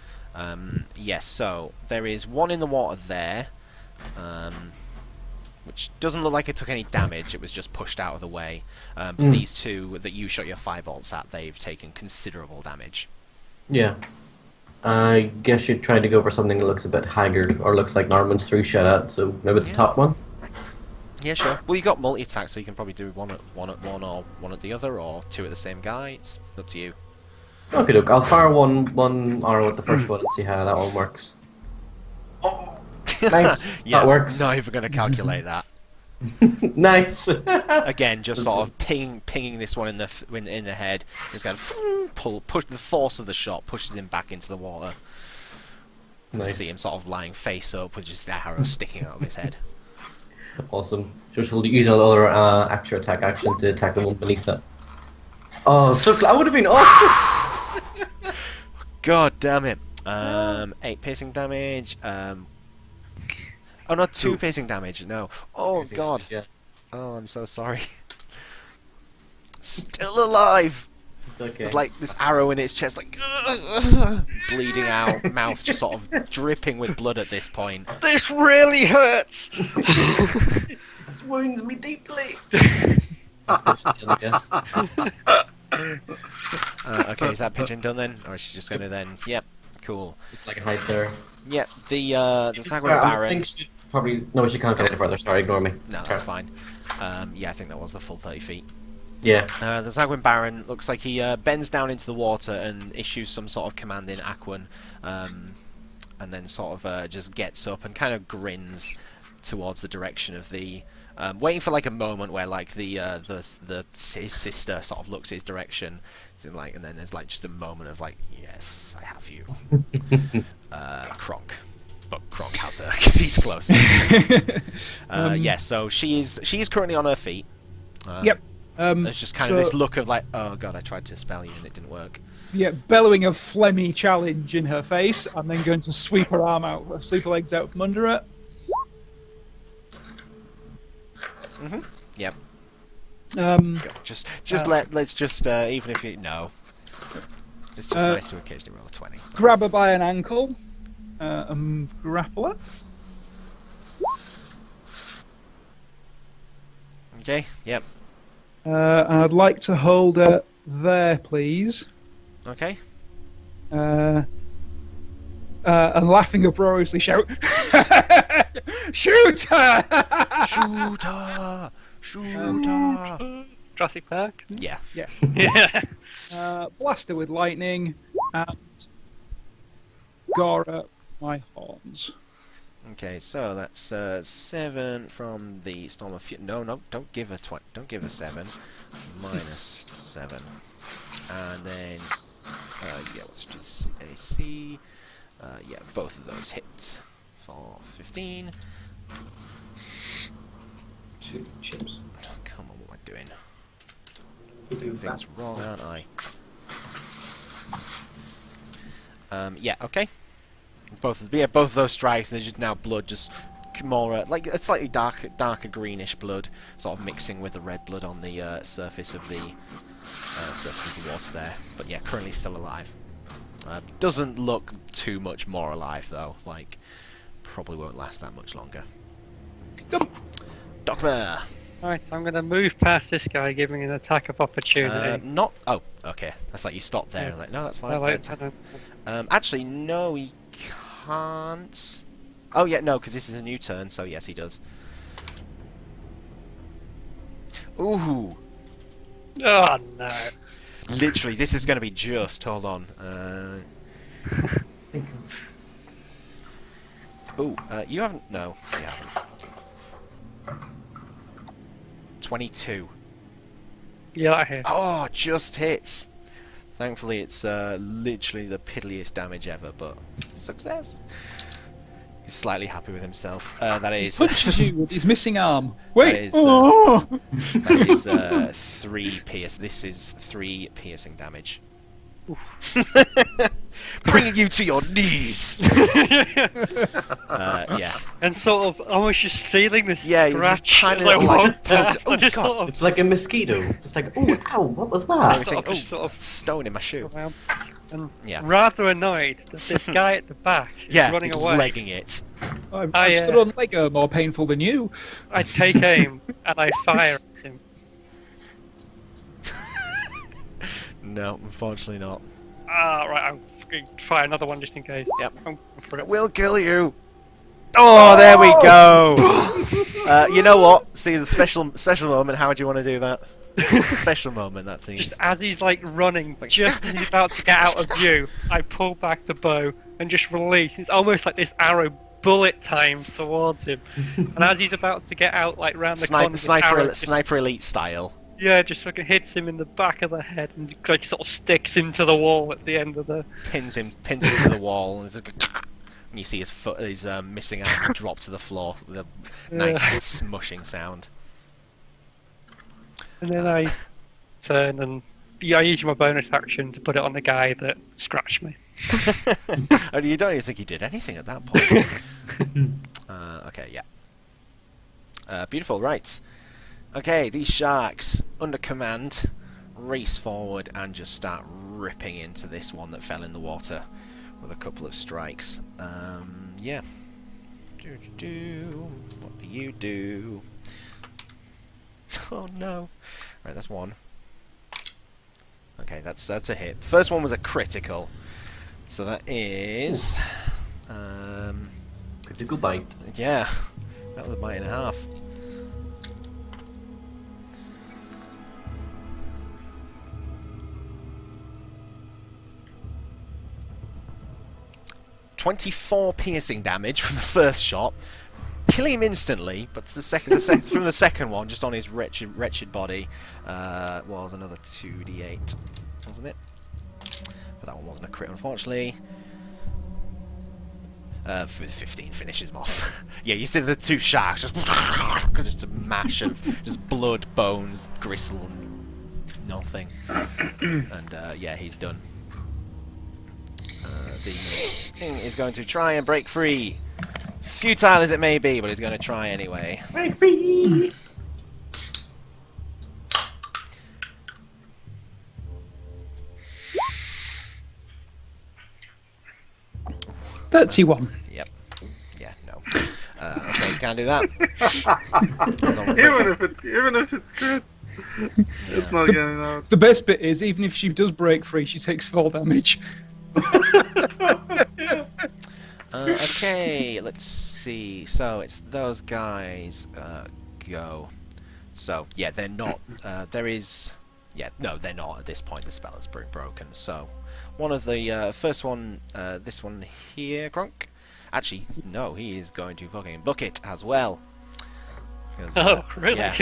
Speaker 1: Yes, so there is one in the water there. Which doesn't look like it took any damage, it was just pushed out of the way. But these two that you shot your firebolts at, they've taken considerable damage.
Speaker 5: Yeah. I guess you're trying to go for something that looks a bit haggard, or looks like Norman's 3 shot at, so maybe the top one?
Speaker 1: Yeah, sure. Well, you've got multi-attack, so you can probably do one at one, or one at the other, or two at the same guy. It's up to you.
Speaker 5: Okay, look, I'll fire one arrow at the first one and see how that one works. Nice.
Speaker 1: Yeah,
Speaker 5: That works.
Speaker 1: not even going to calculate that.
Speaker 5: Nice.
Speaker 1: Again, just sort of pinging this one in the head. Just kind of push the force of the shot pushes him back into the water.
Speaker 5: Nice.
Speaker 1: See him sort of lying face up with just the arrow sticking out of his head.
Speaker 5: Awesome. Just will use another extra attack action to attack the one beneath it. Oh, so I would have been awesome.
Speaker 1: God damn it. 8 piercing damage. Oh, not 2 piercing damage. No. Oh God.
Speaker 5: Yeah.
Speaker 1: Oh, I'm so sorry. Still alive.
Speaker 5: It's okay.
Speaker 1: There's like this arrow in its chest, like bleeding out, mouth just sort of dripping with blood at this point.
Speaker 6: This really hurts.
Speaker 5: This wounds me deeply. I guess.
Speaker 1: Okay, is that pigeon done then, or is she just gonna then? Yep, cool.
Speaker 5: It's like a hide there.
Speaker 1: Yep, the Sagran
Speaker 5: Sorry, I
Speaker 1: Baron.
Speaker 5: think she probably no, she can't get any further. Sorry, ignore me.
Speaker 1: No, that's fine. Yeah, I think that was the full 30 feet.
Speaker 5: Yeah.
Speaker 1: The Zagwin Baron looks like he bends down into the water and issues some sort of command in Aquan, and then sort of just gets up and kind of grins towards the direction of the, waiting for like a moment where like his sister sort of looks his direction, like, and then there's like just a moment of like, yes, I have you, Kronk. But Kronk has her because he's close. Yeah, so she is currently on her feet.
Speaker 2: Yep.
Speaker 1: There's just kind of this look of like, oh god, I tried to spell you and it didn't work.
Speaker 2: Yeah, bellowing a phlegmy challenge in her face, and then going to sweep her arm out, sweep her legs out from under her.
Speaker 1: Yep. Just let's just even if you no, it's just nice to occasionally roll a 20.
Speaker 2: Grab her by an ankle, and grapple her.
Speaker 1: Okay. Yep.
Speaker 2: And I'd like to hold her there, please.
Speaker 1: Okay.
Speaker 2: And laughing uproariously shout, "Shoot her!"
Speaker 1: Shoot her! Shoot her!
Speaker 3: Jurassic Park.
Speaker 1: Yeah.
Speaker 2: Yeah.
Speaker 3: Yeah.
Speaker 2: Blast her with lightning, and gore her with my horns.
Speaker 1: Okay, so that's 7 from the Storm of Fury. No, don't give her don't give her 7. Minus 7, and then yeah, let's just AC. Yeah, both of those hit for 15.
Speaker 5: 2 chips.
Speaker 1: Oh, come on, what am I doing? Doing things wrong, aren't I? Yeah, okay. Both of those strikes, and there's just now blood, just more like a slightly darker greenish blood, sort of mixing with the red blood on the surface of the water there. But yeah, currently still alive. Doesn't look too much more alive though. Like, probably won't last that much longer. Doctor.
Speaker 3: Right, so I'm going to move past this guy, giving an attack of opportunity.
Speaker 1: Not. Oh, okay. That's like you stopped there.
Speaker 3: Yeah.
Speaker 1: Like, no, that's fine.
Speaker 3: I like-
Speaker 1: Attack. Actually, no, he can't. Oh yeah, no, because this is a new turn. So yes, he does. Ooh.
Speaker 3: Oh no!
Speaker 1: Literally, this is going to be just. Hold on. Ooh, you haven't. No, you haven't. 22.
Speaker 3: Yeah, I hear.
Speaker 1: Oh, just hits. Thankfully, it's literally the piddliest damage ever, but success. He's slightly happy with himself. That is.
Speaker 2: Punches you with his missing arm. Wait.
Speaker 1: That is,
Speaker 2: Oh!
Speaker 1: that is 3 pierce. This is 3 piercing damage. Bringing you to your knees. Yeah.
Speaker 3: And sort of almost just feeling this
Speaker 1: Yeah, he's
Speaker 3: scratch
Speaker 1: just tiny
Speaker 3: as I
Speaker 1: little,
Speaker 3: walk
Speaker 1: like,
Speaker 3: past.
Speaker 1: oh,
Speaker 3: I just
Speaker 1: God.
Speaker 3: sort of
Speaker 5: It's like a mosquito. Just like, oh, ow, what was that?
Speaker 1: Everything,
Speaker 3: sort of- just sort of-
Speaker 1: stone in my shoe.
Speaker 3: around and
Speaker 1: Yeah.
Speaker 3: rather annoyed that this guy at the back is
Speaker 1: Yeah,
Speaker 3: running
Speaker 1: he's
Speaker 3: away.
Speaker 1: legging it.
Speaker 2: I've stood on Lego more painful than you.
Speaker 3: I take aim and I fire at him.
Speaker 1: No, unfortunately not.
Speaker 3: Ah, right, I'm going to fire another one just in case.
Speaker 1: Yep.
Speaker 3: I'm going for it.
Speaker 1: We'll kill you. Oh, there we go. You know what? See the special moment. How do you want to do that? Special moment. That thing.
Speaker 3: Just as he's like running, just as he's about to get out of view, I pull back the bow and just release. It's almost like this arrow bullet times towards him. And as he's about to get out, like round the corner, this arrow just-
Speaker 1: Sniper Elite style.
Speaker 3: yeah, just fucking hits him in the back of the head and like sort of sticks him to the wall at the end of the.
Speaker 1: Pins him to the wall, and you see his foot, his missing arm drop to the floor with a nice smushing sound.
Speaker 3: And then I turn and I use my bonus action to put it on the guy that scratched me.
Speaker 1: Oh, you don't even think he did anything at that point. Okay, yeah. Beautiful, right. Okay, these sharks, under command, race forward and just start ripping into this one that fell in the water with a couple of strikes. Yeah. What do you do? Oh no. Right, that's one. Okay, that's a hit. First one was a critical. So that is...
Speaker 5: Critical bite.
Speaker 1: yeah, that was a bite and a half. .24 piercing damage from the first shot, killing him instantly. But the second from the second one, just on his wretched body, was another 2d8, wasn't it? But that one wasn't a crit, unfortunately. 15 finishes him off. Yeah, you see the two sharks just a mash of just blood, bones, gristle, and Nothing. And yeah, he's done. The thing is going to try and break free. Futile as it may be, but he's going to try anyway.
Speaker 5: Break free!
Speaker 2: 31.
Speaker 1: Yep. Yeah, no. Okay, can't do that.
Speaker 4: even if it crits, it's not getting out.
Speaker 2: The best bit is, even if she does break free, she takes 4 damage.
Speaker 1: Okay, let's see. So it's those guys go. So yeah, they're not. There is. Yeah, no, they're not at this point. The spell is broken. So one of the first one, this one here, Gronk. Actually, no, he is going to fucking book it as well. 'Cause,
Speaker 3: Oh, really?
Speaker 1: Yeah.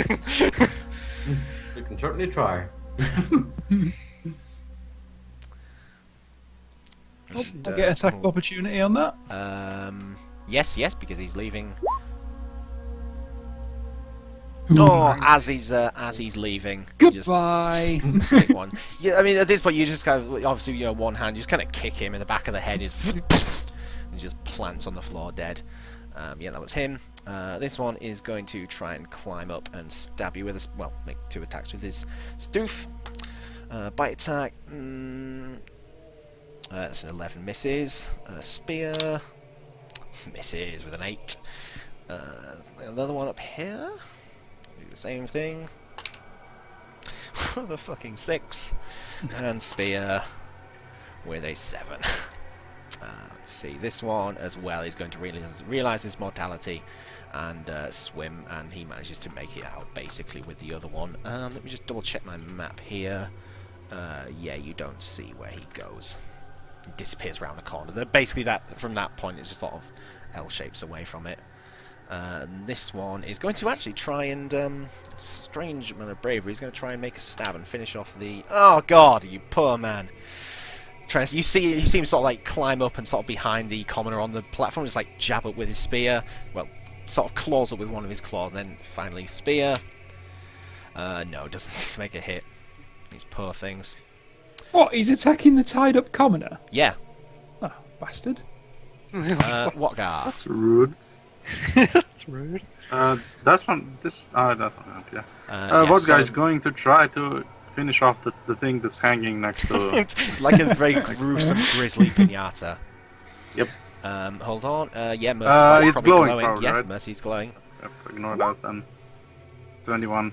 Speaker 5: You can certainly try.
Speaker 2: I'll get attack of opportunity on that.
Speaker 1: Yes, because he's leaving. Oh, as he's leaving. you just
Speaker 2: Goodbye.
Speaker 1: Stick one. Yeah, I mean, at this point, you just kind of obviously, you know, one hand, you just kind of kick him in the back of the head. He just plants on the floor dead. Yeah, that was him. This one is going to try and climb up and stab you with a well, make 2 attacks with his stoof. Bite attack. That's an 11, misses. Spear misses with an 8. Another one up here. Do the same thing. The fucking 6. And spear with a 7. Let's see, this one as well is going to realise his mortality and swim, and he manages to make it out basically with the other one. Let me just double check my map here. Yeah, you don't see where he goes. He disappears around a corner. Basically, that from that point, it's just sort of L shapes away from it. This one is going to actually try and strange amount of bravery. He's going to try and make a stab and finish off the. Oh God, you poor man! You see him sort of like climb up and sort of behind the commoner on the platform, just like jab up with his spear. Well, sort of claws up with one of his claws, and then finally spear. No, doesn't seem to make a hit. These poor things.
Speaker 2: What? He's attacking the tied up commoner?
Speaker 1: Yeah.
Speaker 2: Oh, bastard.
Speaker 1: What guy?
Speaker 4: That's rude.
Speaker 3: That's rude.
Speaker 4: That's one. This. That's one. Yeah.
Speaker 1: Yeah,
Speaker 4: What
Speaker 1: so-
Speaker 4: guy's going to try to finish off the thing that's hanging next to?
Speaker 1: Like a very gruesome grizzly pinata.
Speaker 4: Yep.
Speaker 1: Hold on. Yeah, Mercy's
Speaker 4: it's
Speaker 1: probably
Speaker 4: glowing, probably,
Speaker 1: Yes,
Speaker 4: right?
Speaker 1: Mercy's glowing.
Speaker 4: Yep, ignore that then. 21.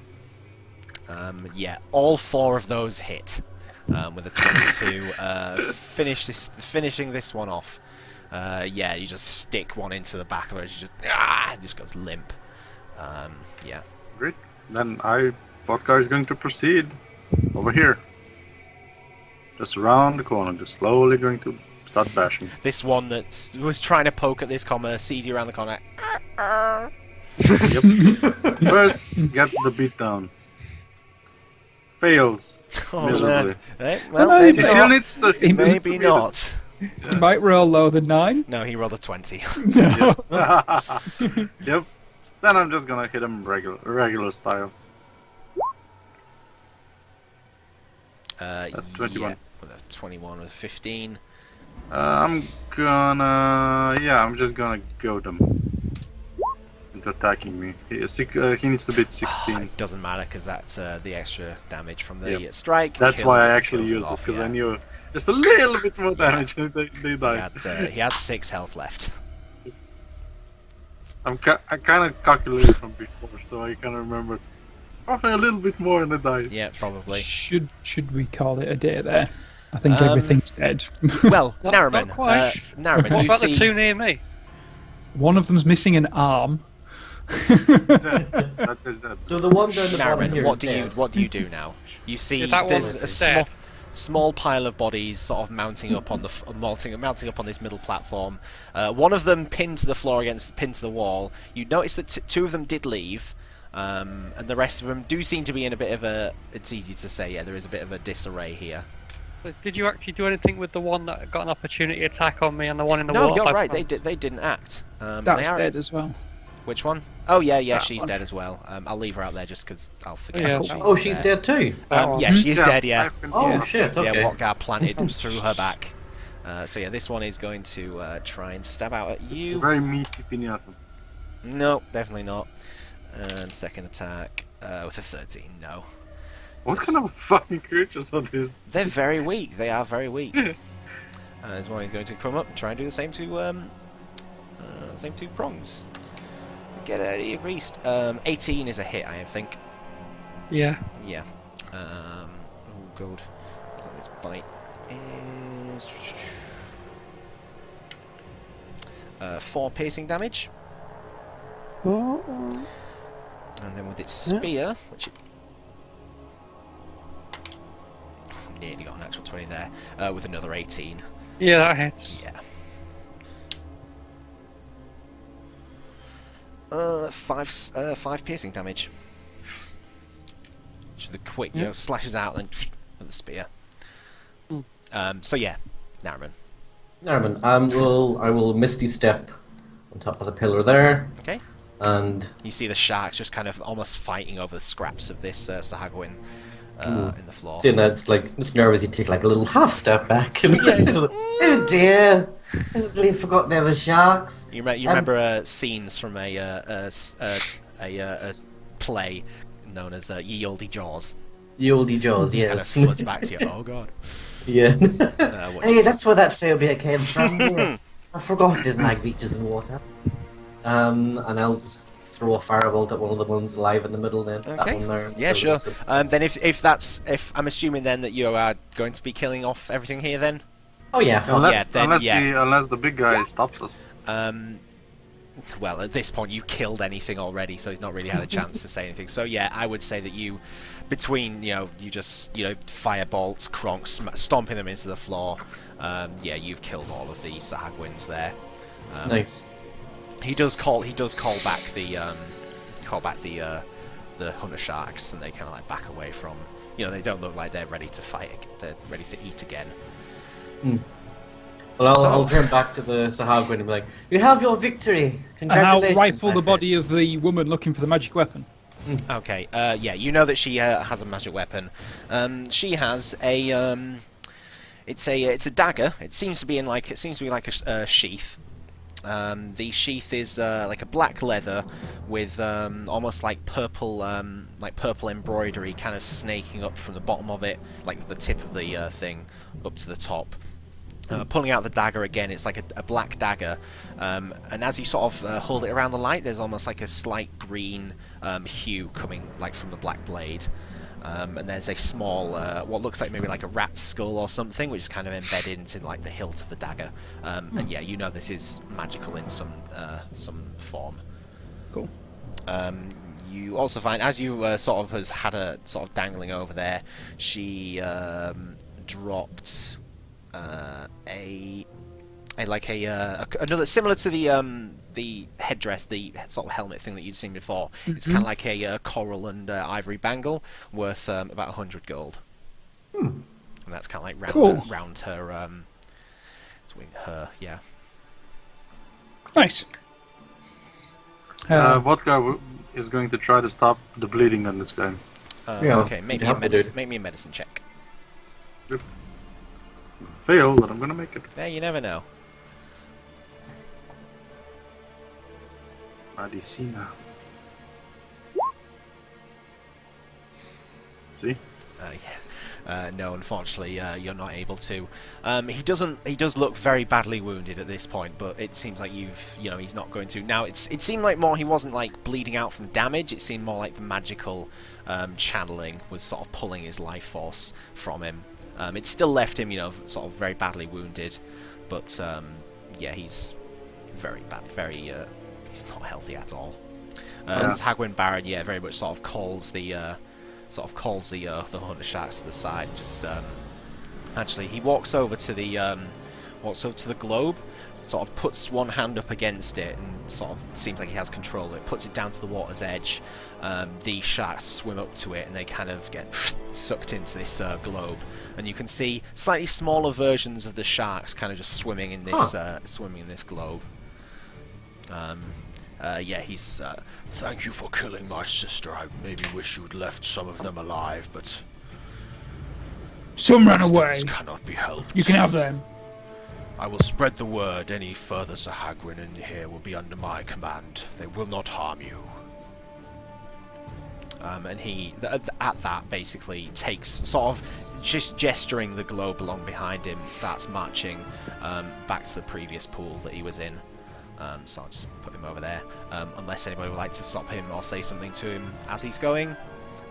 Speaker 1: Yeah, all 4 of those hit with a 22. Finishing this one off. Yeah, you just stick one into the back of it. It just goes limp. Yeah.
Speaker 4: Great. Then what guy is going to proceed over here? Just around the corner, just slowly going to start bashing.
Speaker 1: This one that was trying to poke at this comma sees you around the corner.
Speaker 4: Yep. First gets the beat down. Fails.
Speaker 1: Oh
Speaker 4: Miserably.
Speaker 1: man. Well,
Speaker 2: No,
Speaker 1: maybe
Speaker 4: He still
Speaker 1: not.
Speaker 4: needs to. he needs to
Speaker 1: Maybe
Speaker 4: beat
Speaker 1: not.
Speaker 2: He might roll lower than 9.
Speaker 1: No, he rolled a 20.
Speaker 4: it. Yep. Then I'm just gonna hit him regular style.
Speaker 1: That's
Speaker 4: 21.
Speaker 1: Yeah, with a 21 with 15.
Speaker 4: I'm just gonna goad him into attacking me. He needs to beat 16.
Speaker 1: It doesn't matter because that's the extra damage from the
Speaker 4: Yep.
Speaker 1: strike.
Speaker 4: That's
Speaker 1: kills
Speaker 4: why I
Speaker 1: it-
Speaker 4: actually
Speaker 1: kills
Speaker 4: used it,
Speaker 1: off,
Speaker 4: because
Speaker 1: yeah.
Speaker 4: I knew just a little bit more damage and they died.
Speaker 1: He had 6 health left.
Speaker 4: I kind of calculated from before, so I kind of remember probably a little bit more and they died.
Speaker 1: Yeah, probably.
Speaker 2: Should we call it a day there? I think
Speaker 1: Um,
Speaker 2: everything's dead.
Speaker 1: Well,
Speaker 3: Not
Speaker 1: Narrowman.
Speaker 3: quite.
Speaker 1: Narrowman,
Speaker 3: What
Speaker 1: you
Speaker 3: about
Speaker 1: see.
Speaker 3: the 2 near me?
Speaker 2: One of them's missing an arm.
Speaker 4: That is dead.
Speaker 5: So the one down the bottom
Speaker 1: Narrowman,
Speaker 5: here
Speaker 1: what
Speaker 5: is
Speaker 1: do you do now? You see
Speaker 3: Yeah, that
Speaker 1: there's
Speaker 3: one
Speaker 1: a
Speaker 3: is dead.
Speaker 1: small pile of bodies sort of mounting up on mounting up on this middle platform. One of them pinned to the floor pinned to the wall. You notice that 2 of them did leave, and the rest of them do seem to be in a bit of a. It's easy to say, yeah, there is a bit of a disarray here.
Speaker 3: But did you actually do anything with the one that got an opportunity attack on me and the one in the
Speaker 1: No,
Speaker 3: wall?
Speaker 1: you're right. They didn't act.
Speaker 2: That's
Speaker 1: they are,
Speaker 2: dead as well.
Speaker 1: Which one? Oh yeah,
Speaker 2: That
Speaker 1: she's
Speaker 2: one.
Speaker 1: dead as well. I'll leave her out there just because I'll forget.
Speaker 3: Yeah,
Speaker 1: that
Speaker 5: Oh, she's dead too.
Speaker 1: Yeah, she is dead. Yeah,
Speaker 5: Oh shit. Okay.
Speaker 1: yeah. Watgar planted through her back. So yeah, this one is going to try and stab out at
Speaker 4: It's a
Speaker 1: you.
Speaker 4: very meaty pinata.
Speaker 1: No, definitely not. And second attack with a 13. No,
Speaker 4: What kind of fucking creatures are these?
Speaker 1: they're very weak. They are very weak. This one is going to come up and try and do the same two prongs. Get out of here, beast. 18 is a hit, I think.
Speaker 3: Yeah.
Speaker 1: Yeah. Oh god. I think its bite is 4 piercing damage. And then with its spear, which it nearly got an actual 20 there, with another 18.
Speaker 3: Yeah, that hits.
Speaker 1: Yeah. 5 piercing damage. So the quick, slashes out and with the spear. So yeah, Nariman.
Speaker 5: Narman, I will Misty Step on top of the pillar there.
Speaker 1: Okay.
Speaker 5: And
Speaker 1: You see the sharks just kind of almost fighting over the scraps of this Sahagwin in the floor.
Speaker 5: seeing that, it's like just nervous. You take like a little half step back, and oh dear, I completely forgot there were sharks.
Speaker 1: You remember scenes from a play known as Ye Olde Jaws.
Speaker 5: The oldie Jaws,
Speaker 1: Just
Speaker 5: yeah.
Speaker 1: kind of floods back to you. Oh god.
Speaker 5: Yeah.
Speaker 1: What
Speaker 5: Hey, that's where that phobia came from. Yeah. I forgot there's mag beaches in water. And I'll just throw a firebolt at one of the ones alive in the middle then. That
Speaker 1: Okay.
Speaker 5: one there.
Speaker 1: Yeah,
Speaker 5: So-
Speaker 1: sure. Then if I'm assuming then that you are going to be killing off everything here then.
Speaker 5: Oh yeah.
Speaker 4: Unless the big guy stops us.
Speaker 1: Well, at this point you killed anything already, so he's not really had a chance to say anything. So yeah, I would say that you, between you just fire bolts, cronks, stomping them into the floor. Yeah, you've killed all of the Sahagwins there.
Speaker 5: Nice.
Speaker 1: He does call back the hunter sharks, and they kind of like back away from. They don't look like they're ready to fight. They're ready to eat again.
Speaker 5: Well, I'll turn back to the Sahagwin and be like, "You have your victory.
Speaker 2: And I'll
Speaker 5: Congratulations."
Speaker 2: rifle
Speaker 5: my
Speaker 2: the
Speaker 5: friend."
Speaker 2: body of the woman looking for the magic weapon.
Speaker 1: Okay. Yeah, you know that she has a magic weapon. She has a it's a dagger. It seems to be like a sheath. The sheath is like a black leather with almost like purple embroidery kind of snaking up from the bottom of it, like the tip of the thing up to the top. Pulling out the dagger again, it's like a black dagger, and as you sort of hold it around the light, there's almost like a slight green hue coming like from the black blade. And there's a small, what looks like maybe like a rat's skull or something, which is kind of embedded into like the hilt of the dagger. And yeah, this is magical in some form.
Speaker 2: Cool.
Speaker 1: You also find, as you sort of has had her sort of dangling over there, she dropped another similar to the headdress, the sort of helmet thing that you'd seen before. It's kind of like a coral and ivory bangle worth about 100 gold. And that's kind of like round her, yeah.
Speaker 2: Nice.
Speaker 4: Vodka is going to try to stop the bleeding on this guy.
Speaker 1: Okay, make me a medicine check.
Speaker 4: Fail, but I'm gonna make it.
Speaker 1: Yeah, you never know.
Speaker 4: Medicina. See?
Speaker 1: No, unfortunately, you're not able to. He does look very badly wounded at this point, but it seems like he's not going to. Now, it seemed like more he wasn't like bleeding out from damage. It seemed more like the magical channeling was sort of pulling his life force from him. It still left him, sort of very badly wounded, but yeah, he's very bad, he's not healthy at all. Hagwin Baron, yeah, very much sort of calls the hunter sharks to the side. Just actually, he walks over to the globe, sort of puts one hand up against it, and sort of seems like he has control of it. Puts it down to the water's edge. The sharks swim up to it, and they kind of get sucked into this globe. And you can see slightly smaller versions of the sharks kind of just swimming in this globe. yeah, he's
Speaker 7: Thank you for killing my sister. I maybe wish you'd left some of them alive, but
Speaker 2: Some ran
Speaker 7: these
Speaker 2: away.
Speaker 7: things cannot be helped.
Speaker 2: You can have them.
Speaker 7: I will spread the word. Any further Sahagwin in here will be under my command. They will not harm you.
Speaker 1: and he at that basically takes sort of just gesturing the globe along behind him, starts marching back to the previous pool that he was in. So I'll just put him over there, unless anybody would like to stop him or say something to him as he's going.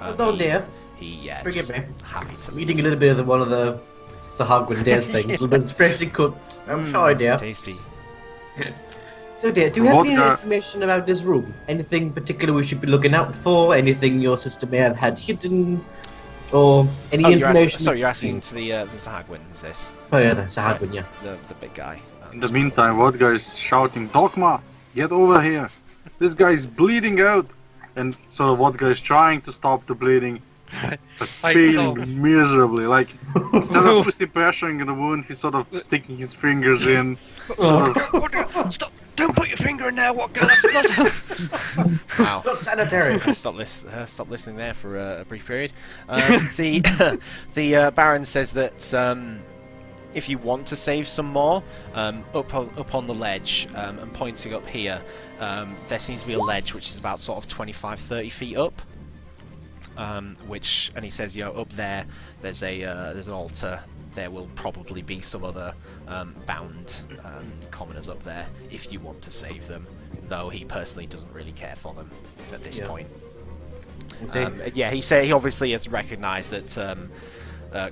Speaker 5: Oh dear.
Speaker 1: Yeah,
Speaker 5: Forgive
Speaker 1: just
Speaker 5: me.
Speaker 1: happy to
Speaker 5: I'm eating a little bit of one of the Sahagwin dead things, a little bit freshly cooked. I'm sorry, dear.
Speaker 1: tasty.
Speaker 5: So, dear, do you have any
Speaker 4: Vodka.
Speaker 5: information about this room? Anything particular we should be looking out for? Anything your sister may have had hidden? Or any information?
Speaker 1: Sorry, you're asking to the Sahagwin, is this?
Speaker 5: Oh, yeah, the Sahagwin, yeah.
Speaker 1: The big guy.
Speaker 4: In the meantime, Vodka is shouting, Dogma, get over here. This guy's bleeding out. And so Vodka is trying to stop the bleeding, but
Speaker 3: I
Speaker 4: failing
Speaker 3: saw.
Speaker 4: miserably. Like, instead of pushing pressuring the wound, he's sort of sticking his fingers in. Sort of,
Speaker 6: Vodka, stop! Don't put your finger in there, Vodka. That's not.
Speaker 1: Wow.
Speaker 5: Not sanitary.
Speaker 1: Stop listening there for a brief period. The Baron says that if you want to save some more, up on the ledge and pointing up here, there seems to be a ledge which is about sort of 25-30 feet up. And he says, up there, there's an altar. There will probably be some other bound commoners up there if you want to save them. Though he personally doesn't really care for them at this point. He obviously has recognised that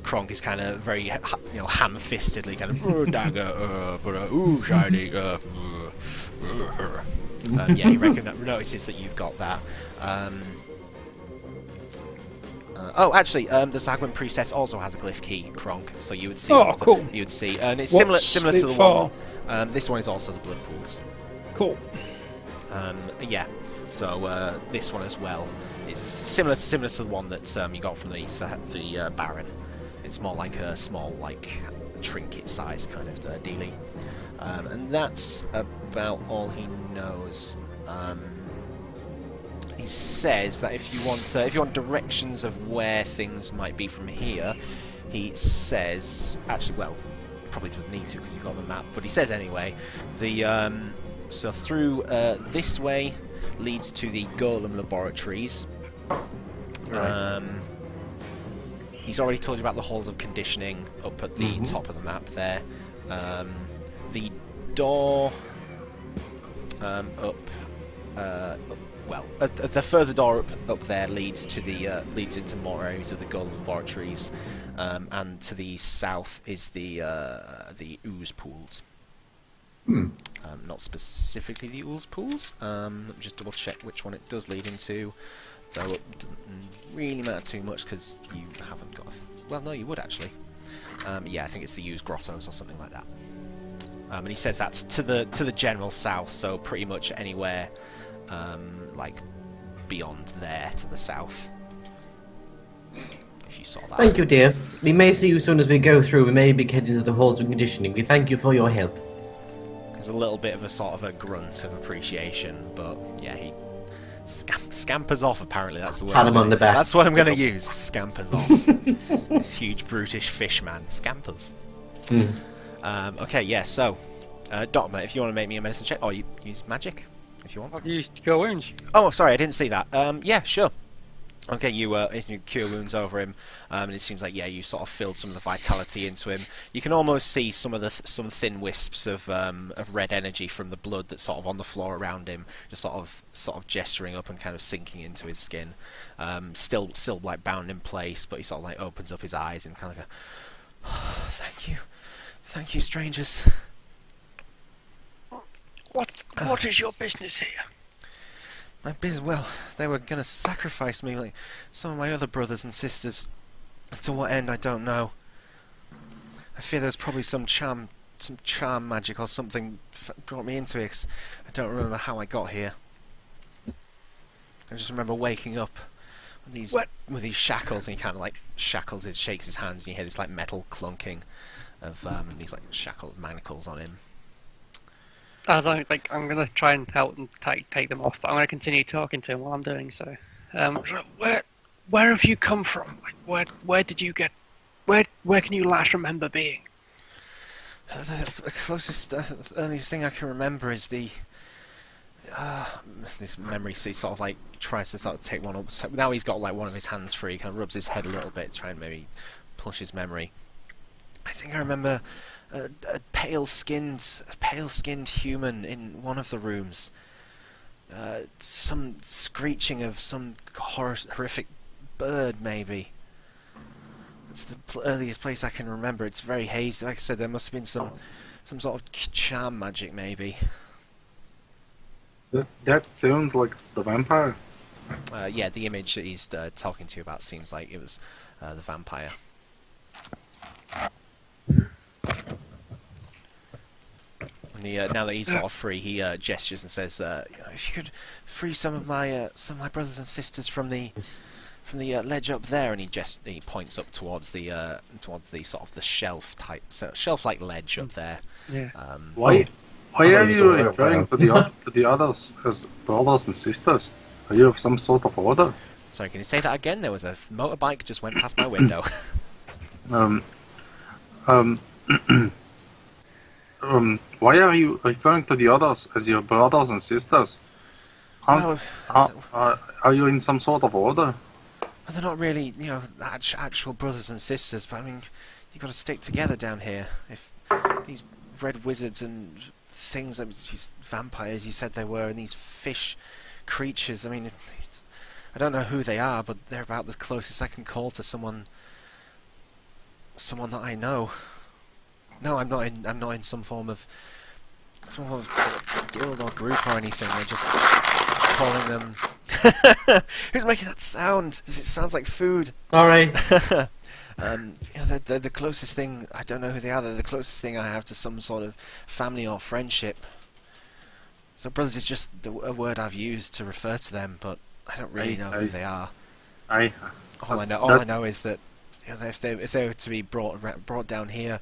Speaker 1: Kronk is kind of very, ham-fistedly kind of dagger, shiny. He notices that you've got that. Actually, the Zagwan priestess also has a glyph key, Kronk. So you would see.
Speaker 2: Cool.
Speaker 1: You would see, and it's
Speaker 2: What's
Speaker 1: similar
Speaker 2: it
Speaker 1: to the
Speaker 2: for?
Speaker 1: one. This one is also the blood pools.
Speaker 2: Cool.
Speaker 1: So this one as well is similar to the one that you got from the Baron. It's more like a small, trinket size kind of dealie. And that's about all he knows. He says that if you want directions of where things might be from here, he says probably doesn't need to because you've got the map, but he says anyway. So through this way leads to the Golem laboratories.
Speaker 5: Right.
Speaker 1: He's already told you about the halls of conditioning up at the top of the map there. The door the further door up there leads into more areas of the Golem laboratories, and to the south is the ooze pools. Not specifically the ooze pools. Let me just double check which one it does lead into. Though it doesn't really matter too much because you haven't got. Well, no, you would actually. I think it's the ooze grottos or something like that. And he says that's to the general south, so pretty much anywhere, beyond there to the south. If you saw that.
Speaker 5: Thank you, dear. We may see you soon as we go through. We may be heading to the halls of conditioning. We thank you for your help.
Speaker 1: There's a little bit of a sort of a grunt of appreciation, but yeah, he scampers off. Apparently, that's the word.
Speaker 5: Pat him on the back.
Speaker 1: That's what I'm going to use. Scampers off. This huge brutish fish man scampers. Okay, yeah. So, Dotma, if you want to make me a medicine check, or you use magic if you want.
Speaker 3: I've used cure wounds.
Speaker 1: Oh, sorry, I didn't see that. Yeah, sure. Okay, you cure wounds over him, and it seems like you sort of filled some of the vitality into him. You can almost see some of some thin wisps of red energy from the blood that's sort of on the floor around him, just sort of gesturing up and kind of sinking into his skin. Still bound in place, but he sort of opens up his eyes and kind of go, thank you, strangers.
Speaker 6: What is your business here?
Speaker 1: My well, they were going to sacrifice me like some of my other brothers and sisters. To what end, I don't know. I fear there's probably some charm magic or something brought me into it, 'cause I don't remember how I got here. I just remember waking up with these shackles, and he kind of shakes his hands, and you hear this metal clunking of these shackled manacles on him.
Speaker 3: As I'm gonna try and help them take them off, but I'm gonna continue talking to him while I'm doing so.
Speaker 6: So where have you come from? Like, where did you get? Where can you last remember being?
Speaker 1: The closest, earliest thing I can remember is the. This memory, so he sort of like tries to sort of take one up. So now he's got like one of his hands free, he kind of rubs his head a little bit, trying to maybe push his memory. I think I remember a pale-skinned human in one of the rooms. Some screeching of some horrific bird, maybe. It's the earliest place I can remember. It's very hazy. Like I said, there must have been some sort of charm magic, maybe.
Speaker 4: That sounds like the vampire.
Speaker 1: Yeah, the image that he's talking to you about seems like it was the vampire. And now that he's sort of free, he gestures and says, "If you could free some of my brothers and sisters from the ledge up there," and he points up towards the sort of the shelf-like ledge up there.
Speaker 3: Yeah.
Speaker 4: Why are you referring to the others as brothers and sisters? Are you of some sort of order?
Speaker 1: Sorry, can you say that again? There was a motorbike just went past my window.
Speaker 4: Why are you referring to the others as your brothers and sisters?
Speaker 1: Well,
Speaker 4: Are you in some sort of order?
Speaker 1: they're not really, actual brothers and sisters, but I mean, you got to stick together down here. If these red wizards and things, these vampires, you said they were, and these fish creatures, I mean, I don't know who they are, but they're about the closest I can call to someone that I know. No, I'm not in some form of guild or group or anything. I'm just calling them. Who's making that sound? It sounds like food.
Speaker 5: All right.
Speaker 1: They're the closest thing. I don't know who they are. They're the closest thing I have to some sort of family or friendship. So brothers is just a word I've used to refer to them, but I don't really know who they are. All I know is that if they were to be brought down here,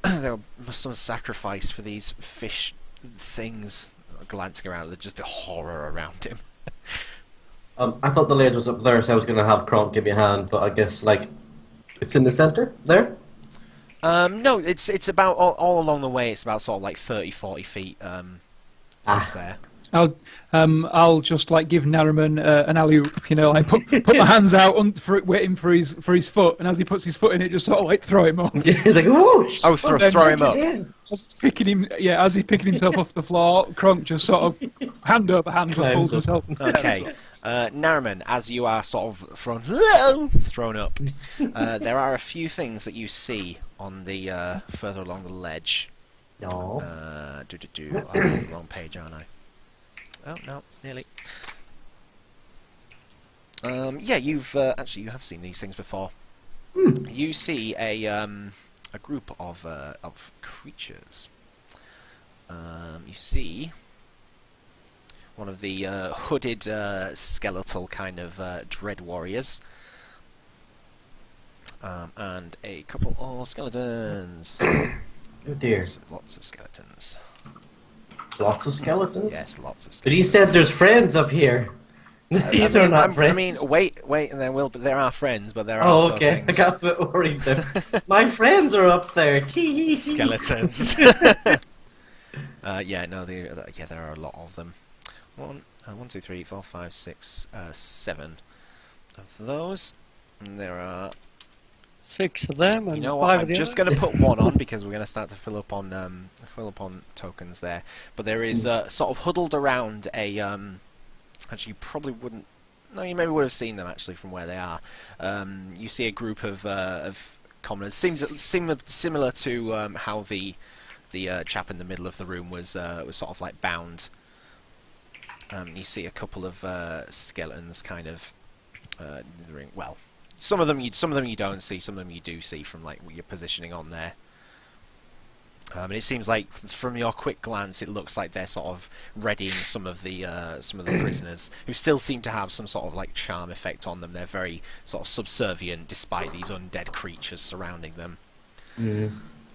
Speaker 1: there was some sacrifice for these fish things. Glancing around, there's just a horror around him.
Speaker 5: I thought the ledge was up there, so I was going to have Kronk give me a hand, but I guess it's in the center there.
Speaker 1: No, it's about all along the way. It's about sort of like 30-40 feet up there.
Speaker 2: I'll just give Nariman an alley-oop, put my hands out waiting for his foot, and as he puts his foot in it, just sort of throw him up.
Speaker 5: Yeah, he's like, oh,
Speaker 1: throw him up.
Speaker 2: As he's picking himself off the floor, Kronk just sort of hand over hand pulls himself.
Speaker 1: Okay, Nariman, as you are sort of thrown up, there are a few things that you see on the further along the ledge.
Speaker 5: No.
Speaker 1: I'm on the wrong page, aren't I? Oh no, nearly. Yeah, you have seen these things before. You see a group of creatures. You see one of the hooded skeletal kind of dread warriors, and a couple of skeletons.
Speaker 5: Oh dear.
Speaker 1: Lots of skeletons.
Speaker 5: Lots of skeletons?
Speaker 1: Yes, lots of skeletons.
Speaker 5: But he said there's friends up here. These are not friends.
Speaker 1: I mean, wait, and there are friends, but there are also
Speaker 5: okay.
Speaker 1: things.
Speaker 5: I got a bit worried there. My friends are up there. Tee.
Speaker 1: Skeletons. Yeah, no, there are a lot of them. 1, 2, 3, 4, 5, 6, 7 of those. And there are
Speaker 3: 6 of them. And
Speaker 1: you know what?
Speaker 3: 5
Speaker 1: I'm
Speaker 3: of
Speaker 1: just
Speaker 3: the
Speaker 1: going to put 1 on because we're going to start to fill up on tokens there. But there is sort of huddled around a. Actually, you probably wouldn't. No, you maybe would have seen them actually from where they are. You see a group of commoners. Seems similar to how the chap in the middle of the room was sort of bound. You see a couple of skeletons kind of. Well, some of them you don't see. Some of them you do see from your positioning on there. And it seems like from your quick glance, it looks like they're sort of readying some of the prisoners who still seem to have some sort of charm effect on them. They're very sort of subservient despite these undead creatures surrounding them.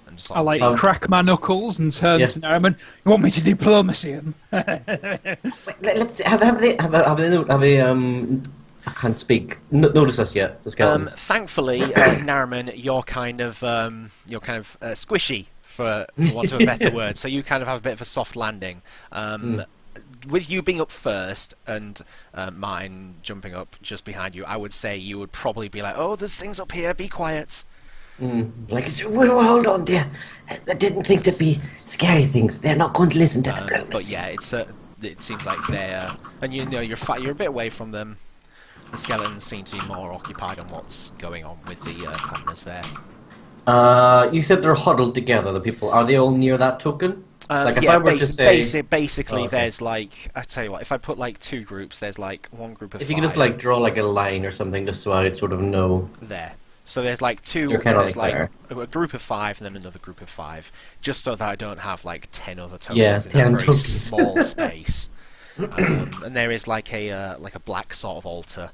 Speaker 1: And just sort
Speaker 2: I
Speaker 1: of
Speaker 2: like
Speaker 1: lean-
Speaker 2: crack my knuckles and turn
Speaker 5: Yeah.
Speaker 2: to Nariman. You want me to diplomacy him?
Speaker 5: Let's have they I can't speak. Notice us yet? The skeletons.
Speaker 1: Thankfully, Nariman, you're kind of squishy, for want of a better word. So you kind of have a bit of a soft landing. With you being up first and mine jumping up just behind you, I would say you would probably be like, "Oh, there's things up here. Be quiet."
Speaker 5: Like, well, hold on, dear. I didn't think there'd be scary things. They're not going to listen to the diplomacy.
Speaker 1: But yeah, it seems like they're and you know you're a bit away from them. The skeletons seem to be more occupied on what's going on with the commoners there.
Speaker 5: You said they're huddled together. The people are they all near that token? Like if
Speaker 1: yeah,
Speaker 5: I were to say,
Speaker 1: basically,
Speaker 5: Oh, okay.
Speaker 1: there's like I tell you what. If I put like two groups, there's like one group of
Speaker 5: if
Speaker 1: five
Speaker 5: you could just like draw like a line or something, just so I'd sort of know.
Speaker 1: there. So there's like two.
Speaker 5: They're kinda
Speaker 1: There's
Speaker 5: like
Speaker 1: like a group of five and then another group of five, just so that I don't have like 10 other tokens
Speaker 5: Yeah,
Speaker 1: in
Speaker 5: 10
Speaker 1: a very
Speaker 5: tokens.
Speaker 1: small space. And there is like a black sort of altar,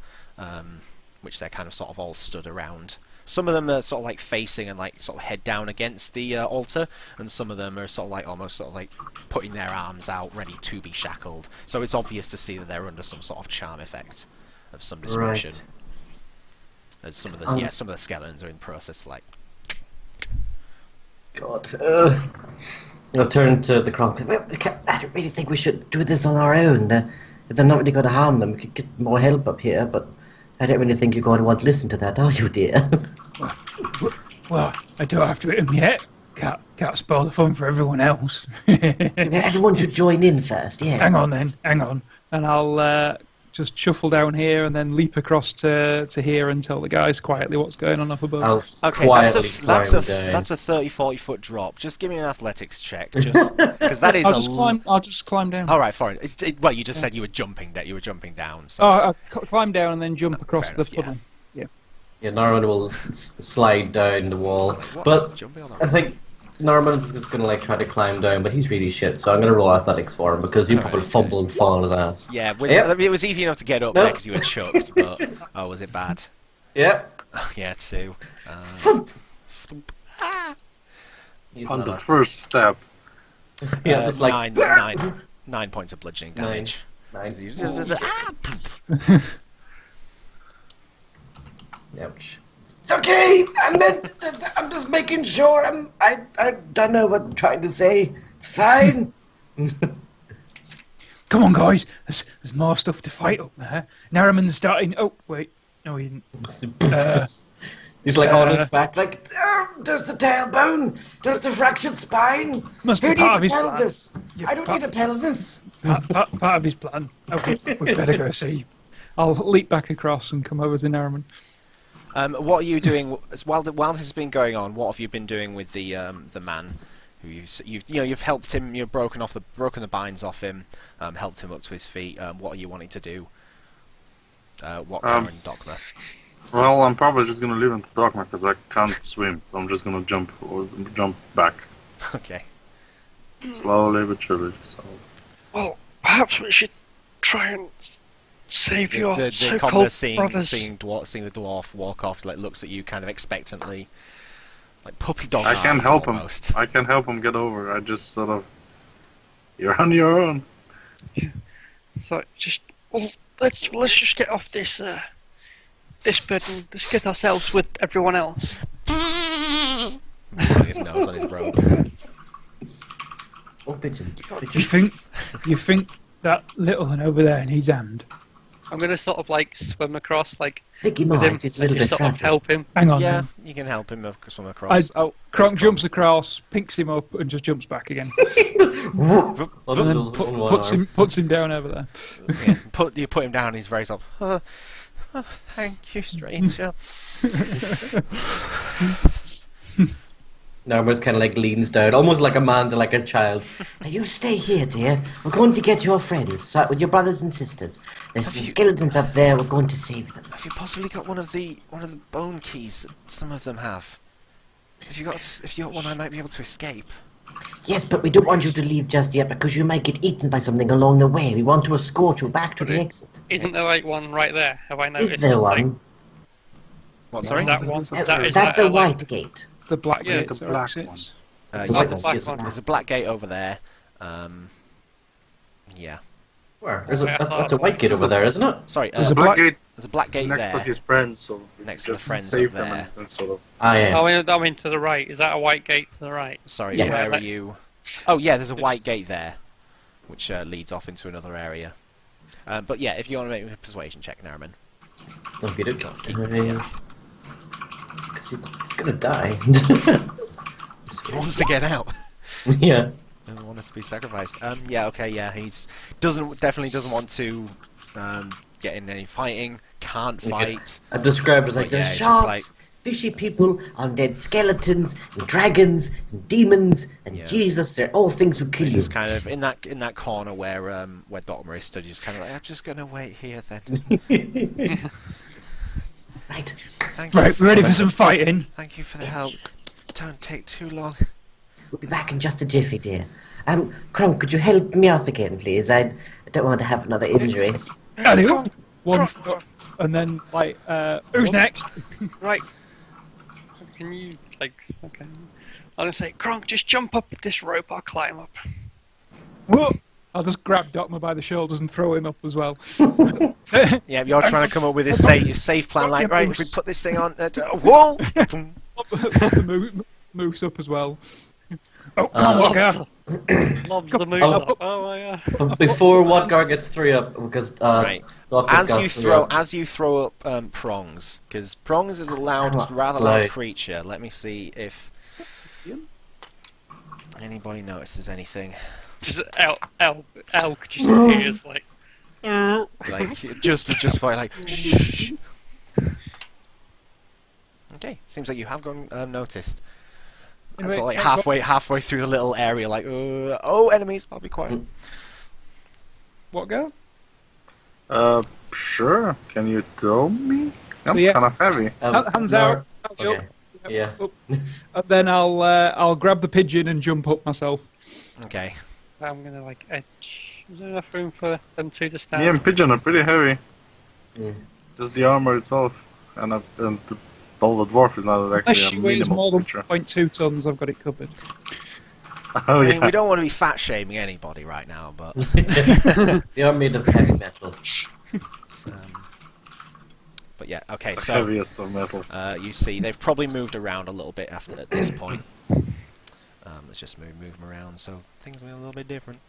Speaker 1: which they're kind of sort of all stood around. Some of them are sort of like facing and like sort of head down against the altar, and some of them are sort of like almost sort of like putting their arms out, ready to be shackled. So it's obvious to see that they're under some sort of charm effect of some description.
Speaker 5: Right.
Speaker 1: As some of the some of the skeletons are in process, like.
Speaker 5: God. I'll turn to the Kronk. Well, I don't really think we should do this on our own. If they're not really going to harm them, we could get more help up here, but I don't really think you're going to want to listen to that, are you, dear?
Speaker 2: Well, I don't have to hit him yet. Can't spoil the fun for everyone else.
Speaker 5: Everyone should join in first, yes.
Speaker 2: Hang on then, hang on. And I'll just shuffle down here and then leap across to here and tell the guys quietly what's going on up above.
Speaker 5: I'll
Speaker 1: Okay,
Speaker 5: quietly
Speaker 1: that's
Speaker 5: climb
Speaker 1: a
Speaker 5: down.
Speaker 1: that's a 30-40 foot drop. Just give me an athletics check, just because that is
Speaker 2: I'll just climb down.
Speaker 1: All right, fine. Well, you just said you were jumping down. So
Speaker 2: I'll climb down and then jump across
Speaker 1: fair
Speaker 2: the
Speaker 1: enough, yeah.
Speaker 2: puddle.
Speaker 5: Yeah, Norman will slide down the wall.
Speaker 1: What?
Speaker 5: But
Speaker 1: Jumping on that
Speaker 5: I think Norman's just going to like try to climb down, but he's really shit, so I'm going to roll athletics for him because he'll probably
Speaker 1: Alright.
Speaker 5: fumble and fall on his ass.
Speaker 1: yeah,
Speaker 5: Yep.
Speaker 1: it was easy enough to get up
Speaker 5: No.
Speaker 1: there because you were chucked, but oh, was it bad?
Speaker 5: Yep.
Speaker 1: Yeah, too.
Speaker 4: On the first step.
Speaker 5: Yeah, it's like
Speaker 1: nine points of bludgeoning damage.
Speaker 5: Nice.
Speaker 1: Ah!
Speaker 5: Ouch. It's okay. I'm just making sure. I don't know what I'm trying to say. It's fine.
Speaker 2: Come on, guys. There's more stuff to fight up there. Nariman's starting. Oh, wait. No, he didn't.
Speaker 5: He's like on his back, like, does the tailbone? Does the fractured spine?
Speaker 2: Must
Speaker 5: Who
Speaker 2: be part
Speaker 5: needs
Speaker 2: of
Speaker 5: a
Speaker 2: his plan.
Speaker 5: pelvis?
Speaker 2: Yeah,
Speaker 5: I don't need a pelvis.
Speaker 2: Part of his plan. Okay, we better go see. I'll leap back across and come over to Nariman.
Speaker 1: What are you doing while this has been going on? What have you been doing with the man who you've helped him? You've broken the binds off him, helped him up to his feet. What are you wanting to do? Karen Dockner?
Speaker 4: Well, I'm probably just gonna leave him to Dogma because I can't swim. So I'm just gonna jump back
Speaker 1: Okay.
Speaker 4: slowly but surely. So.
Speaker 6: Well, perhaps we should try and save your
Speaker 1: The
Speaker 6: so-called
Speaker 1: commoner seeing
Speaker 6: brothers.
Speaker 1: the dwarf walk off, like looks at you kind of expectantly, like puppy dog.
Speaker 4: I can
Speaker 1: eyes
Speaker 4: help
Speaker 1: almost.
Speaker 4: him. I can help him get over. I just sort of. You're on your own.
Speaker 6: So let's just get off this bed and let's get ourselves with everyone else.
Speaker 1: His nose on his robe.
Speaker 5: Oh, pigeon.
Speaker 2: You think that little one over there needs hand?
Speaker 3: I'm gonna sort of like swim across, like
Speaker 5: I think he
Speaker 3: with him,
Speaker 5: might. It's a
Speaker 3: and
Speaker 5: little
Speaker 3: just
Speaker 5: bit
Speaker 3: sort of
Speaker 5: fragile.
Speaker 3: help him.
Speaker 2: Hang on.
Speaker 1: Yeah,
Speaker 2: then.
Speaker 1: you can help him swim across.
Speaker 2: Kronk jumps across, picks him up, and just jumps back again. And then puts him down over there.
Speaker 1: Yeah, you put him down. He's very sort of. Thank you, stranger.
Speaker 5: Norman's kind of like leans down, almost like a man to like a child. Now you stay here, dear. We're going to get your friends. Start with your brothers and sisters. There's some skeletons up there. We're going to save them.
Speaker 1: Have you possibly got one of the bone keys that some of them have? If you got one, I might be able to escape.
Speaker 5: Yes, but we don't want you to leave just yet because you might get eaten by something along the way. We want to escort you back to the exit.
Speaker 3: Isn't there like one right there? Have I noticed?
Speaker 5: Is there
Speaker 3: something?
Speaker 5: one?
Speaker 1: What? Sorry.
Speaker 3: That one.
Speaker 5: Uh,
Speaker 3: That is
Speaker 5: That's
Speaker 3: that,
Speaker 5: a
Speaker 3: like,
Speaker 5: white gate.
Speaker 2: The black
Speaker 3: Yeah,
Speaker 2: gates
Speaker 4: the
Speaker 2: are
Speaker 4: black
Speaker 2: exits.
Speaker 5: The
Speaker 1: Yeah,
Speaker 5: black
Speaker 1: there's,
Speaker 3: one.
Speaker 1: there's, there's a black gate over there. Yeah.
Speaker 5: Where? That's a
Speaker 3: Oh,
Speaker 5: white gate over there, isn't it?
Speaker 1: Sorry,
Speaker 2: There's a
Speaker 4: Black
Speaker 2: black-
Speaker 4: Gate
Speaker 1: there's a black gate
Speaker 4: next
Speaker 1: there.
Speaker 4: to his friends, so you
Speaker 1: Next
Speaker 4: can
Speaker 1: to the
Speaker 4: just
Speaker 1: friends
Speaker 4: save
Speaker 1: up
Speaker 4: them
Speaker 1: there.
Speaker 4: and sort of.
Speaker 5: Ah, yeah.
Speaker 3: I mean to the right. Is that a white gate to the right?
Speaker 1: Sorry,
Speaker 5: Yeah.
Speaker 1: where are
Speaker 3: Like-
Speaker 1: you? Oh, yeah, there's a white gate there, which leads off into another area. But yeah, if you want to make a persuasion check, Nariman.
Speaker 5: Okay, dude.
Speaker 1: Yeah.
Speaker 5: Because he's gonna die.
Speaker 1: He wants to get out.
Speaker 5: Yeah.
Speaker 1: Doesn't want us to be sacrificed. Yeah, okay, yeah, definitely doesn't want to get in any fighting. Can't fight.
Speaker 5: I described it as like
Speaker 1: But yeah,
Speaker 5: there's
Speaker 1: it's just
Speaker 5: sharks,
Speaker 1: like-
Speaker 5: fishy people, undead skeletons, and dragons, and demons, and
Speaker 1: Yeah.
Speaker 5: Jesus, they're all things who kill you.
Speaker 1: Just kind of in that corner where Dogma is stood. Just kind of like, I'm just gonna wait here then.
Speaker 5: Right.
Speaker 1: Thank you.
Speaker 2: Right, we're ready for some fighting.
Speaker 1: Thank you for the help. Don't take too long.
Speaker 5: We'll be back in just a jiffy, dear. Kronk, could you help me up again, please? I don't want to have another injury.
Speaker 2: Anyway, one foot, and then like, who's next?
Speaker 3: Right. Can you like? Okay. I'm gonna say, Kronk, just jump up this rope. I'll climb up.
Speaker 2: Whoa! I'll just grab Docma by the shoulders and throw him up as well.
Speaker 1: Yeah, you're trying to come up with this safe plan. Like, right, if we put this thing on, whoa!
Speaker 2: The moose up as well. Oh, come on, Walker!
Speaker 3: Lobs the moose
Speaker 5: Oh.
Speaker 3: up. Oh my god.
Speaker 5: But before Watgar gets 3 up, because
Speaker 1: Right.
Speaker 5: Watgar's got 3 up.
Speaker 1: As you throw up prongs, because prongs is a loud, rather
Speaker 5: Like-
Speaker 1: loud creature. Let me see if anybody notices anything.
Speaker 3: Just elk just appears like.
Speaker 1: Like just by like. Shh. Okay, seems like you have gone noticed.
Speaker 2: Anyway,
Speaker 1: So like
Speaker 2: thanks,
Speaker 1: halfway through the little area, like oh enemies, I'll be quiet.
Speaker 2: What go?
Speaker 4: Sure. Can you throw me?
Speaker 2: So,
Speaker 4: I'm
Speaker 2: yeah.
Speaker 4: kind of heavy.
Speaker 2: Hands
Speaker 5: no.
Speaker 2: out.
Speaker 5: Okay. Yeah.
Speaker 2: And then I'll grab the pigeon and jump up myself.
Speaker 1: Okay.
Speaker 3: I'm gonna like edge. Is there enough room for them two to stand?
Speaker 4: Me and Pigeon are pretty heavy.
Speaker 5: Mm.
Speaker 4: Just the armor itself, and the all the dwarf is not
Speaker 2: Unless
Speaker 4: actually
Speaker 2: she
Speaker 4: a
Speaker 2: weighs
Speaker 4: minimal
Speaker 2: more than
Speaker 4: creature.
Speaker 2: 1.2 tons, I've got it covered.
Speaker 4: Oh
Speaker 1: I mean,
Speaker 4: yeah.
Speaker 1: we don't want to be fat shaming anybody right now, but
Speaker 5: They are made of heavy metal.
Speaker 1: but yeah, okay.
Speaker 4: The
Speaker 1: So
Speaker 4: heaviest of metal.
Speaker 1: you see, they've probably moved around a little bit at this point. Let's just move them around so things will be a little bit different.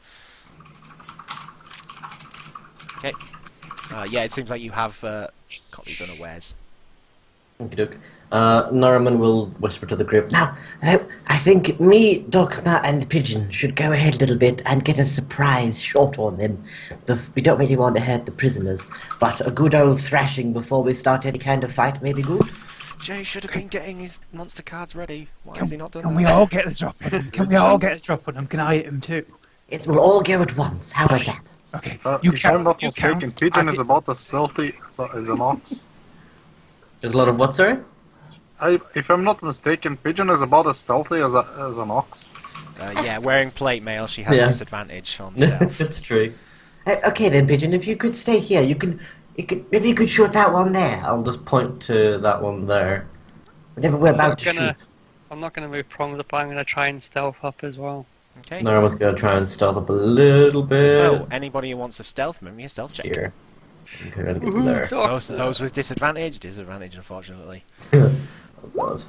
Speaker 1: Okay. Yeah, it seems like you have got these unawares.
Speaker 5: Okey-doke. Norman will whisper to the group. Now, I think me, Dokma, and Pigeon should go ahead a little bit and get a surprise shot on them. We don't really want to hurt the prisoners, but a good old thrashing before we start any kind of fight may be good.
Speaker 1: Jay should have been getting his monster cards ready. Why has he not done
Speaker 2: Can
Speaker 1: that?
Speaker 2: we all get a drop on him? Can we all get a drop on him? Can I hit him too?
Speaker 5: We'll all go at once. How about that?
Speaker 2: Okay.
Speaker 4: If
Speaker 2: count,
Speaker 4: I'm not
Speaker 2: you
Speaker 4: mistaken,
Speaker 2: count.
Speaker 4: Pigeon
Speaker 2: I
Speaker 4: is
Speaker 2: hit-
Speaker 4: about as stealthy as an ox.
Speaker 5: There's a lot of what, sorry?
Speaker 4: If I'm not mistaken, Pigeon is about as stealthy as an ox.
Speaker 1: Yeah, wearing plate mail, she has
Speaker 5: Yeah.
Speaker 1: disadvantage on stealth.
Speaker 5: That's true. Okay then, Pigeon. If you could stay here, maybe you could shoot that one there. I'll just point to that one there. Whenever we're about to shoot.
Speaker 3: I'm not gonna move prongs up. I'm gonna try and stealth up as well.
Speaker 1: Okay.
Speaker 5: Norman's gonna try and stealth up a little bit.
Speaker 1: So, anybody who wants to stealth, make me a stealth check.
Speaker 5: Here. Okay, gotta get there.
Speaker 1: Those with disadvantage, unfortunately.
Speaker 5: Oh god.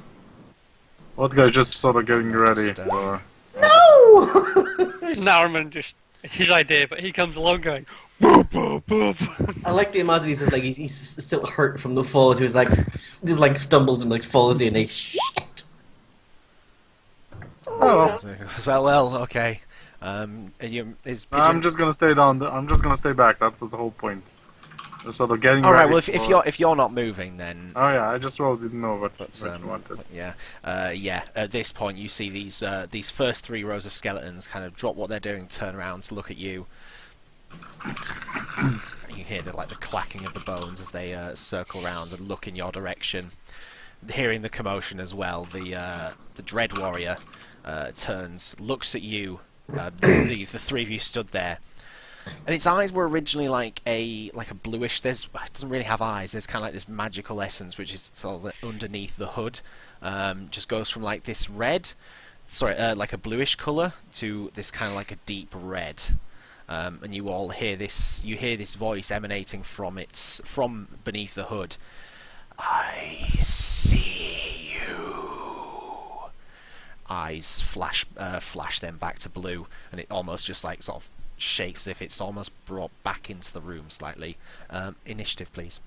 Speaker 4: What guy just sort of getting ready
Speaker 1: Just,
Speaker 4: for?
Speaker 5: No!
Speaker 3: Narman just, it's his idea, but he comes along going, boop, boop, boop.
Speaker 5: I like to imagine he's just like he's still hurt from the fall, so he's like just like stumbles and like falls in like shit.
Speaker 4: Oh,
Speaker 1: Well, okay. Is Pigeon...
Speaker 4: I'm just gonna stay down. I'm just gonna stay back. That was the whole point. Just sort of getting
Speaker 1: All right.
Speaker 4: ready.
Speaker 1: Well, if you're not moving, then.
Speaker 4: Oh yeah, I just rolled. Didn't know what
Speaker 1: But,
Speaker 4: you wanted.
Speaker 1: yeah. At this point, you see these first 3 rows of skeletons kind of drop what they're doing, turn around to look at you. You hear the clacking of the bones as they circle around and look in your direction. Hearing the commotion as well, the Dread Warrior turns, looks at you. The 3 of you stood there. And its eyes were originally like a bluish. It doesn't really have eyes. There's kind of like this magical essence which is sort of underneath the hood. Just goes from like this red, like a bluish color to this kind of like a deep red. And you all hear this. You hear this voice emanating from beneath the hood. I see you. Eyes flash then back to blue, and it almost just like sort of shakes as if it's almost brought back into the room slightly. Initiative, please.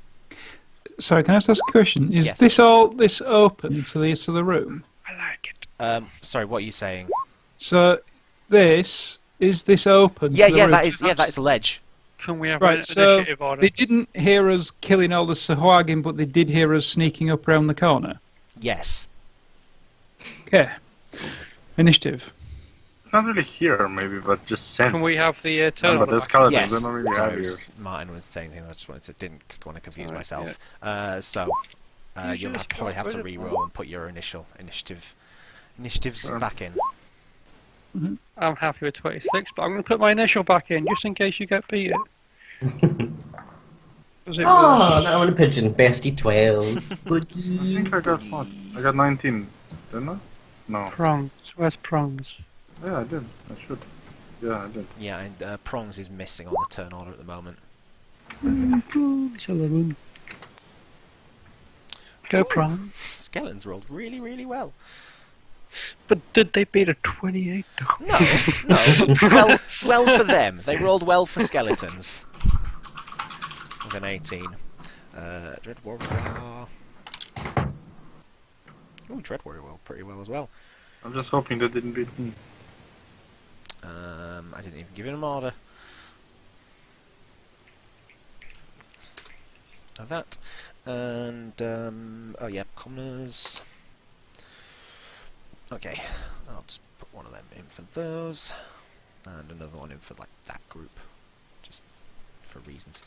Speaker 2: Sorry, can I just ask a question? Is
Speaker 1: Yes.
Speaker 2: this open to the rest of the room?
Speaker 6: I like it.
Speaker 1: Sorry, what are you saying?
Speaker 2: So is this open?
Speaker 1: Yeah,
Speaker 2: to the
Speaker 1: yeah,
Speaker 2: room?
Speaker 1: that is a ledge.
Speaker 3: Can we have
Speaker 2: Right,
Speaker 3: an
Speaker 2: so
Speaker 3: initiative order?
Speaker 2: they didn't hear us killing all the Sahwagin, but they did hear us sneaking up around the corner.
Speaker 1: Yes.
Speaker 2: Okay. Initiative.
Speaker 4: Not really here, maybe, but just sense.
Speaker 3: Can we have the turn
Speaker 4: But
Speaker 3: order
Speaker 4: the
Speaker 3: back?
Speaker 4: skeletons,
Speaker 1: Yes.
Speaker 4: they're not really out
Speaker 1: Sorry,
Speaker 4: here.
Speaker 1: Martin was saying things. I just didn't want to confuse
Speaker 3: Alright,
Speaker 1: myself.
Speaker 3: You
Speaker 1: You'll
Speaker 3: just
Speaker 1: probably
Speaker 3: got
Speaker 1: have to
Speaker 3: rid of
Speaker 1: re-roll and put your initiatives
Speaker 4: Sure.
Speaker 1: back in.
Speaker 3: I'm happy with 26, but I'm going to put my initial back in just in case you get beaten. 'Cause it
Speaker 5: Oh,
Speaker 3: was-
Speaker 5: now I'm a pigeon. Bestie 12.
Speaker 4: I
Speaker 5: Goodie.
Speaker 4: think I got what? I got 19, didn't I? No.
Speaker 3: Prongs. Where's prongs?
Speaker 4: Yeah, I did. I should. Yeah, I did.
Speaker 1: Yeah, and Prongs is missing on the turn order at the moment.
Speaker 3: Prongs, 11. Go prongs.
Speaker 1: Skeletons rolled really, really well.
Speaker 3: But did they beat a 28?
Speaker 1: No, no. well for them. They rolled well for skeletons. With an 18. Dread Warrior. Ooh, Dread Warrior rolled pretty well as well.
Speaker 4: I'm just hoping they didn't beat me.
Speaker 1: I didn't even give him an order. Have that. And, oh yeah, commoners. Okay, I'll just put one of them in for those. And another one in for, like, that group. Just for reasons.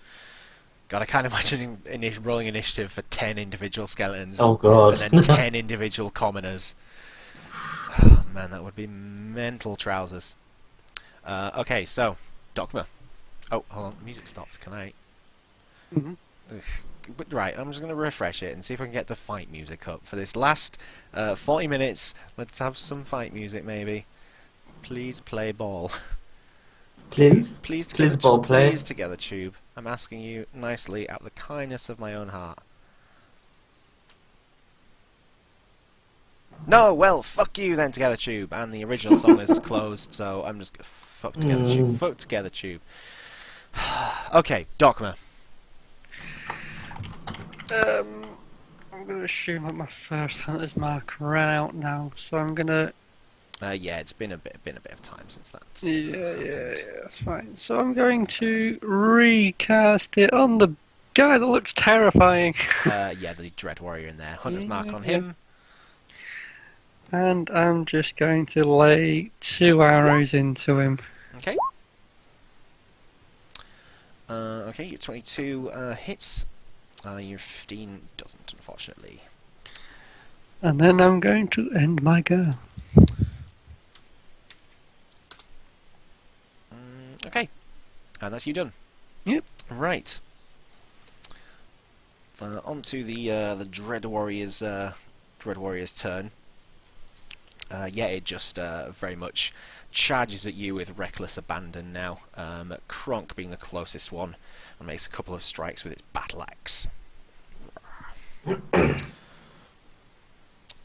Speaker 1: God, I can't imagine rolling initiative for 10 individual skeletons.
Speaker 5: Oh god.
Speaker 1: And then 10 individual commoners. Oh, man, that would be mental trousers. Okay, so, Dogma. Oh, hold on, music stopped. Can I?
Speaker 3: Mhm.
Speaker 1: Ugh. But, right, I'm just going to refresh it and see if I can get the fight music up. For this last 40 minutes, let's have some fight music, maybe. Please play ball.
Speaker 5: Please?
Speaker 1: Please,
Speaker 5: Please,
Speaker 1: together,
Speaker 5: ball play.
Speaker 1: Please, together, Tube. I'm asking you nicely out of the kindness of my own heart. No, well, fuck you then, Together Tube. And the original song is closed, so I'm just gonna fuck Together Tube. Fuck Together Tube. Okay, Dogma.
Speaker 3: I'm going to assume that my first hunter's mark ran out now, so I'm going to...
Speaker 1: Yeah, it's been a bit of time since that.
Speaker 3: Yeah, that's fine. So I'm going to recast it on the guy that looks terrifying.
Speaker 1: Yeah, the Dread Warrior in there. Hunter's mark on him.
Speaker 3: And I'm just going to lay 2 arrows into him.
Speaker 1: Okay. Okay, your 22 hits. Your 15 doesn't, unfortunately.
Speaker 3: And then I'm going to end my go.
Speaker 1: Okay, and that's you done.
Speaker 3: Yep.
Speaker 1: Right. On to the Dread Warrior's turn. Yeah, it just very much charges at you with reckless abandon now. Kronk being the closest one, and makes a couple of strikes with its battle axe.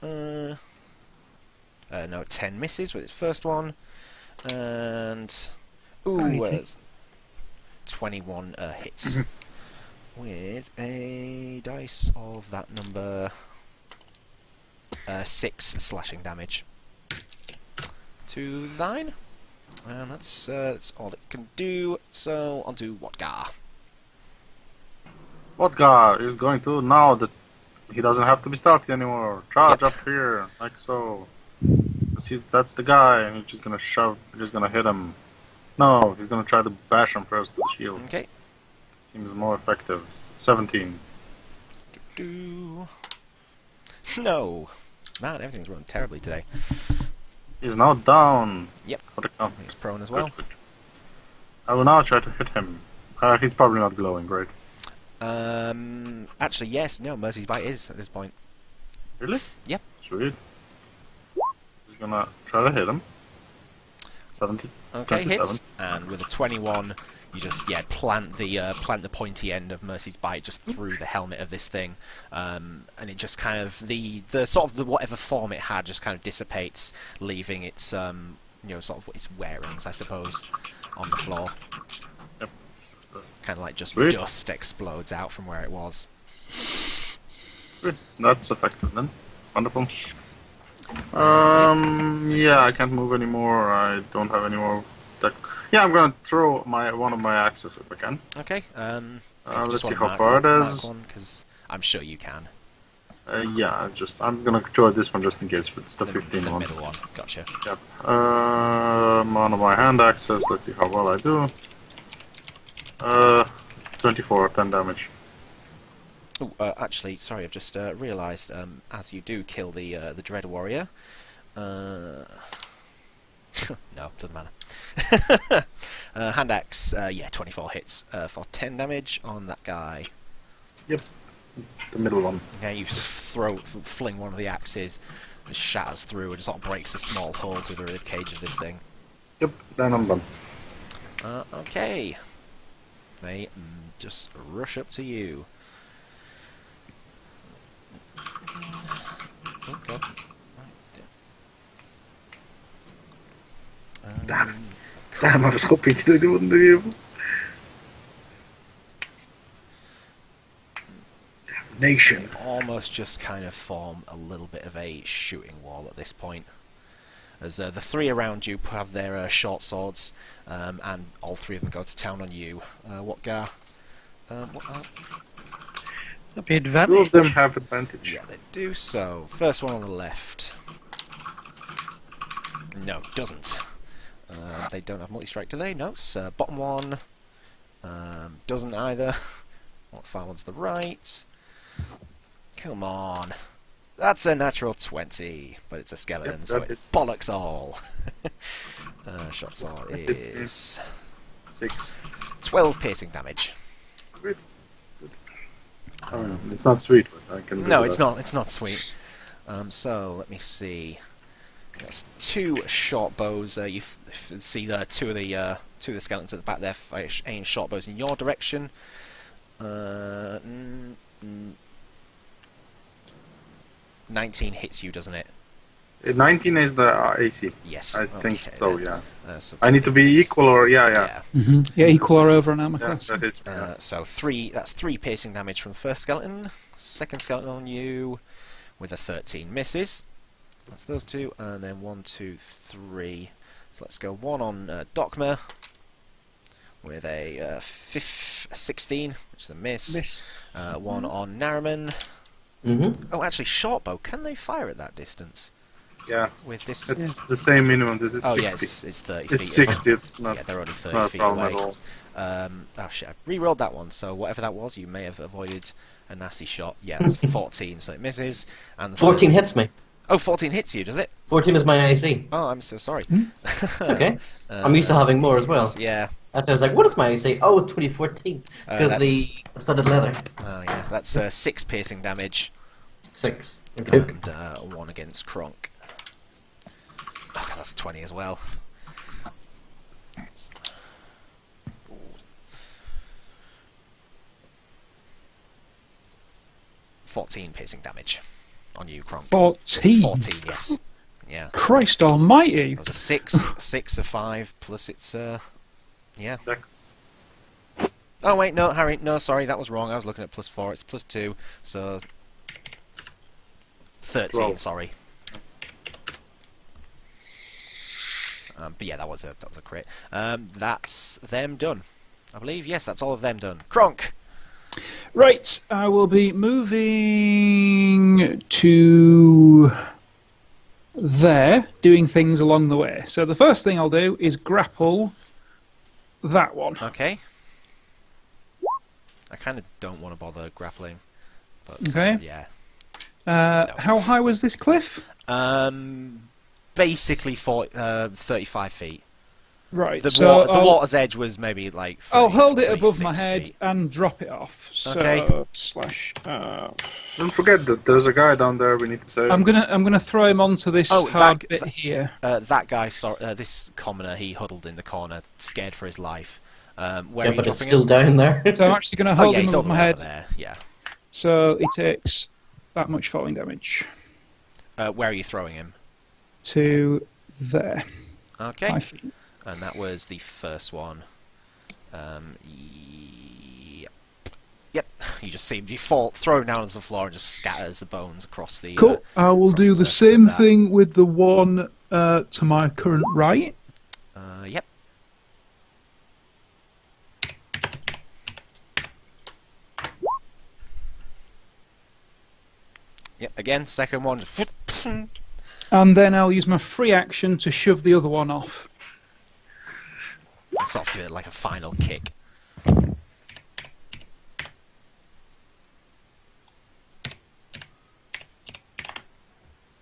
Speaker 1: No, 10 misses with its first one, and 21 hits with a dice of that number 6 slashing damage to thine, and that's all it can do. So on to Wodgar.
Speaker 4: Vodka is going to, now that he doesn't have to be stealthy anymore, charge
Speaker 1: Yep.
Speaker 4: up here, like so. See, that's the guy, and he's just gonna shove, he's just gonna hit him. No, he's gonna try to bash him first with the shield.
Speaker 1: Okay.
Speaker 4: Seems more effective. 17.
Speaker 1: No. Man, everything's running terribly today.
Speaker 4: He's now down.
Speaker 1: Yep.
Speaker 4: For the count.
Speaker 1: He's prone as well.
Speaker 4: Good. I will now try to hit him. He's probably not glowing, right?
Speaker 1: Actually, yes. No, Mercy's Bite is at this point.
Speaker 4: Really?
Speaker 1: Yep.
Speaker 4: Sweet. Just gonna try to hit him. 70.
Speaker 1: Okay,
Speaker 4: 27.
Speaker 1: hits, and with a 21, you just plant the pointy end of Mercy's Bite just through the helmet of this thing, and it just kind of the sort of the whatever form it had just kind of dissipates, leaving its sort of its wearings, I suppose, on the floor.
Speaker 4: Yep.
Speaker 1: Kind of like just
Speaker 4: Sweet.
Speaker 1: dust explodes out from where it was.
Speaker 4: Good. That's effective then. Wonderful. Yeah, I can't move anymore. I don't have any more. Yeah, I'm gonna throw one of my axes if I can.
Speaker 1: Okay.
Speaker 4: Let's see how far it is.
Speaker 1: Because I'm sure you can.
Speaker 4: Yeah, I'm gonna throw this one just in case. It's the 15
Speaker 1: the
Speaker 4: one.
Speaker 1: middle one. Gotcha.
Speaker 4: Yep. One of my hand axes. Let's see how well I do. 24, 10 damage.
Speaker 1: Ooh, actually, sorry, I've just realised. As you do kill the Dread Warrior, no, doesn't matter. Hand axe, 24 hits for 10 damage on that guy.
Speaker 4: Yep. The middle one.
Speaker 1: Okay, you fling one of the axes, it shatters through and sort of breaks a small hole through the rib cage of this thing.
Speaker 4: Yep. Then I'm done.
Speaker 1: Okay. They just rush up to you. Oh god.
Speaker 4: Damn. Damn, I was hoping they wouldn't be able. Damnation.
Speaker 1: Almost just kind of form a little bit of a shooting wall at this point. As the three around you have their short swords, and all three of them go to town on you. What
Speaker 3: That'd be
Speaker 4: Two
Speaker 3: advantage.
Speaker 4: of them have advantage.
Speaker 1: Yeah, they do so. First one on the left. No, doesn't. They don't have multi-strike, do they? No, it's bottom one. Doesn't either. What far one's the right? Come on. That's a natural 20, but it's a skeleton,
Speaker 4: Yep,
Speaker 1: so
Speaker 4: that
Speaker 1: it's bollocks all. Shot saw is
Speaker 4: 6.
Speaker 1: 12 piercing damage.
Speaker 4: It's not sweet, but I can.
Speaker 1: No, it's not. It's not sweet. So let me see. That's 2 short bows. You see the two of the skeletons at the back there aim short bows in your direction. 19 hits you, doesn't it?
Speaker 4: 19 is the AC.
Speaker 1: Yes.
Speaker 4: I think so.
Speaker 1: then.
Speaker 4: Yeah.
Speaker 1: So
Speaker 4: I need to be equal, or yeah.
Speaker 2: Yeah, equal or over an armor
Speaker 4: Yeah,
Speaker 2: class.
Speaker 4: that hits me.
Speaker 1: So 3. That's 3 piercing damage from the first skeleton. Second skeleton on you with a 13 misses. That's those 2, and then 1, 2, 3. So let's go 1 on Dokma with a 16, which is a miss. 1 on Nariman.
Speaker 5: Mm-hmm.
Speaker 1: Oh, actually, shortbow. Can they fire at that distance?
Speaker 4: Yeah.
Speaker 1: With this.
Speaker 4: It's the same minimum. This is 60.
Speaker 1: Yeah, it's 30 feet.
Speaker 4: It's 60. It's not.
Speaker 1: Yeah, they're only
Speaker 4: It's
Speaker 1: 30
Speaker 4: not a
Speaker 1: feet
Speaker 4: problem
Speaker 1: away.
Speaker 4: at all.
Speaker 1: Oh shit! I re-rolled that one. So whatever that was, you may have avoided a nasty shot. Yeah, that's 14, so it misses. And the
Speaker 5: 14 hits me.
Speaker 1: Oh, 14 hits you, does it?
Speaker 5: 14 is my AC.
Speaker 1: Oh, I'm so sorry.
Speaker 5: It's okay. I'm used to having more as well.
Speaker 1: Yeah.
Speaker 5: That's why I was like, what is my AC? Oh, it's 2014. Because the studded leather.
Speaker 1: Oh yeah, that's 6 piercing damage
Speaker 5: 6. Okay.
Speaker 1: and 1 against Kronk. Oh, God, that's 20 as well. 14 piercing damage on you, Kronk.
Speaker 2: 14.
Speaker 1: 14, yes. Yeah.
Speaker 2: Christ almighty.
Speaker 1: It was a 6 of 5 plus it's yeah.
Speaker 4: Dex.
Speaker 1: Oh wait, no, Harry, no, sorry, that was wrong. I was looking at +4. It's +2, so 13.
Speaker 4: 12.
Speaker 1: Sorry. But yeah, that was a crit. That's them done, I believe. Yes, that's all of them done. Kronk.
Speaker 2: Right, I will be moving to there, doing things along the way. So the first thing I'll do is grapple that one.
Speaker 1: Okay. I kind of don't want to bother grappling, but
Speaker 2: Okay.
Speaker 1: yeah.
Speaker 2: How high was this cliff?
Speaker 1: Basically 35 feet.
Speaker 2: Right.
Speaker 1: The,
Speaker 2: so
Speaker 1: the water's edge was maybe like. 30,
Speaker 2: I'll hold it above my
Speaker 1: 36
Speaker 2: head
Speaker 1: feet.
Speaker 2: and drop it off. So
Speaker 1: Okay.
Speaker 2: slash.
Speaker 4: Don't forget that there's a guy down there we need to save.
Speaker 2: I'm gonna throw him onto this
Speaker 1: Oh,
Speaker 2: hard
Speaker 1: that-
Speaker 2: bit
Speaker 1: that-
Speaker 2: here.
Speaker 1: That guy, this commoner, he huddled in the corner, scared for his life. Where
Speaker 5: Yeah,
Speaker 1: are you
Speaker 5: but it's
Speaker 1: dropping
Speaker 5: still
Speaker 1: him?
Speaker 5: down there.
Speaker 2: So I'm actually gonna
Speaker 1: Oh
Speaker 2: hold
Speaker 1: yeah,
Speaker 2: him
Speaker 1: he's
Speaker 2: above
Speaker 1: all the
Speaker 2: my
Speaker 1: way
Speaker 2: head.
Speaker 1: over there. Yeah.
Speaker 2: So he takes that much falling damage
Speaker 1: Where are you throwing him?
Speaker 2: to there.
Speaker 1: Okay.
Speaker 2: 5 feet.
Speaker 1: And that was the first one. Yep. You just see him default, thrown down onto the floor, and just scatters the bones across the.
Speaker 2: Cool. I will
Speaker 1: across
Speaker 2: do the
Speaker 1: surface of
Speaker 2: same
Speaker 1: that.
Speaker 2: thing with the one to my current right.
Speaker 1: Yep. Yep. Again, second one. Just
Speaker 2: And then I'll use my free action to shove the other one off.
Speaker 1: sort of give it like a final kick.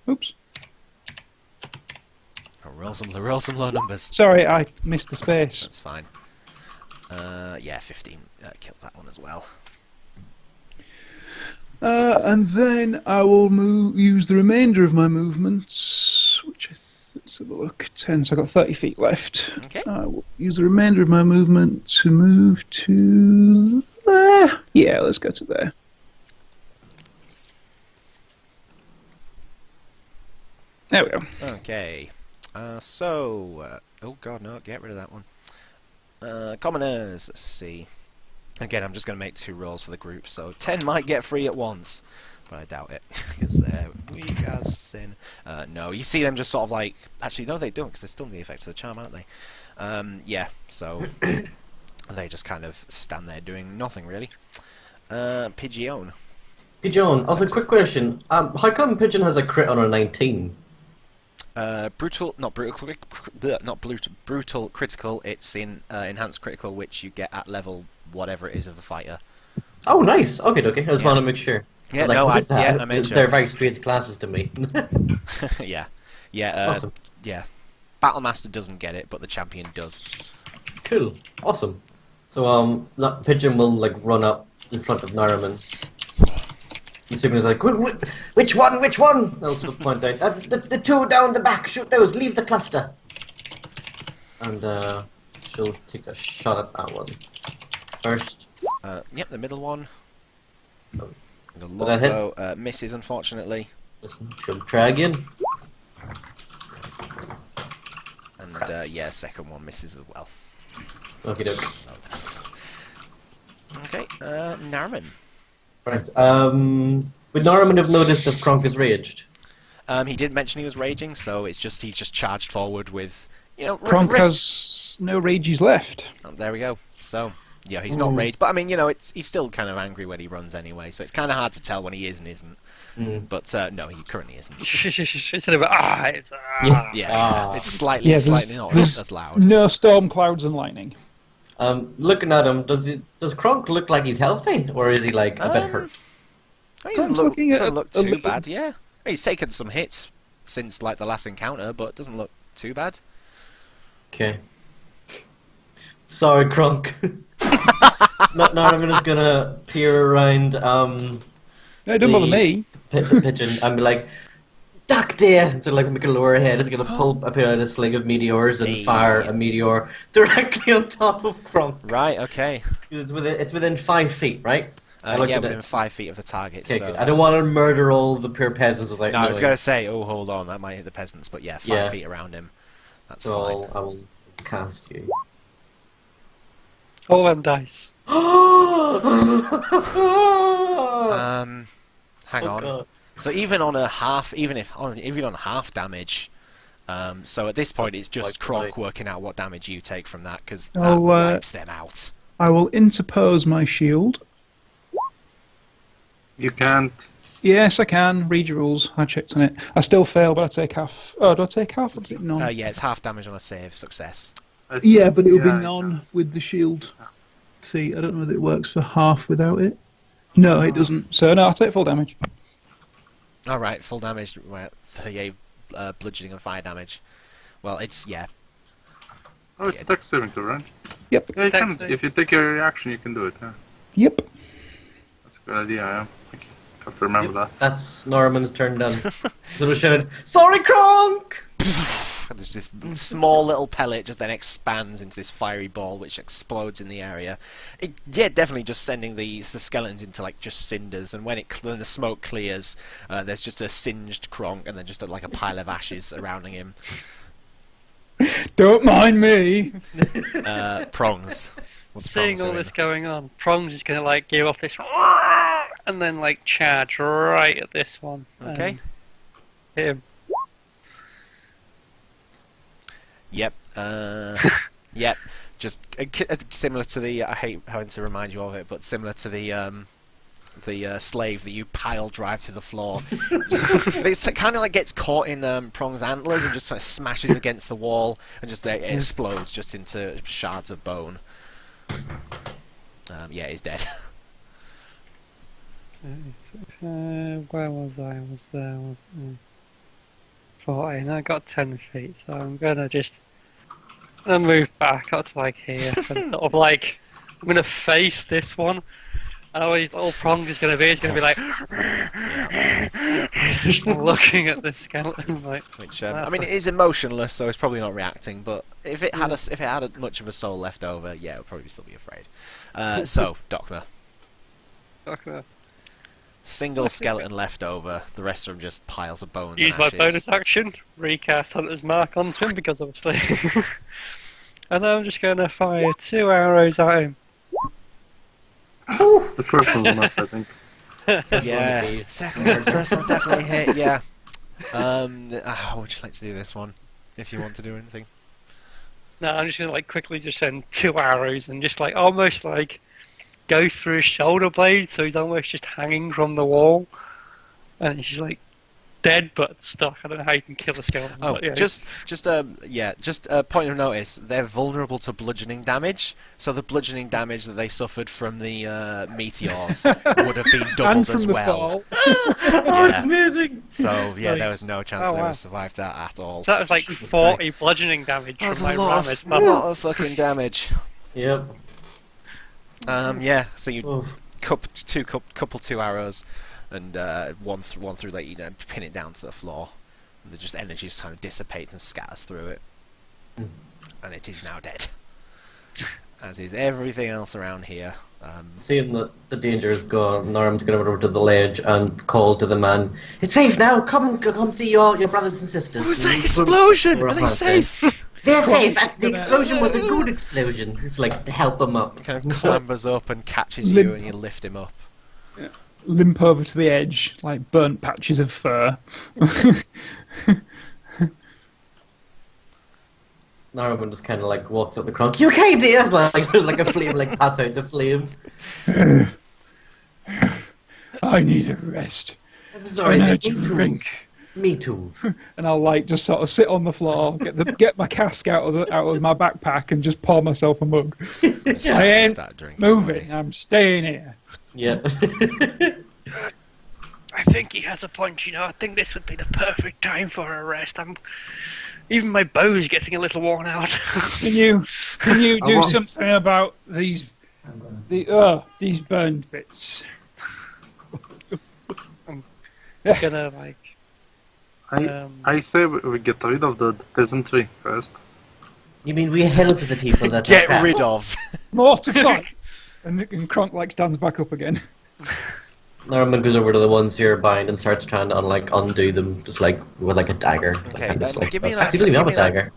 Speaker 2: Oops.
Speaker 1: Roll some low numbers.
Speaker 2: Sorry, I missed the space.
Speaker 1: That's fine. Yeah, 15 killed that one as well.
Speaker 2: And then I will use the remainder of my movements, which let's have a look. 10, so I've got 30 feet left.
Speaker 1: Okay.
Speaker 2: I will use the remainder of my movement to move to there. Yeah, let's go to there. There we go.
Speaker 1: Okay. Oh god, no, get rid of that one. Commoners, let's see. Again, I'm just going to make 2 rolls for the group, so 10 might get free at once. But I doubt it, because they're weak as sin. No, you see them just sort of like... Actually, no, they don't, because they're still in the effect of the charm, aren't they? Yeah, so... they just kind of stand there doing nothing, really. Pigeon.
Speaker 5: Pigeon, also quick question. How come Pigeon has a crit on a 19?
Speaker 1: Not brutal critical. It's in enhanced critical, which you get at level whatever it is of the fighter.
Speaker 5: Oh, nice. Okay. I just
Speaker 1: Yeah.
Speaker 5: want to make sure.
Speaker 1: Yeah,
Speaker 5: Like,
Speaker 1: no,
Speaker 5: what
Speaker 1: I
Speaker 5: is that?
Speaker 1: made sure.
Speaker 5: They're very strange classes to me.
Speaker 1: Yeah,
Speaker 5: Awesome.
Speaker 1: yeah. Battlemaster doesn't get it, but the champion does.
Speaker 5: Cool. Awesome. So, Pigeon will, like, run up in front of Naraman. And Superman's like, which one? I'll sort of point out, the 2 down the back, shoot those, leave the cluster. And, she'll take a shot at that one. First.
Speaker 1: Yep, the middle one.
Speaker 5: Oh.
Speaker 1: The
Speaker 5: that hit?
Speaker 1: longbow misses, unfortunately.
Speaker 5: Listen, she'll try again.
Speaker 1: And, yeah, second one misses as well.
Speaker 5: Okie doke.
Speaker 1: Okay, Naraman.
Speaker 5: Right. Would Naraman have noticed if Kronk is raged?
Speaker 1: He did mention he was raging, so he's just charged forward with,
Speaker 2: Kronk has no rages left.
Speaker 1: Oh, there we go. So, yeah, he's not raged, but I mean, he's still kind of angry when he runs anyway, so it's kind of hard to tell when he is and isn't. But no, he currently isn't.
Speaker 3: Instead of it's
Speaker 1: Yeah, it's slightly
Speaker 2: Yeah,
Speaker 1: not
Speaker 2: there's
Speaker 1: as loud.
Speaker 2: no storm clouds and lightning.
Speaker 5: Looking at him, does Kronk look like he's healthy, or is he like a bit hurt?
Speaker 1: He
Speaker 2: Kronk's
Speaker 1: doesn't
Speaker 2: looking at
Speaker 1: doesn't look
Speaker 2: a
Speaker 1: too
Speaker 2: little-
Speaker 1: bad. Yeah, he's taken some hits since like the last encounter, but doesn't look too bad.
Speaker 5: Okay. Sorry, Kronk. Naraman is gonna peer around
Speaker 2: No, don't bother me.
Speaker 5: the pigeon and be like, "Duck, dear!" And so like make a lower head. It's gonna pull up a sling of meteors and
Speaker 1: Hey.
Speaker 5: fire a meteor directly on top of Kronk.
Speaker 1: Right. Okay.
Speaker 5: It's within 5 feet, right? I looked
Speaker 1: Yeah,
Speaker 5: at
Speaker 1: within
Speaker 5: it.
Speaker 1: 5 feet of the target.
Speaker 5: Okay,
Speaker 1: so
Speaker 5: good. I don't want to murder all the poor peasants without
Speaker 1: No, I was
Speaker 5: knowing.
Speaker 1: going to say, oh, hold on, that might hit the peasants, but yeah, 5
Speaker 5: Yeah.
Speaker 1: feet around him. That's
Speaker 5: So
Speaker 1: fine.
Speaker 5: I will cast you.
Speaker 3: all them dice.
Speaker 1: Hang on.
Speaker 5: God.
Speaker 1: So even on half damage. So at this point, it's just
Speaker 5: Like,
Speaker 1: Kronk
Speaker 5: right.
Speaker 1: working out what damage you take from that because that
Speaker 2: Oh,
Speaker 1: wipes them out.
Speaker 2: I will interpose my shield.
Speaker 4: You can't.
Speaker 2: Yes, I can. Read your rules. I checked on it. I still fail, but I take half. Oh, do I take half? Or none?
Speaker 1: Yeah, it's half damage on a save success.
Speaker 2: Yeah, but it will
Speaker 4: Yeah,
Speaker 2: be none with the shield feat. I don't know whether it works for half without it. No, it doesn't. So no, I'll take full damage.
Speaker 1: All right, full damage. Right, 38 bludgeoning and fire damage. Well, it's yeah.
Speaker 4: Oh, it's dex saving throw, right?
Speaker 2: Yep.
Speaker 4: Yeah, you
Speaker 3: Dex
Speaker 4: can.
Speaker 3: save.
Speaker 4: If you take your reaction, you can do it. Yeah.
Speaker 2: Yep.
Speaker 4: That's a good idea. Yeah. Thank you. Have to remember that.
Speaker 5: That's Norman's turn done. So we shouted, "Sorry, Kronk!"
Speaker 1: There's this small little pellet just then expands into this fiery ball which explodes in the area. Yeah, definitely just sending the skeletons into like just cinders, and when the smoke clears, there's just a singed Kronk and then just like a pile of ashes surrounding him.
Speaker 2: Don't mind me.
Speaker 1: Prongs. What's
Speaker 3: Seeing
Speaker 1: Prongs
Speaker 3: all
Speaker 1: doing?
Speaker 3: this going on, Prongs is gonna like give off this and then like charge right at this one.
Speaker 1: Okay.
Speaker 3: and hit him.
Speaker 1: Yep. Yep. Just similar to the. I hate having to remind you of it, but similar to the slave that you pile drive to the floor. It's kind of like gets caught in Prong's antlers and just sort of smashes against the wall and just it explodes just into shards of bone. Yeah, he's dead.
Speaker 3: Where was I? I was there. 14. I got 10 feet, so I'm gonna just move back up to like here and sort of like I'm gonna face this one. And all his little prong is gonna be like just looking at this skeleton like.
Speaker 1: Which I mean, it is emotionless, so it's probably not reacting. But if it had much of a soul left over, yeah, it would probably still be afraid. So, Doctor.
Speaker 3: Okay.
Speaker 1: Single skeleton left over. The rest of them just piles of bones.
Speaker 3: Use
Speaker 1: and
Speaker 3: my
Speaker 1: ashes.
Speaker 3: bonus action, recast Hunter's Mark onto him because obviously. And then I'm just gonna fire 2 arrows at him.
Speaker 4: The first one's enough, I think.
Speaker 1: Yeah, second one, first one definitely hit. Yeah. How would you like to do this one? If you want to do anything.
Speaker 3: No, I'm just gonna like quickly just send 2 arrows and just like almost like go through his shoulder blade, so he's almost just hanging from the wall, and he's just like dead but stuck. I don't know how you can kill a skeleton.
Speaker 1: Oh,
Speaker 3: but, yeah.
Speaker 1: just a point of notice. They're vulnerable to bludgeoning damage, so the bludgeoning damage that they suffered from the meteors would have been
Speaker 2: And
Speaker 1: doubled
Speaker 2: from
Speaker 1: as
Speaker 2: the
Speaker 1: well.
Speaker 2: fall.
Speaker 5: Oh, it's amazing!
Speaker 1: So yeah, there
Speaker 3: Nice.
Speaker 1: was no chance
Speaker 3: Oh,
Speaker 1: they would
Speaker 3: wow.
Speaker 1: have survived that at all.
Speaker 3: So that was like 40 bludgeoning damage
Speaker 1: That's
Speaker 3: from
Speaker 1: a
Speaker 3: my
Speaker 1: lot
Speaker 3: ram as
Speaker 1: of,
Speaker 3: well.
Speaker 1: lot of fucking damage.
Speaker 5: Yep.
Speaker 1: Yeah. So you
Speaker 5: Oh.
Speaker 1: couple 2 arrows, and one through like pin it down to the floor. And just energy just kind of dissipates and scatters through it, and it is now dead. As is everything else around here.
Speaker 5: Seeing that the danger is gone, Norm's going over to the ledge and call to the man, "It's safe now, come see your brothers and sisters."
Speaker 1: What was that explosion?
Speaker 5: We're
Speaker 1: Are they
Speaker 5: up
Speaker 1: safe?
Speaker 5: They're safe,
Speaker 2: Cronk's
Speaker 5: the
Speaker 2: gonna-
Speaker 5: explosion was a good explosion. It's like to help them up.
Speaker 1: Kind of clambers up and catches
Speaker 2: Limp.
Speaker 1: you, and you lift him up.
Speaker 2: Limp over to the edge, like burnt patches of fur.
Speaker 5: Norman just kind of like walks up the Kronk. "You okay, dear?" Like there's like a flame like pat out the flame.
Speaker 2: I need a rest.
Speaker 5: I'm sorry,
Speaker 2: I
Speaker 5: dear.
Speaker 2: need a drink.
Speaker 5: Me too.
Speaker 2: And I'll like just sort of sit on the floor, get my cask out of my backpack, and just pour myself a mug. I ain't
Speaker 1: Start drinking.
Speaker 2: moving. I'm staying here.
Speaker 5: Yeah.
Speaker 6: I think he has a point, you know. I think this would be the perfect time for a rest. Even my bow is getting a little worn out.
Speaker 2: Can you do
Speaker 4: want-
Speaker 2: something about these burned bits?
Speaker 3: Gonna like
Speaker 4: I say we get rid of the peasantry first.
Speaker 5: You mean we help the people that are
Speaker 1: Get
Speaker 5: trapped?
Speaker 1: rid of.
Speaker 2: Mortify. and Kronk like stands back up again.
Speaker 5: Norman goes over to the ones here bind and starts trying to undo them, just like with like a dagger.
Speaker 1: Okay,
Speaker 5: Kind of slice
Speaker 1: give me
Speaker 5: them.
Speaker 1: that-
Speaker 5: Actually, you don't even
Speaker 1: give
Speaker 5: have a
Speaker 1: me that-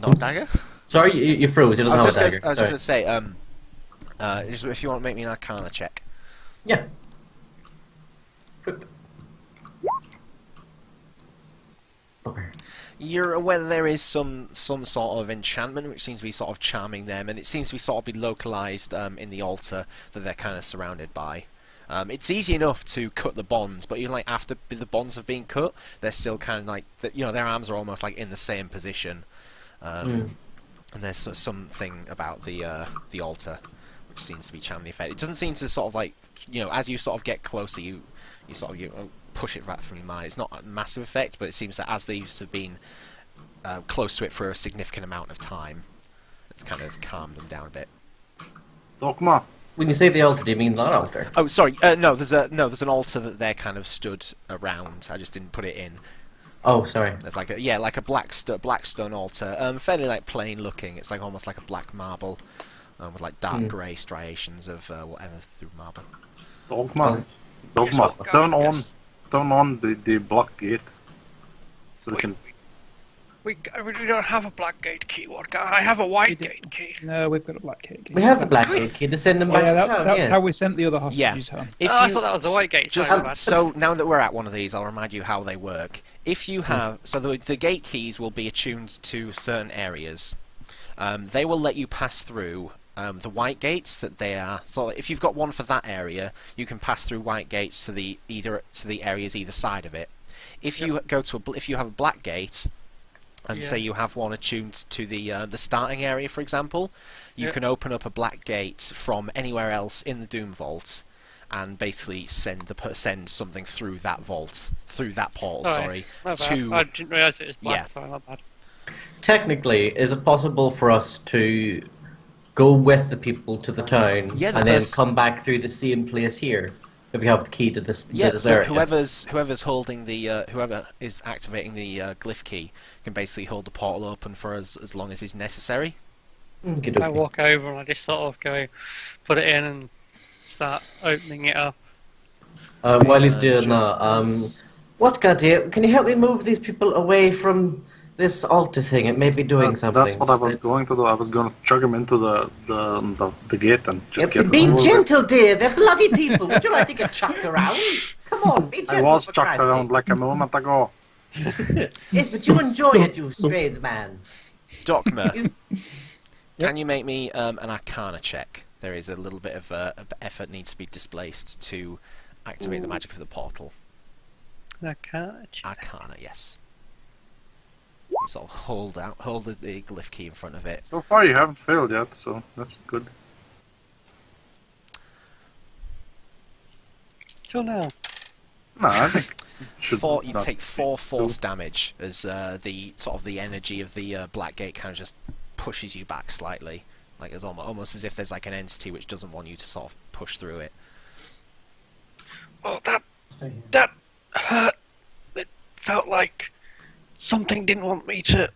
Speaker 5: dagger.
Speaker 1: Not a dagger.
Speaker 5: Sorry, you froze. He doesn't have a dagger.
Speaker 1: I was just
Speaker 5: Sorry.
Speaker 1: gonna say, just if you want to make me an Arcana check.
Speaker 5: Yeah. Quick. Bugger.
Speaker 1: You're aware that there is some sort of enchantment which seems to be sort of charming them, and it seems to be sort of be localized in the altar that they're kind of surrounded by. It's easy enough to cut the bonds, but even like after the bonds have been cut, they're still kind of like their arms are almost like in the same position. And there's something about the altar which seems to be charming the effect. It doesn't seem to sort of like as you sort of get closer, you sort of push it right from your mind. It's not a massive effect, but it seems that as these have been close to it for a significant amount of time. It's kind of calmed them down a bit.
Speaker 4: Dogma.
Speaker 5: When you say the altar, do you mean that altar?
Speaker 1: Oh, sorry. No, there's an altar that they're kind of stood around. I just didn't put it in.
Speaker 5: Oh, sorry.
Speaker 1: There's like a black stone altar. Fairly like plain looking. It's like almost like a black marble, with like dark grey striations of whatever through marble.
Speaker 4: Dogma. Dogma. Turn on the block gate. So we can.
Speaker 6: We don't have a black gate key. What? I have a white gate key.
Speaker 2: No, we've got a black gate key.
Speaker 5: We have the black gate key to send them back
Speaker 2: Yeah,
Speaker 5: to
Speaker 2: that's
Speaker 5: town, yes.
Speaker 2: how we sent the other hostages home.
Speaker 3: I thought that was the white gate.
Speaker 1: Just
Speaker 3: Sorry,
Speaker 1: so now that we're at one of these, I'll remind you how they work. If you have the gate keys will be attuned to certain areas. They will let you pass through the white gates that they are. So if you've got one for that area, you can pass through white gates to the areas either side of it. If you go to if you have a black gate. And say you have one attuned to the starting area, for example, you can open up a black gate from anywhere else in the Doom Vault, and basically send something through that vault, through that portal.
Speaker 3: My bad.
Speaker 1: To
Speaker 3: I didn't realise it was black. Sorry, not bad.
Speaker 5: Technically, is it possible for us to go with the people to the town and then come back through the same place here? If we have the key to this area.
Speaker 1: Whoever's holding the whoever is activating the glyph key can basically hold the portal open for us as long as is necessary.
Speaker 3: I walk over and I just sort of go, put it in and start opening it up.
Speaker 5: While he's doing that, what goddamn? Can you help me move these people away from this altar thing? It may be doing something.
Speaker 4: That's what I was going to do. I was going to chug them into the gate and just get
Speaker 5: be
Speaker 4: them over.
Speaker 5: gentle, dear. They're bloody people. Would you like to get chucked around? Come on, be gentle.
Speaker 4: I was
Speaker 5: for
Speaker 4: chucked
Speaker 5: Christ's
Speaker 4: around
Speaker 5: sake.
Speaker 4: like a moment ago.
Speaker 5: Yes, but you enjoy it, you strange man.
Speaker 1: Docma, can you make me an Arcana check? There is a little bit of effort needs to be displaced to activate the magic of the portal.
Speaker 3: Arcana,
Speaker 1: yes. Sort of hold the glyph key in front of it.
Speaker 4: So far you haven't failed yet, so that's good.
Speaker 3: Till now.
Speaker 4: No, I think
Speaker 1: You take 4 force damage as the energy of the black gate kind of just pushes you back slightly, like it's almost as if there's like an entity which doesn't want you to sort of push through it.
Speaker 6: Oh, that hurt. It felt like something didn't want me to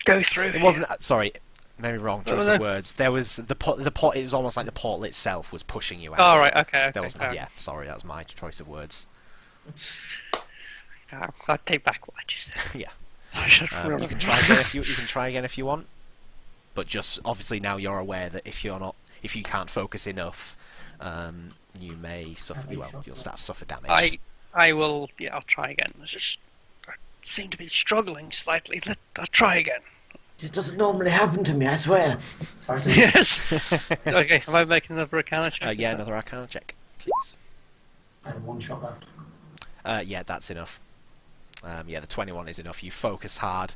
Speaker 6: go through.
Speaker 1: It wasn't. Sorry, maybe wrong choice of words. There was the pot. It was almost like the portal itself was pushing you out.
Speaker 3: Oh right, okay.
Speaker 1: There wasn't. Yeah, sorry, that was my choice of words.
Speaker 3: I take back what I just said.
Speaker 1: Yeah. You can try again if you can try again if you want, but just obviously now you're aware that if you can't focus enough, you may suffer. You'll start to suffer damage.
Speaker 3: I will. Yeah, I'll try again. I seem to be struggling slightly. I'll try again.
Speaker 5: It doesn't normally happen to me, I swear.
Speaker 3: Yes. Okay, am I making another Arcana check?
Speaker 1: Yeah, another Arcana check, please.
Speaker 8: I have 1 shot left.
Speaker 1: Yeah, that's enough. The 21 is enough. You focus hard.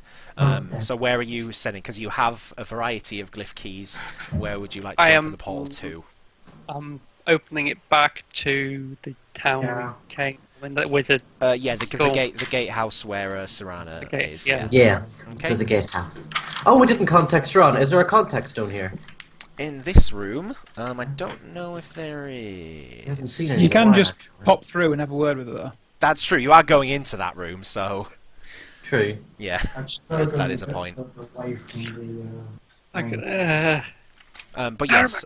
Speaker 1: So where are you sending? Because you have a variety of glyph keys. Where would you like to open the portal to?
Speaker 3: I'm opening it back to the town came when the wizard.
Speaker 1: The gatehouse where Serana is.
Speaker 3: Yeah.
Speaker 5: Yes,
Speaker 1: Okay.
Speaker 5: to the gatehouse. Oh, we didn't contact Ron. Is there a contact stone here?
Speaker 1: In this room, I don't know if there is.
Speaker 5: I haven't seen any.
Speaker 2: You can
Speaker 5: Why,
Speaker 2: just
Speaker 5: actually?
Speaker 2: pop through and have a word with her, though.
Speaker 1: That's true. You are going into that room, so
Speaker 5: True.
Speaker 1: yeah.
Speaker 8: Yes,
Speaker 1: that is a point.
Speaker 8: Away from
Speaker 3: I
Speaker 8: the,
Speaker 3: could,
Speaker 1: But yes,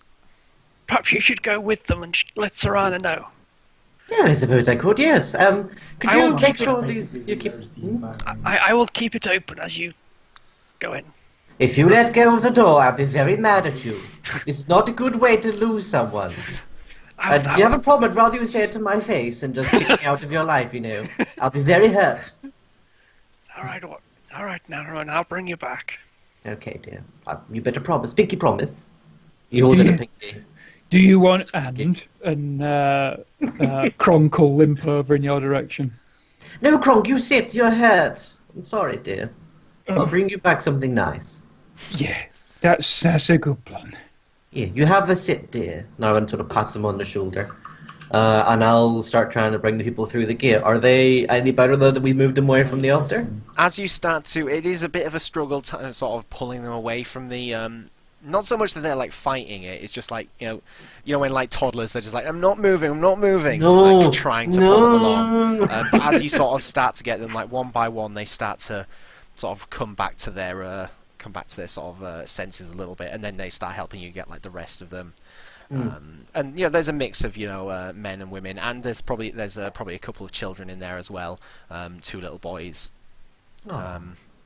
Speaker 6: Perhaps you should go with them and let Serana know.
Speaker 5: Yeah, I suppose I could. Yes. Could
Speaker 6: I
Speaker 5: you
Speaker 6: will
Speaker 5: make
Speaker 6: keep
Speaker 5: sure these you keep?
Speaker 6: I will keep it open as you go in.
Speaker 5: If you let go of the door, I'll be very mad at you. It's not a good way to lose someone. And if you have a problem, I'd rather you say it to my face and just kick me out of your life, you know. I'll be very hurt.
Speaker 6: It's all right, Nana, and I'll bring you back.
Speaker 5: Okay, dear. You better promise. Pinky promise. You hold it a pinky.
Speaker 2: Do you want and Cronkle limp over in your direction?
Speaker 5: No, Kronk, you sit. You're hurt. I'm sorry, dear. I'll bring you back something nice.
Speaker 2: Yeah, that's a good plan.
Speaker 5: Yeah, you have a sit, dear. Now I sort of pats him on the shoulder. and I'll start trying to bring the people through the gate. Are they any better though that we moved them away from the altar?
Speaker 1: As you start to, it is a bit of a struggle to sort of pulling them away from the. Not so much that they're like fighting it. It's just like when like toddlers, they're just like, I'm not moving,
Speaker 5: No,
Speaker 1: like trying to pull them along. But as you sort of start to get them like one by one, they start to sort of come back to their sort of senses a little bit, and then they start helping you get like the rest of them. And there's a mix of men and women, and there's probably a couple of children in there as well, 2 little boys.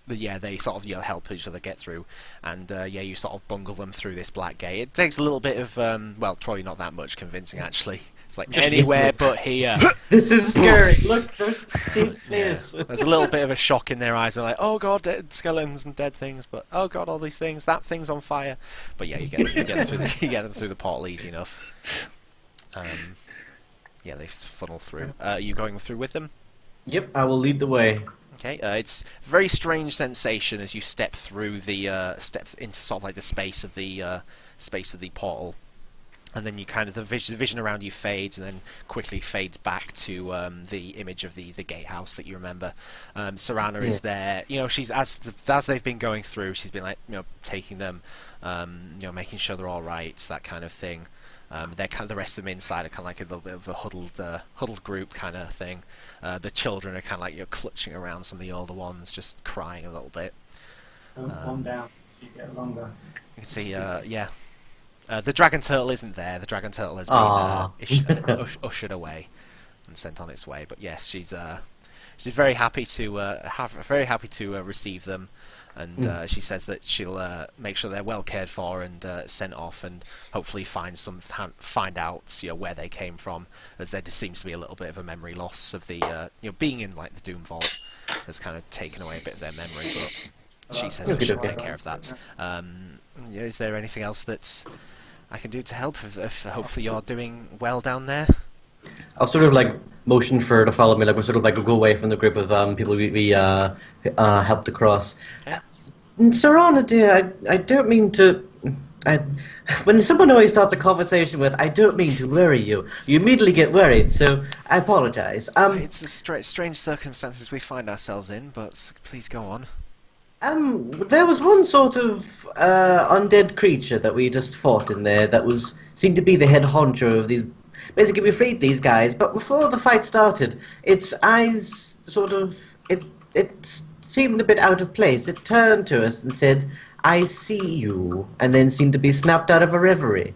Speaker 1: But yeah, they sort of help each other get through, and you sort of bungle them through this black gate. It takes a little bit of probably not that much convincing actually. It's like anywhere but here.
Speaker 5: This is scary. Look, there's safe place.
Speaker 1: There's a little bit of a shock in their eyes. They're like, oh god, dead skeletons and dead things, but oh god, all these things. That thing's on fire. But yeah, you get them through the portal easy enough. They funnel through. Are you going through with them?
Speaker 5: Yep, I will lead the way.
Speaker 1: Okay, it's a very strange sensation as you step through the step into sort of like the space of the portal, and then you kind of the vision around you fades, and then quickly fades back to the image of the gatehouse that you remember. Serana is there. She's as they've been going through, she's been like taking them, making sure they're all right, that kind of thing. They're the rest of them inside are kind of like a little bit of a huddled group kind of thing. The children are kind of like clutching around some of the older ones, just crying a little bit.
Speaker 8: Calm down, so you get longer.
Speaker 1: You can see, the dragon turtle isn't there. The dragon turtle has been ushered away and sent on its way. But yes, she's very happy to receive them. And she says that she'll make sure they're well cared for and sent off, and hopefully find out where they came from, as there just seems to be a little bit of a memory loss of the being in like the Doom Vault has kind of taken away a bit of their memory. But she says that she'll take care of that. Is there anything else that I can do to help? If hopefully you're doing well down there.
Speaker 5: I'll sort of like motion for her to follow me, like we're sort of like go away from the group of people we helped across.
Speaker 1: Yeah.
Speaker 5: Serana, dear, I don't mean to. When someone always starts a conversation with, I don't mean to worry you, you immediately get worried, so I apologise.
Speaker 1: It's a strange circumstances we find ourselves in, but please go on.
Speaker 5: There was one sort of undead creature that we just fought in there that seemed to be the head honcho of these. Basically, we freed these guys, but before the fight started, its eyes it seemed a bit out of place. It turned to us and said, I see you, and then seemed to be snapped out of a reverie.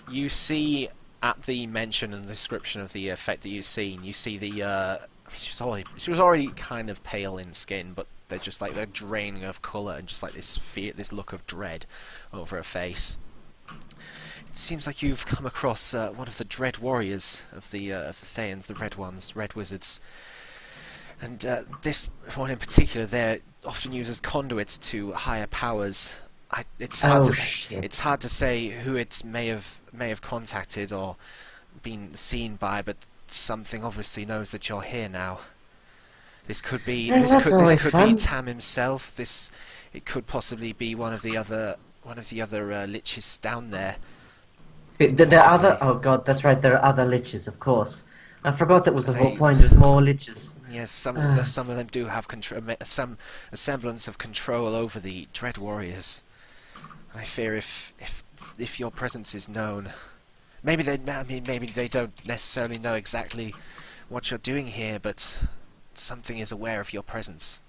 Speaker 1: You see, at the mention and description of the effect that you've seen, you see she was already kind of pale in skin, but they're draining of colour and just like this look of dread over her face. It seems like you've come across one of the dread warriors of the Thayans, the red ones, red wizards. And this one in particular, they're often used as conduits to higher powers. It's hard to say who it may have contacted or been seen by, but something obviously knows that you're here now. This could be Tam himself. It could possibly be one of the other liches down there.
Speaker 5: There are other. Oh god, that's right. There are other liches, of course. I forgot that was the whole point. There's more liches.
Speaker 1: Yes, some of them do have some semblance of control over the Dread Warriors. I fear if your presence is known, maybe they don't necessarily know exactly what you're doing here, but something is aware of your presence.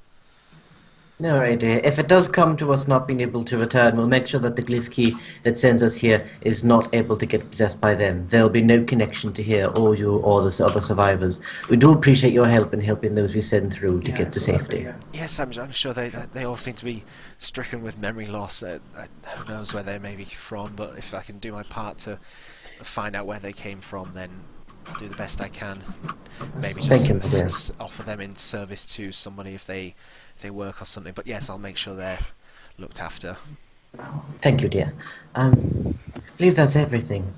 Speaker 5: No idea. If it does come to us not being able to return, we'll make sure that the glyph key that sends us here is not able to get possessed by them. There'll be no connection to here or you or the other survivors. We do appreciate your help in helping those we send through to get to safety.
Speaker 1: Yes, I'm sure they all seem to be stricken with memory loss. Who knows where they may be from, but if I can do my part to find out where they came from, then I'll do the best I can. Maybe just offer them in service to somebody if they work or something. But yes, I'll make sure they're looked after.
Speaker 5: Thank you, dear. I believe that's everything.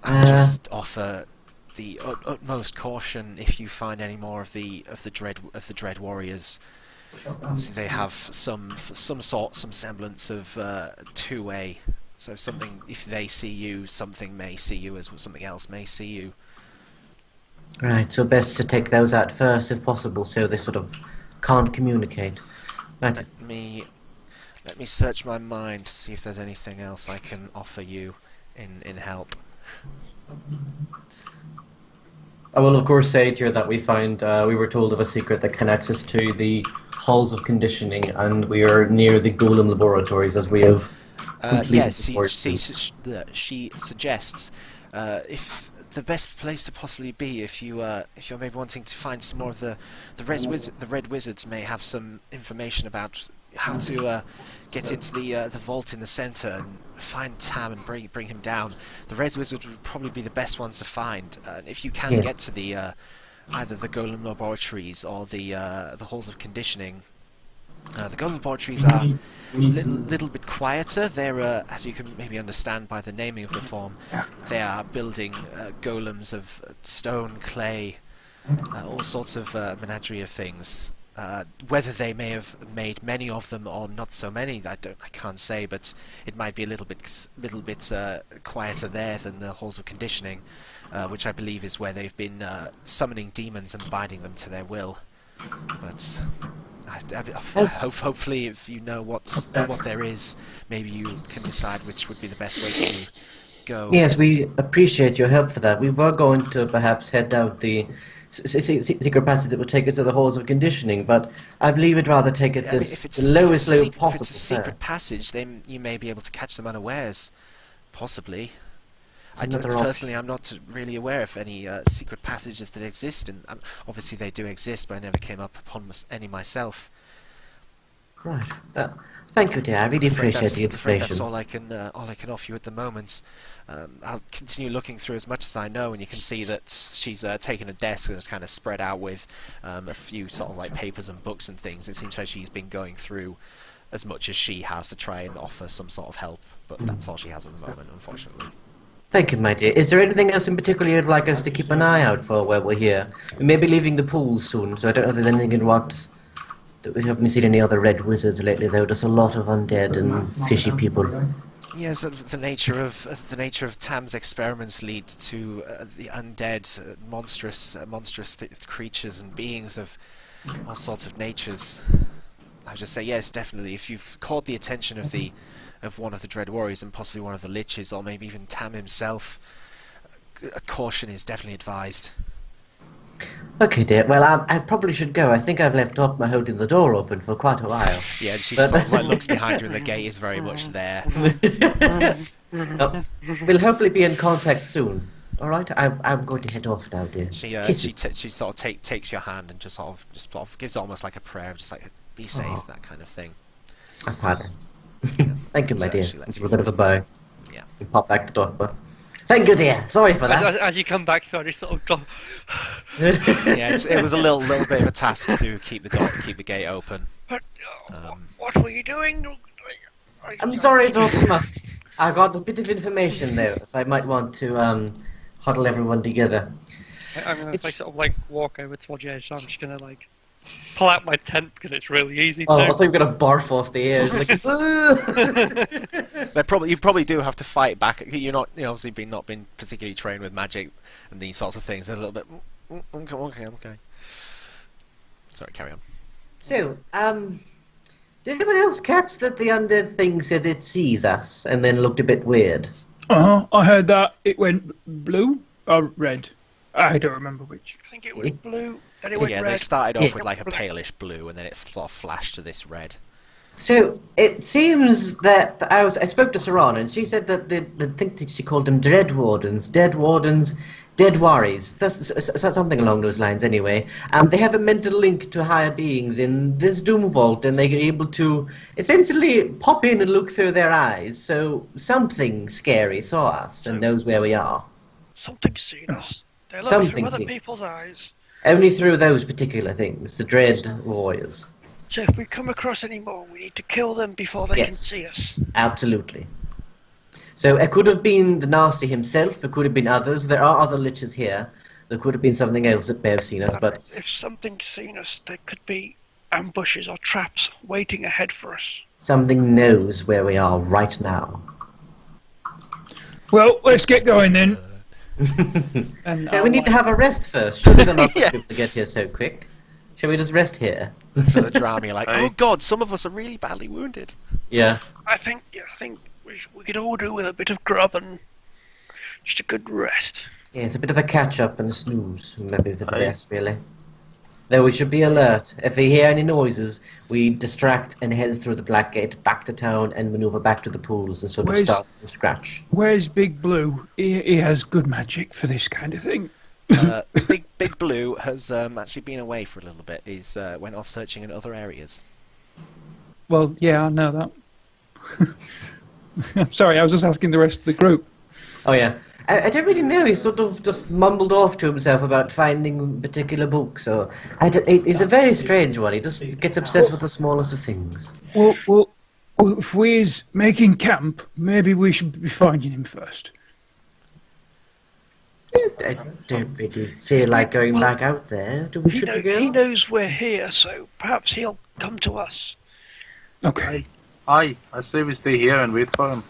Speaker 1: I'll just offer the utmost caution if you find any more of the dread warriors. Obviously, they have some semblance of two-way. So something, if they see you, something may see you as something else may see you.
Speaker 5: Right, so best to take those out first if possible, so they sort of can't communicate. Right.
Speaker 1: Let me search my mind to see if there's anything else I can offer you in help.
Speaker 5: I will of course say to you that we were told of a secret that connects us to the halls of conditioning, and we are near the Golem laboratories as we have completed
Speaker 1: Yes,
Speaker 5: the course.
Speaker 1: she suggests if the best place to possibly be if you're maybe wanting to find some more of the Red Wizards may have some information about how to get into the vault in the center and find Tam and bring him down. The Red Wizards would probably be the best ones to find. If you can get to the either the Golem laboratories or the halls of conditioning. The Golem laboratories are a little bit quieter. They're, as you can maybe understand by the naming of the form, they are building golems of stone, clay, all sorts of menagerie of things. Whether they may have made many of them or not so many, I can't say. But it might be a little bit quieter there than the halls of conditioning, which I believe is where they've been summoning demons and binding them to their will. But hopefully, if you know what there is, maybe you can decide which would be the best way to go.
Speaker 5: Yes, we appreciate your help for that. We were going to perhaps head out the secret passage that would take us to the halls of conditioning, but I believe we'd rather take it the lowest low possible.
Speaker 1: If it's a secret passage, then you may be able to catch them unawares, possibly. Personally, I'm not really aware of any secret passages that exist, and obviously they do exist, but I never came up upon any myself.
Speaker 5: Right. Thank you, dear. I really appreciate the
Speaker 1: I'm afraid that's
Speaker 5: information.
Speaker 1: all I can offer you at the moment. I'll continue looking through as much as I know, and you can see that she's taken a desk and is kind of spread out with a few sort of like papers and books and things. It seems like she's been going through as much as she has to try and offer some sort of help, but that's all she has at the moment, unfortunately.
Speaker 5: Thank you, my dear. Is there anything else in particular you'd like us to keep an eye out for while we're here? We may be leaving the pools soon, so I don't know if there's anything in Rocks. We haven't seen any other red wizards lately, though. Just a lot of undead and fishy people.
Speaker 1: Yes, the nature of Tam's experiments lead to the undead, monstrous creatures and beings of all sorts of natures. I would just say yes, definitely. If you've caught the attention of one of the Dread Warriors and possibly one of the Liches, or maybe even Tam himself, a caution is definitely advised.
Speaker 5: Okay, dear. Well, I probably should go. I think I've left Dogma holding the door open for quite a while.
Speaker 1: Yeah, and she sort of like looks behind her, and the gate is very much there.
Speaker 5: We'll hopefully be in contact soon. All right, I'm going to head off now, dear.
Speaker 1: She sort of takes your hand and just sort of gives almost like a prayer, just like be safe, that kind of thing.
Speaker 5: Pardon. Thank you, my dear.
Speaker 1: Lets you
Speaker 5: A bit of a bow.
Speaker 1: Yeah.
Speaker 5: We pop back to Dogma. Thank you, dear. Sorry for that.
Speaker 3: As you come back, I just sort of drop.
Speaker 1: Yeah, it was a little bit of a task to keep the gate open.
Speaker 6: What were you doing?
Speaker 5: I'm sorry, Dogma. I got a bit of information there, so I might want to huddle everyone together.
Speaker 3: I'm gonna sort of like walk over towards you, so I'm just gonna like pull out my tent because it's really easy to.
Speaker 5: Oh, I thought you were gonna barf off the ears. Like,
Speaker 1: You probably do have to fight back. You're obviously not been particularly trained with magic and these sorts of things. There's a little bit. Okay. Sorry, carry on.
Speaker 5: So, did anyone else catch that the undead thing said it sees us and then looked a bit weird?
Speaker 2: I heard that it went blue or red. I don't remember which.
Speaker 6: I think it was blue, then it went
Speaker 1: Yeah,
Speaker 6: red.
Speaker 1: they started off with like a palish blue, and then it sort of flashed to this red.
Speaker 5: So it seems that I spoke to Saran, and she said that the think that she called them dead wardens, dead worries. That's something along those lines, anyway. They have a mental link to higher beings in this Doom Vault, and they're able to essentially pop in and look through their eyes. So something scary saw us and knows where we are.
Speaker 6: Something's seen us. They look
Speaker 5: Something
Speaker 6: through other
Speaker 5: seen.
Speaker 6: people's eyes.
Speaker 5: Only through those particular things, the dread warriors.
Speaker 6: So if we come across any more, we need to kill them before they can
Speaker 5: Yes.
Speaker 6: see us.
Speaker 5: Absolutely. So it could have been the Nasty himself, it could have been others. There are other liches here. There could have been something else that may have seen us, but
Speaker 6: If something's seen us, there could be ambushes or traps waiting ahead for us.
Speaker 5: something knows where we are right now.
Speaker 2: Well, let's get going then. And
Speaker 5: Okay, we need to have a rest first. Surely they're not
Speaker 1: Yeah.
Speaker 5: going to get here so quick. Shall we just rest here?
Speaker 1: For the drama, you're like,
Speaker 4: Right.
Speaker 1: oh god, some of us are really badly wounded.
Speaker 5: Yeah.
Speaker 6: I think we could all do with a bit of grub and just a good rest.
Speaker 5: Yeah, it's a bit of a catch up and a snooze, maybe for the
Speaker 4: Aye.
Speaker 5: best, really. Though we should be alert. If we hear any noises, we distract and head through the Black Gate back to town and maneuver back to the pools and sort of
Speaker 2: Where's-
Speaker 5: start from scratch.
Speaker 2: Where's Big Blue? He has good magic for this kind of thing.
Speaker 1: Big Blue has actually been away for a little bit. He's went off searching in other areas.
Speaker 2: Well, yeah, I know that. I'm sorry, I was just asking the rest of the group.
Speaker 5: Oh, yeah. I don't really know. He sort of just mumbled off to himself about finding a particular book. So he's a very strange one. He just gets obsessed with the smallest of things.
Speaker 2: Well, if we's making camp, maybe we should be finding him first.
Speaker 5: I don't really feel like going back out there. Do we should we go?
Speaker 6: He knows we're here, so perhaps he'll come to us.
Speaker 2: Okay.
Speaker 4: Aye, I say we stay here and wait for him.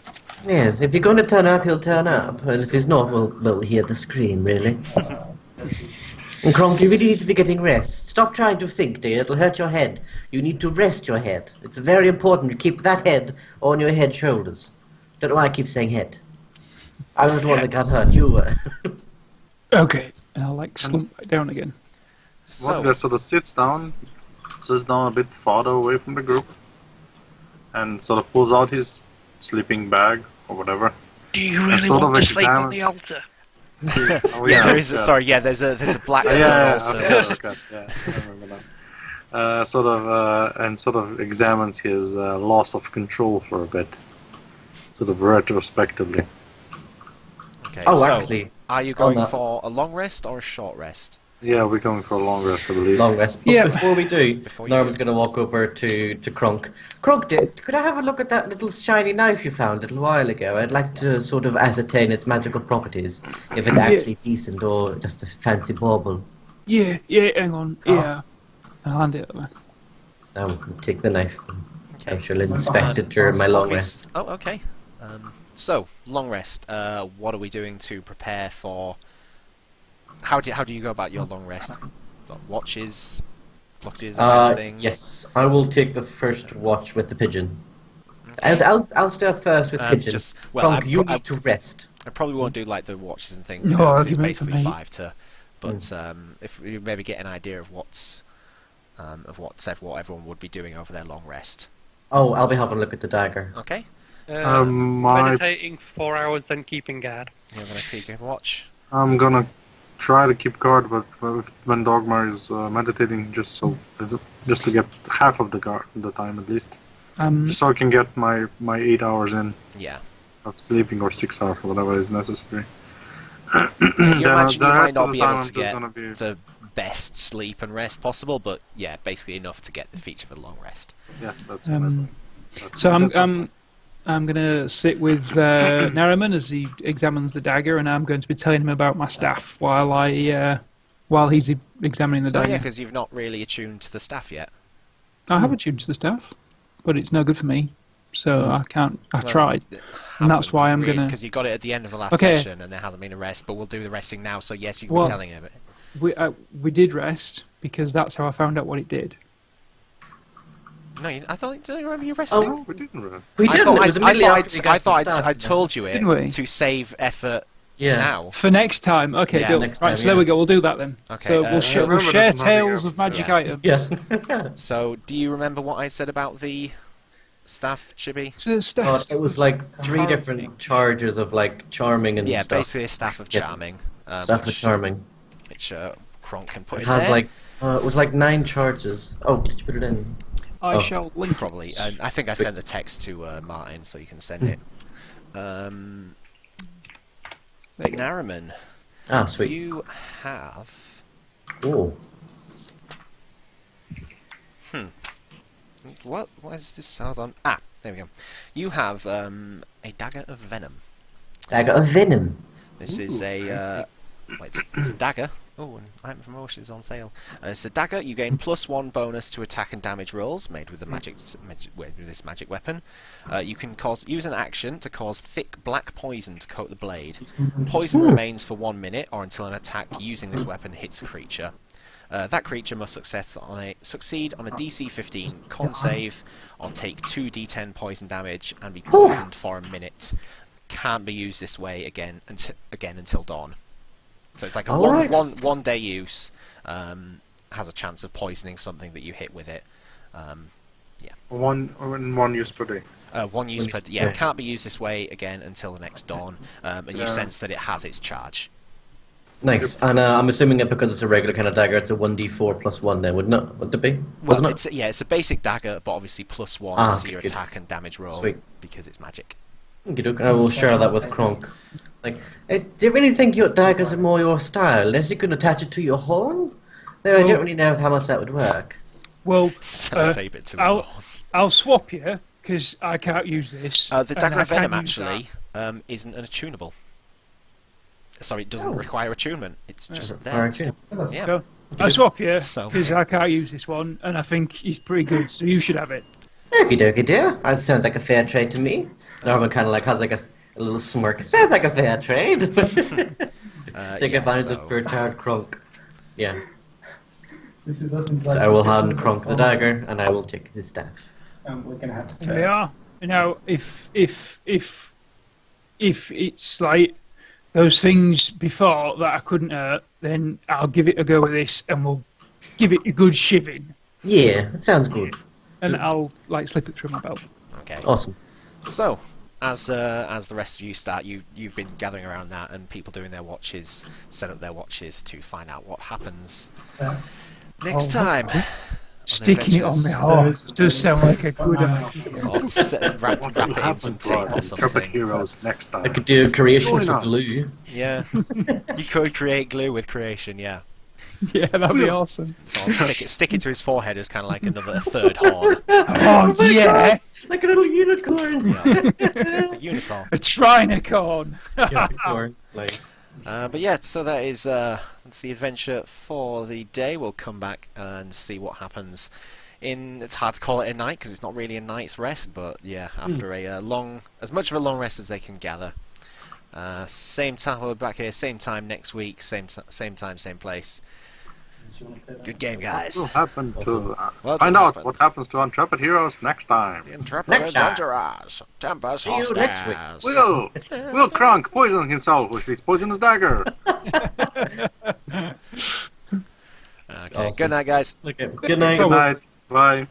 Speaker 5: Yes, if you're going to turn up, he'll turn up. And if he's not, we'll hear the scream, really. And Kronk, you really need to be getting rest. Stop trying to think, dear. It'll hurt your head. You need to rest your head. It's very important you keep that head on your head shoulders. Don't know why I keep saying head. I was the one that got hurt. You were.
Speaker 2: Okay. And I'll slump back down again.
Speaker 4: Vodka
Speaker 1: So,
Speaker 4: sort of sits down a bit farther away from the group, and sort of pulls out his sleeping bag or whatever.
Speaker 6: Do you really
Speaker 4: sort
Speaker 6: want
Speaker 4: of
Speaker 6: to sleep on
Speaker 4: examine-
Speaker 6: the altar?
Speaker 4: Oh,
Speaker 1: yeah, there is.
Speaker 4: yeah.
Speaker 1: Sorry, yeah, there's a black
Speaker 4: Yeah,
Speaker 1: stone
Speaker 4: yeah,
Speaker 1: altar.
Speaker 4: okay, okay, yeah, I remember that. And sort of examines his loss of control for a bit, sort of retrospectively.
Speaker 1: Okay,
Speaker 5: Oh,
Speaker 1: so,
Speaker 5: actually,
Speaker 1: are you going
Speaker 5: that.
Speaker 1: for a long rest or a short rest?
Speaker 4: Yeah, we're going for a long rest, I believe.
Speaker 5: long rest. But
Speaker 2: Yeah.
Speaker 5: before we do,
Speaker 1: Before you
Speaker 5: Norman's
Speaker 1: do.
Speaker 5: going to walk over to Kronk. Kronk, could I have a look at that little shiny knife you found a little while ago? I'd like to sort of ascertain its magical properties, if it's
Speaker 2: Yeah.
Speaker 5: actually decent or just a fancy bauble.
Speaker 2: Yeah, hang on. Yeah. I'll hand it over.
Speaker 5: Now take the knife. I
Speaker 1: Okay.
Speaker 5: shall inspect it during my long rest.
Speaker 1: Oh, okay. So, long rest. What are we doing to prepare for... How do you go about your long rest? Got watches, blockages, and everything?
Speaker 5: Yes, I will take the first watch with the pigeon. And I'll start first with pigeon. Kronk, you need to rest.
Speaker 1: I probably won't do like the watches and things.
Speaker 2: No,
Speaker 1: 'cause it's
Speaker 2: give it to
Speaker 1: basically
Speaker 2: me.
Speaker 1: 5 to. But if you maybe get an idea of what everyone would be doing over their long rest.
Speaker 5: Oh, I'll be having a look at the dagger.
Speaker 1: Okay.
Speaker 3: Meditating for 4 hours, then keeping guard.
Speaker 1: You're gonna keep your watch.
Speaker 4: I'm gonna try to keep guard, but when Dogmar is meditating, just to get half of the time at least, just so I can get my 8 hours in
Speaker 1: Yeah.
Speaker 4: of sleeping, or 6 hours, or whatever is necessary.
Speaker 1: You imagine you
Speaker 4: rest
Speaker 1: might
Speaker 4: of
Speaker 1: not
Speaker 4: the
Speaker 1: be
Speaker 4: time
Speaker 1: able
Speaker 4: I'm
Speaker 1: to
Speaker 4: just
Speaker 1: get
Speaker 4: gonna be-
Speaker 1: the best sleep and rest possible, but yeah, basically enough to get the feature of a long rest.
Speaker 4: Yeah, that's
Speaker 2: So
Speaker 4: that's-
Speaker 2: I'm gonna sit with Nariman as he examines the dagger, and I'm going to be telling him about my staff while he's examining the
Speaker 1: Oh
Speaker 2: dagger.
Speaker 1: yeah, because you've not really attuned to the staff yet.
Speaker 2: I have attuned to the staff, but it's no good for me, so I can't. I tried. And that's why I'm gonna-
Speaker 1: Because you got it at the end of the last
Speaker 2: Okay.
Speaker 1: session, and there hasn't been a rest. But we'll do the resting now. So yes, you can
Speaker 2: Well-
Speaker 1: be telling him it.
Speaker 2: We did rest because that's how I found out what it did.
Speaker 1: No, I thought. Do you remember you resting?
Speaker 5: Oh,
Speaker 4: we didn't rest.
Speaker 5: we
Speaker 1: I
Speaker 5: didn't.
Speaker 1: thought
Speaker 5: It was immediately after we got
Speaker 1: I
Speaker 5: the
Speaker 1: thought
Speaker 5: staff,
Speaker 1: I told you it
Speaker 2: Didn't we?
Speaker 1: to save effort
Speaker 5: Yeah.
Speaker 1: now.
Speaker 2: For next time, okay,
Speaker 1: Yeah,
Speaker 2: deal.
Speaker 5: next
Speaker 2: Right,
Speaker 5: time,
Speaker 2: so there
Speaker 5: yeah.
Speaker 2: we go. We'll do that then.
Speaker 1: Okay,
Speaker 2: So
Speaker 1: I
Speaker 2: we'll share
Speaker 4: remember there's nothing
Speaker 2: tales
Speaker 4: else.
Speaker 2: of magic
Speaker 1: Yeah.
Speaker 2: items.
Speaker 5: Yes.
Speaker 1: So do you remember what I said about the staff, Chibi?
Speaker 2: So staff.
Speaker 5: It was like 3 different charges of like charming and
Speaker 1: Yeah,
Speaker 5: stuff.
Speaker 1: basically a staff of
Speaker 5: Yeah.
Speaker 1: charming.
Speaker 5: Stuff with
Speaker 1: which,
Speaker 5: charming.
Speaker 1: which Kronk can put
Speaker 5: It
Speaker 1: in
Speaker 5: has
Speaker 1: there.
Speaker 5: like it was like 9 charges. Oh, did you put it in?
Speaker 2: I
Speaker 5: Oh.
Speaker 2: shall link
Speaker 1: Probably.
Speaker 2: it.
Speaker 1: I think I sent the text to Martin, so you can send it.
Speaker 2: There you go.
Speaker 1: Nariman,
Speaker 5: Ah, sweet.
Speaker 1: you have...
Speaker 5: Oh,
Speaker 1: What is this? Hold on. Ah, there we go. You have a dagger of venom.
Speaker 5: dagger of venom.
Speaker 1: This is a... it's a dagger, Oh, and item promotion is on sale. It's a dagger. You gain +1 bonus to attack and damage rolls made with this magic weapon. You can use an action to cause thick black poison to coat the blade. Poison remains for 1 minute or until an attack using this weapon hits a creature. That creature must succeed on a DC 15 con save, or take 2d10 poison damage and be poisoned for a minute. Can't be used this way again until dawn. So it's like a one day use. Has a chance of poisoning something that you hit with it.
Speaker 4: One use per day.
Speaker 1: One use per
Speaker 5: Yeah.
Speaker 1: Can't be used this way again until the next dawn. And you sense that it has its charge.
Speaker 5: Nice. And I'm assuming that because it's a regular kind of dagger, it's a 1d4 plus 1 then, wouldn't it? Would it be?
Speaker 1: Well,
Speaker 5: Wasn't it?
Speaker 1: it's a basic dagger, but obviously +1 to
Speaker 5: okay,
Speaker 1: your
Speaker 5: good.
Speaker 1: attack and damage roll
Speaker 5: Sweet.
Speaker 1: because it's magic.
Speaker 5: Okey-doke, I will share that with Kronk. Like, do you really think your daggers are more your style? Unless you can attach it to your horn? Though I don't really know how much that would work.
Speaker 2: Well,
Speaker 1: Sellotape it to
Speaker 2: I'll-
Speaker 1: wards.
Speaker 2: I'll swap you because I can't use this.
Speaker 1: The
Speaker 2: and
Speaker 1: dagger
Speaker 2: I
Speaker 1: of venom
Speaker 2: can use
Speaker 1: actually isn't an attunable. Sorry, it doesn't require attunement. It's just there.
Speaker 5: Okay.
Speaker 1: Yeah.
Speaker 2: So, I swap you
Speaker 1: So-
Speaker 2: because I can't use this one, and I think he's pretty good. So you should have it.
Speaker 5: Okie dokie, dear. That sounds like a fair trade to me. Norman kind of like has like a little smirk. Sounds like a fair trade. Take
Speaker 1: yeah,
Speaker 5: advantage
Speaker 1: so-
Speaker 5: of Bertard Kronk. Yeah.
Speaker 8: This is us into
Speaker 5: So I will hand Kronk the dagger, and I will take the staff.
Speaker 8: We're gonna have to.
Speaker 2: They are. Now, if it's like those things before that I couldn't hurt, then I'll give it a go with this, and we'll give it a good shivving,
Speaker 5: Yeah, that sounds good.
Speaker 2: and I'll like slip it through my belt.
Speaker 1: Okay.
Speaker 5: Awesome.
Speaker 1: So, as the rest of you start, you've been gathering around that, and people doing their watches, set up their watches to find out what happens next time.
Speaker 2: Sticking it on my horse does sound like a good idea.
Speaker 1: Sort of wrap it in some tape or
Speaker 4: Intrepid
Speaker 1: something.
Speaker 4: heroes next
Speaker 5: I
Speaker 4: time.
Speaker 5: could do creation
Speaker 4: Join
Speaker 5: for
Speaker 4: us.
Speaker 5: glue.
Speaker 1: Yeah, you could create glue with creation. Yeah,
Speaker 2: Yeah, that'd be awesome.
Speaker 1: so stick it to his forehead as kind of like a third horn.
Speaker 2: Oh
Speaker 5: my
Speaker 2: yeah,
Speaker 5: God. Like a little unicorn.
Speaker 1: A unicorn.
Speaker 2: a trinicorn.
Speaker 5: Unicorn. Nice.
Speaker 1: But yeah, so that's the adventure for the day. We'll come back and see what happens. It's hard to call it a night because it's not really a night's rest, but yeah, after as much of a long rest as they can gather. Same time, we'll be back here, same time next week, same time, same place. Good game, guys.
Speaker 4: What happened to
Speaker 1: What
Speaker 4: find out
Speaker 1: happened?
Speaker 4: what happens to Intrepid heroes next time.
Speaker 1: The Intrepid
Speaker 5: Next time.
Speaker 1: Adventurers, Tempest
Speaker 5: See you next week.
Speaker 1: Hostess.
Speaker 4: Will Kronk poison himself with his poisonous dagger?
Speaker 1: Okay,
Speaker 5: Awesome.
Speaker 1: good night, guys.
Speaker 5: Okay. Good night.
Speaker 4: Good night. Bye.